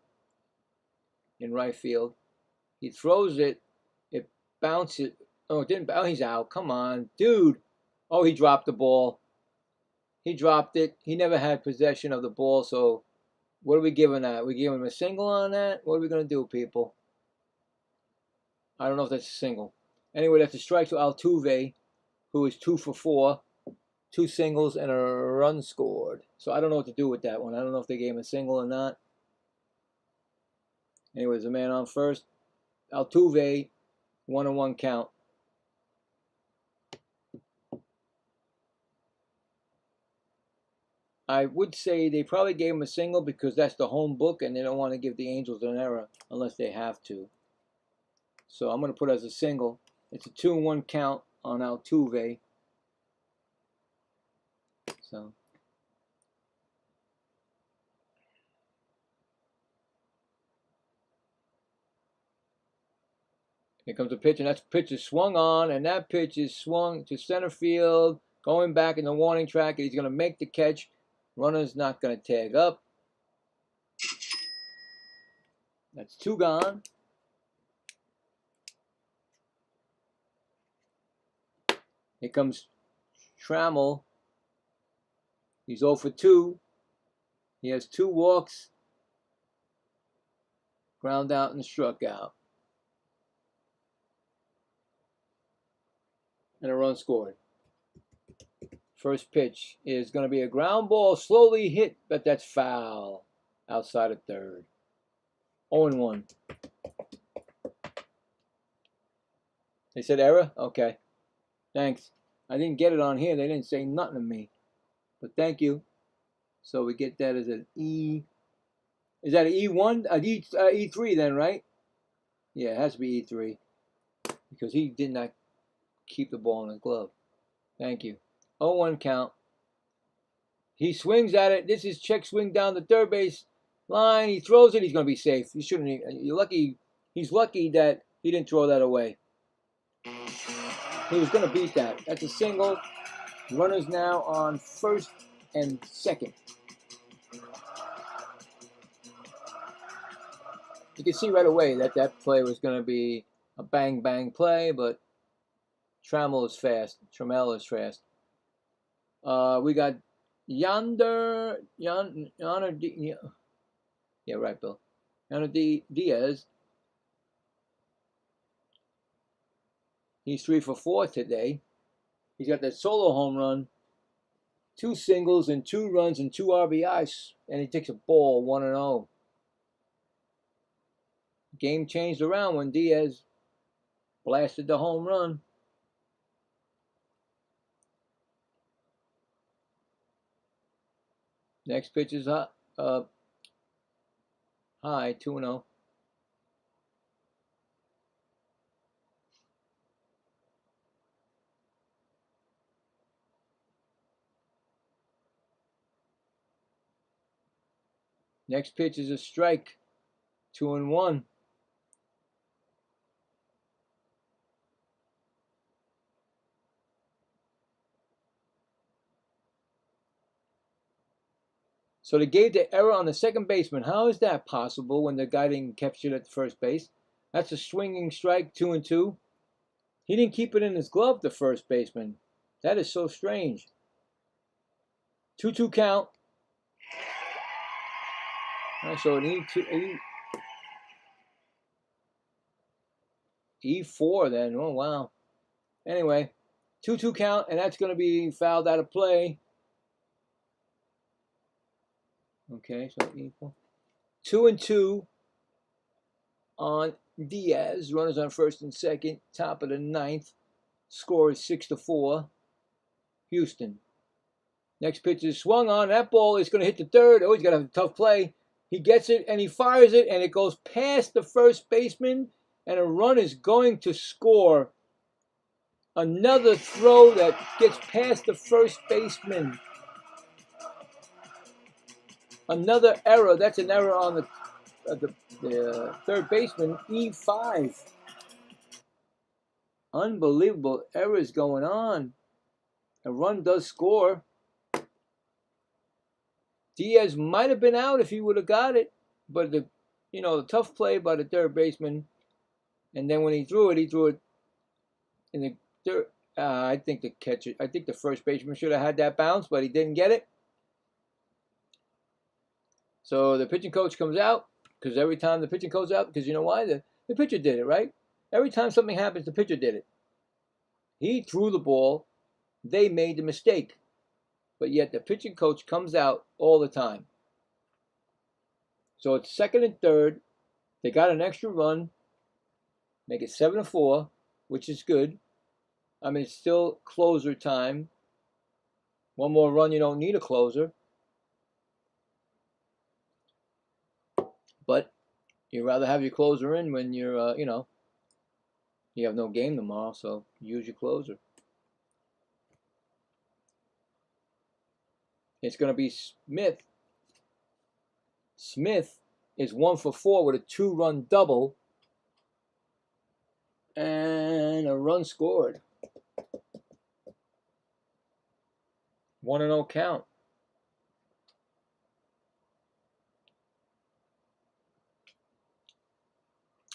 in right field. He throws it. It bounces. Oh, it didn't bounce. He's out. Come on, dude. Oh, he dropped the ball. He dropped it. He never had possession of the ball, so what are we giving that? We giving him a single on that? What are we going to do, people? I don't know if that's a single. Anyway, that's a strike to Altuve, who is 2 for 4. 2 singles and a run scored. So I don't know what to do with that one. I don't know if they gave him a single or not. Anyways, a man on first. Altuve, 1-1 count. I would say they probably gave him a single because that's the home book and they don't want to give the Angels an error unless they have to. So I'm going to put it as a single. It's a 2-1 count on Altuve. So here comes the pitch, and that pitch is swung on, and that pitch is swung to center field, going back in the warning track, and he's going to make the catch. Runner's not going to tag up. That's 2 gone. Here comes Trammell. He's 0 for 2. He has 2 walks, ground out and struck out. And a run scored. First pitch is going to be a ground ball, slowly hit, but that's foul. Outside of third. 0-1. They said error? Okay. Thanks. I didn't get it on here. They didn't say nothing to me. But thank you. So we get that as an E. Is that an E1? E3 then, right? Yeah, it has to be E3. Because he did not keep the ball in his glove. Thank you. 0-1 count. He swings at it. This is check swing down the third base line. He throws it. He's going to be safe. You shouldn't. You're lucky. He's lucky that he didn't throw that away. He was going to beat that. That's a single. Runners now on first and second. You can see right away that that play was going to be a bang-bang play, but Trammell is fast. Trammell is fast. We got Yonder yeah, right, Bill. Yonder Diaz. He's 3 for 4 today. He's got that solo home run, 2 singles and 2 runs and 2 RBIs, and he takes a ball 1-0. Game changed around when Diaz blasted the home run. Next pitch is high, 2-0. Next pitch is a strike, 2-1. So they gave the error on the second baseman. How is that possible when the guy didn't catch it at the first base? That's a swinging strike, 2-2. He didn't keep it in his glove, the first baseman. That is so strange. 2-2 count. All right, so an E4 then. Oh, wow. Anyway, 2-2 count, and that's going to be fouled out of play. Okay, so equal. 2-2 on Diaz. Runners on first and second. Top of the 9th. Score is 6-4. Houston. Next pitch is swung on. That ball is going to hit the third. Oh, he's got to have a tough play. He gets it and he fires it, and it goes past the first baseman, and a run is going to score. Another throw that gets past the first baseman. Another error. That's an error on the third baseman, E5. Unbelievable errors going on. A run does score. Diaz might have been out if he would have got it, but the tough play by the third baseman. And then when he threw it in the I think the first baseman should have had that bounce, but he didn't get it. So the pitching coach comes out, because every time the pitching coach out, because you know why? The pitcher did it, right? Every time something happens, the pitcher did it. He threw the ball. They made the mistake. But yet the pitching coach comes out all the time. So it's second and third. They got an extra run. Make it 7-4, which is good. I mean, it's still closer time. One more run, you don't need a closer. But you'd rather have your closer in when you're, you have no game tomorrow, so use your closer. It's going to be Smith. Smith is 1 for 4 with a 2-run double and a run scored. 1-0 count.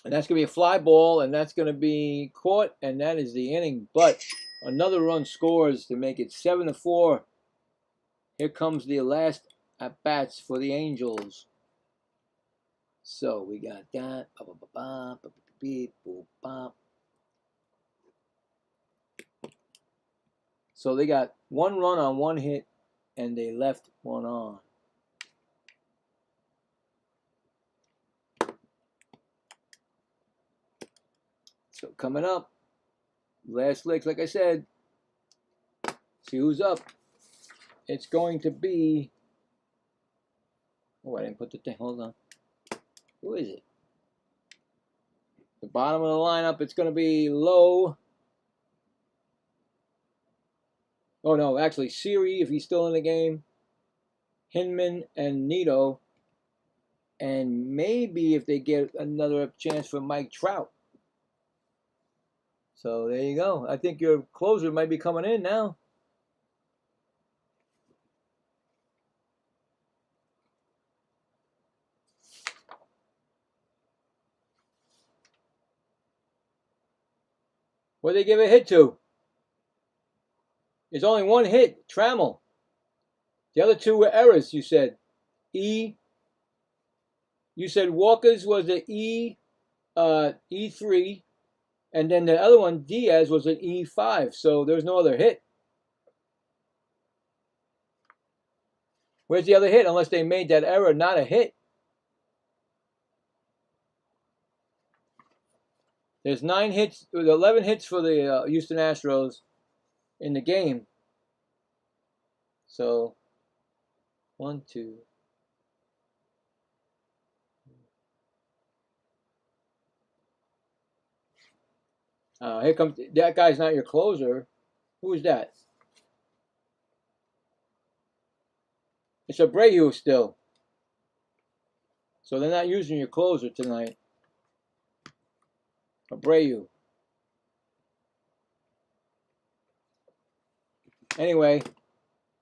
And that's going to be a fly ball, and that's going to be caught, and that is the inning. But another run scores to make it 7-4. Here comes the last at-bats for the Angels. So we got that. So they got 1 run on 1 hit, and they left 1 on. So coming up, last licks, like I said, see who's up. It's going to be, oh, I didn't put the thing, hold on. Who is it? The bottom of the lineup, it's going to be Lowe. Oh, no, actually, Siri, if he's still in the game. Hinman and Nito. And maybe if they get another chance for Mike Trout. So there you go. I think your closer might be coming in now. What did they give a hit to? There's only 1 hit, Trammell. The other 2 were errors, you said. You said Walker's was an E3, and then the other one, Diaz, was an E5, so there's no other hit. Where's the other hit? Unless they made that error not a hit. There's 9 hits, 11 hits for the Houston Astros in the game. So, 1, 2. Here comes, that guy's not your closer. Who is that? It's Abreu still. So they're not using your closer tonight. Abreu. Anyway,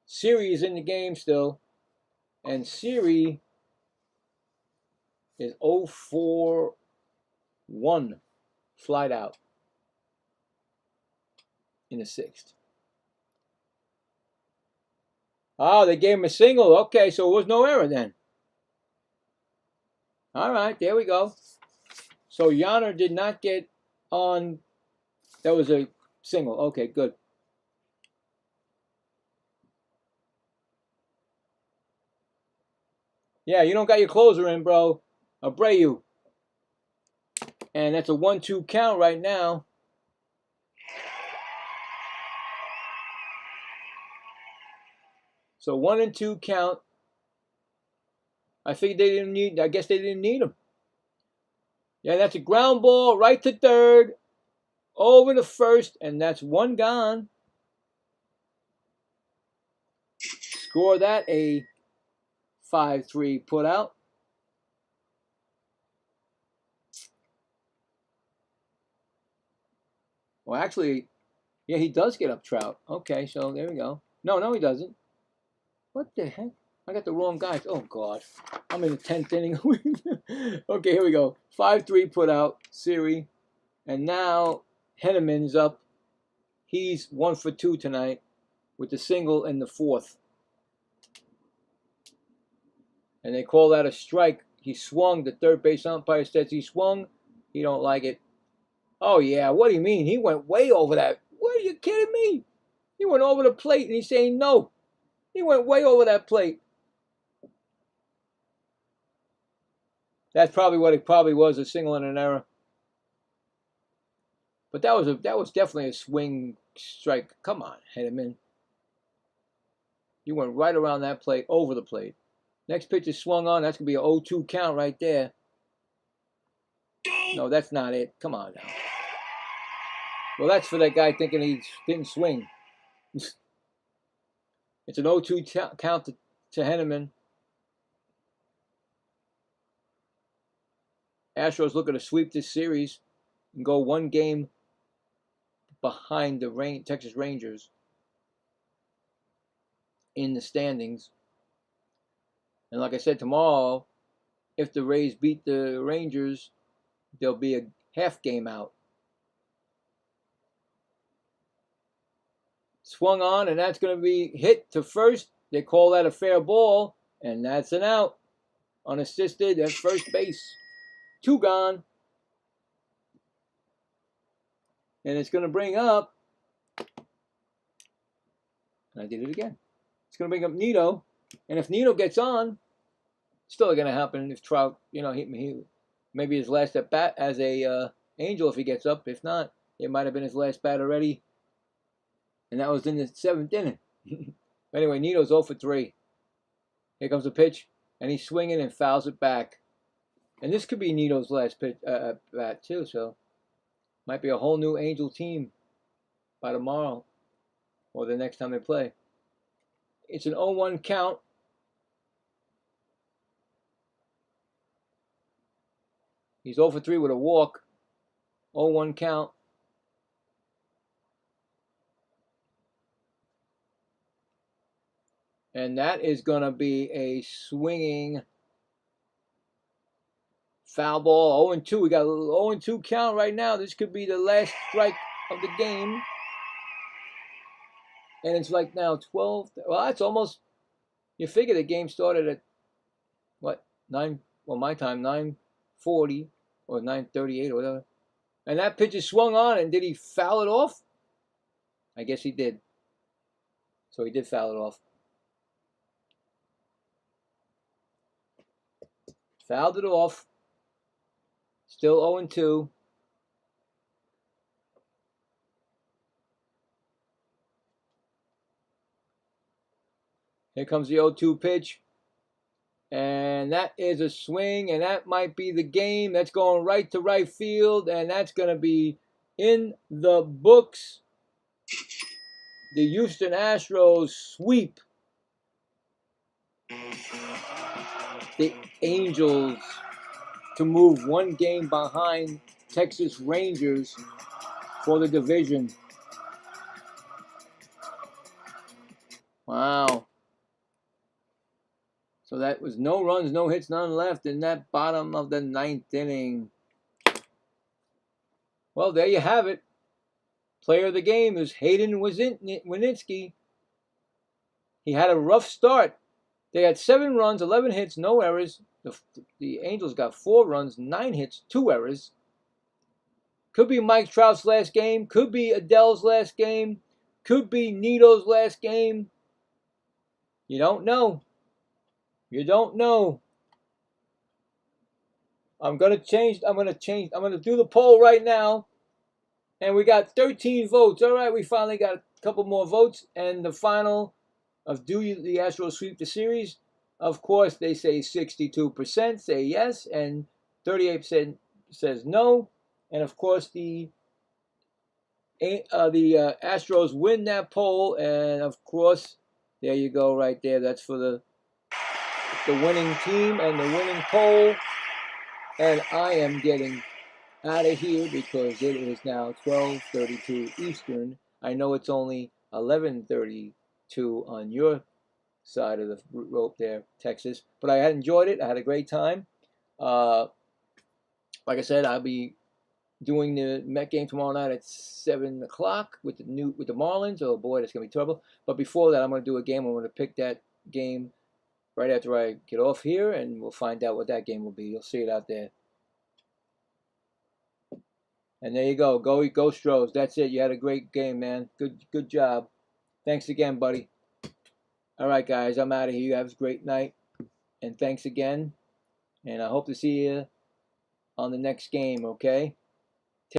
Siri is in the game still. And Siri is 0-for-1 flight out in the 6th. Oh, they gave him a single. Okay, so it was no error then. All right, there we go. So Yanner did not get on. That was a single. Okay, good. Yeah, you don't got your closer in, bro. Abreu. And that's a 1-2 count right now. So 1 and 2 count. I figured they didn't need. I guess they didn't need him. Yeah, that's a ground ball right to third, over to first, and that's 1 gone. Score that a 5-3 put out. Well, actually, yeah, he does get up Trout. Okay, so there we go. No, he doesn't. What the heck? I got the wrong guys. Oh, God. I'm in the 10th inning. Okay, here we go. 5-3 put out, Siri. And now Henneman's up. He's 1 for 2 tonight with the single in the 4th. And they call that a strike. He swung. The third base umpire says he swung. He don't like it. Oh, yeah. What do you mean? He went way over that. What, are you kidding me? He went over the plate, and he's saying no. He went way over that plate. That's probably what it probably was, a single and an error. But that was definitely a swing strike. Come on, Henneman. You went right around that plate, over the plate. Next pitch is swung on. That's going to be an 0-2 count right there. No, that's not it. Come on now. Well, that's for that guy thinking he didn't swing. It's an 0-2 count to Henneman. Astros looking to sweep this series and go 1 game behind the Texas Rangers in the standings. And like I said, tomorrow, if the Rays beat the Rangers, there'll be a half game out. Swung on, and that's going to be hit to first. They call that a fair ball, and that's an out. Unassisted at first base. 2 gone. And it's going to bring up, and I did it again. It's going to bring up Nito. And if Nito gets on, still going to happen if Trout, he maybe his last at bat as a Angel if he gets up. If not, it might have been his last bat already. And that was in the 7th inning. Anyway, Nito's 0 for 3. Here comes the pitch, and he's swinging and fouls it back. And this could be Nito's last pitch bat too, so might be a whole new Angel team by tomorrow or the next time they play. It's an 0-1 count. He's 0 for 3 with a walk. 0-1 count. And that is going to be a swinging foul ball. 0-2. We got a 0-2 count right now. This could be the last strike of the game. And it's like now 12. Well, that's almost. You figure the game started at what, 9? Well, my time 9:40 or 9:38 or whatever. And that pitch is swung on. And did he foul it off? I guess he did. So he did foul it off. Fouled it off. Still 0-2. Here comes the 0-2 pitch. And that is a swing, and that might be the game. That's going right to right field, and that's going to be in the books. The Houston Astros sweep the Angels to move 1 game behind Texas Rangers for the division. Wow. So that was no runs, no hits, none left in that bottom of the 9th inning. Well, there you have it. Player of the game is Hayden Winitzki. He had a rough start. They had 7 runs, 11 hits, no errors. The Angels got 4 runs, 9 hits, 2 errors. Could be Mike Trout's last game. Could be Adele's last game. Could be Nito's last game. You don't know. You don't know. I'm going to do the poll right now. And we got 13 votes. All right, we finally got a couple more votes. And the final of do the Astros sweep the series? Of course, they say 62% say yes, and 38% says no. And of course, the Astros win that poll. And of course, there you go, right there. That's for the winning team and the winning poll. And I am getting out of here because it is now 12:32 Eastern. I know it's only 11:32 on your side of the rope there, Texas. But I had enjoyed it. I had a great time. Like I said, I'll be doing the Met game tomorrow night at 7 o'clock with the Marlins. Oh boy, that's gonna be trouble. But before that, I'm gonna do a game. I'm gonna pick that game right after I get off here, and we'll find out what that game will be. You'll see it out there. And there you go. Go Stros. That's it. You had a great game, man. Good job. Thanks again, buddy. All right, guys. I'm out of here. You have a great night. And thanks again. And I hope to see you on the next game, okay?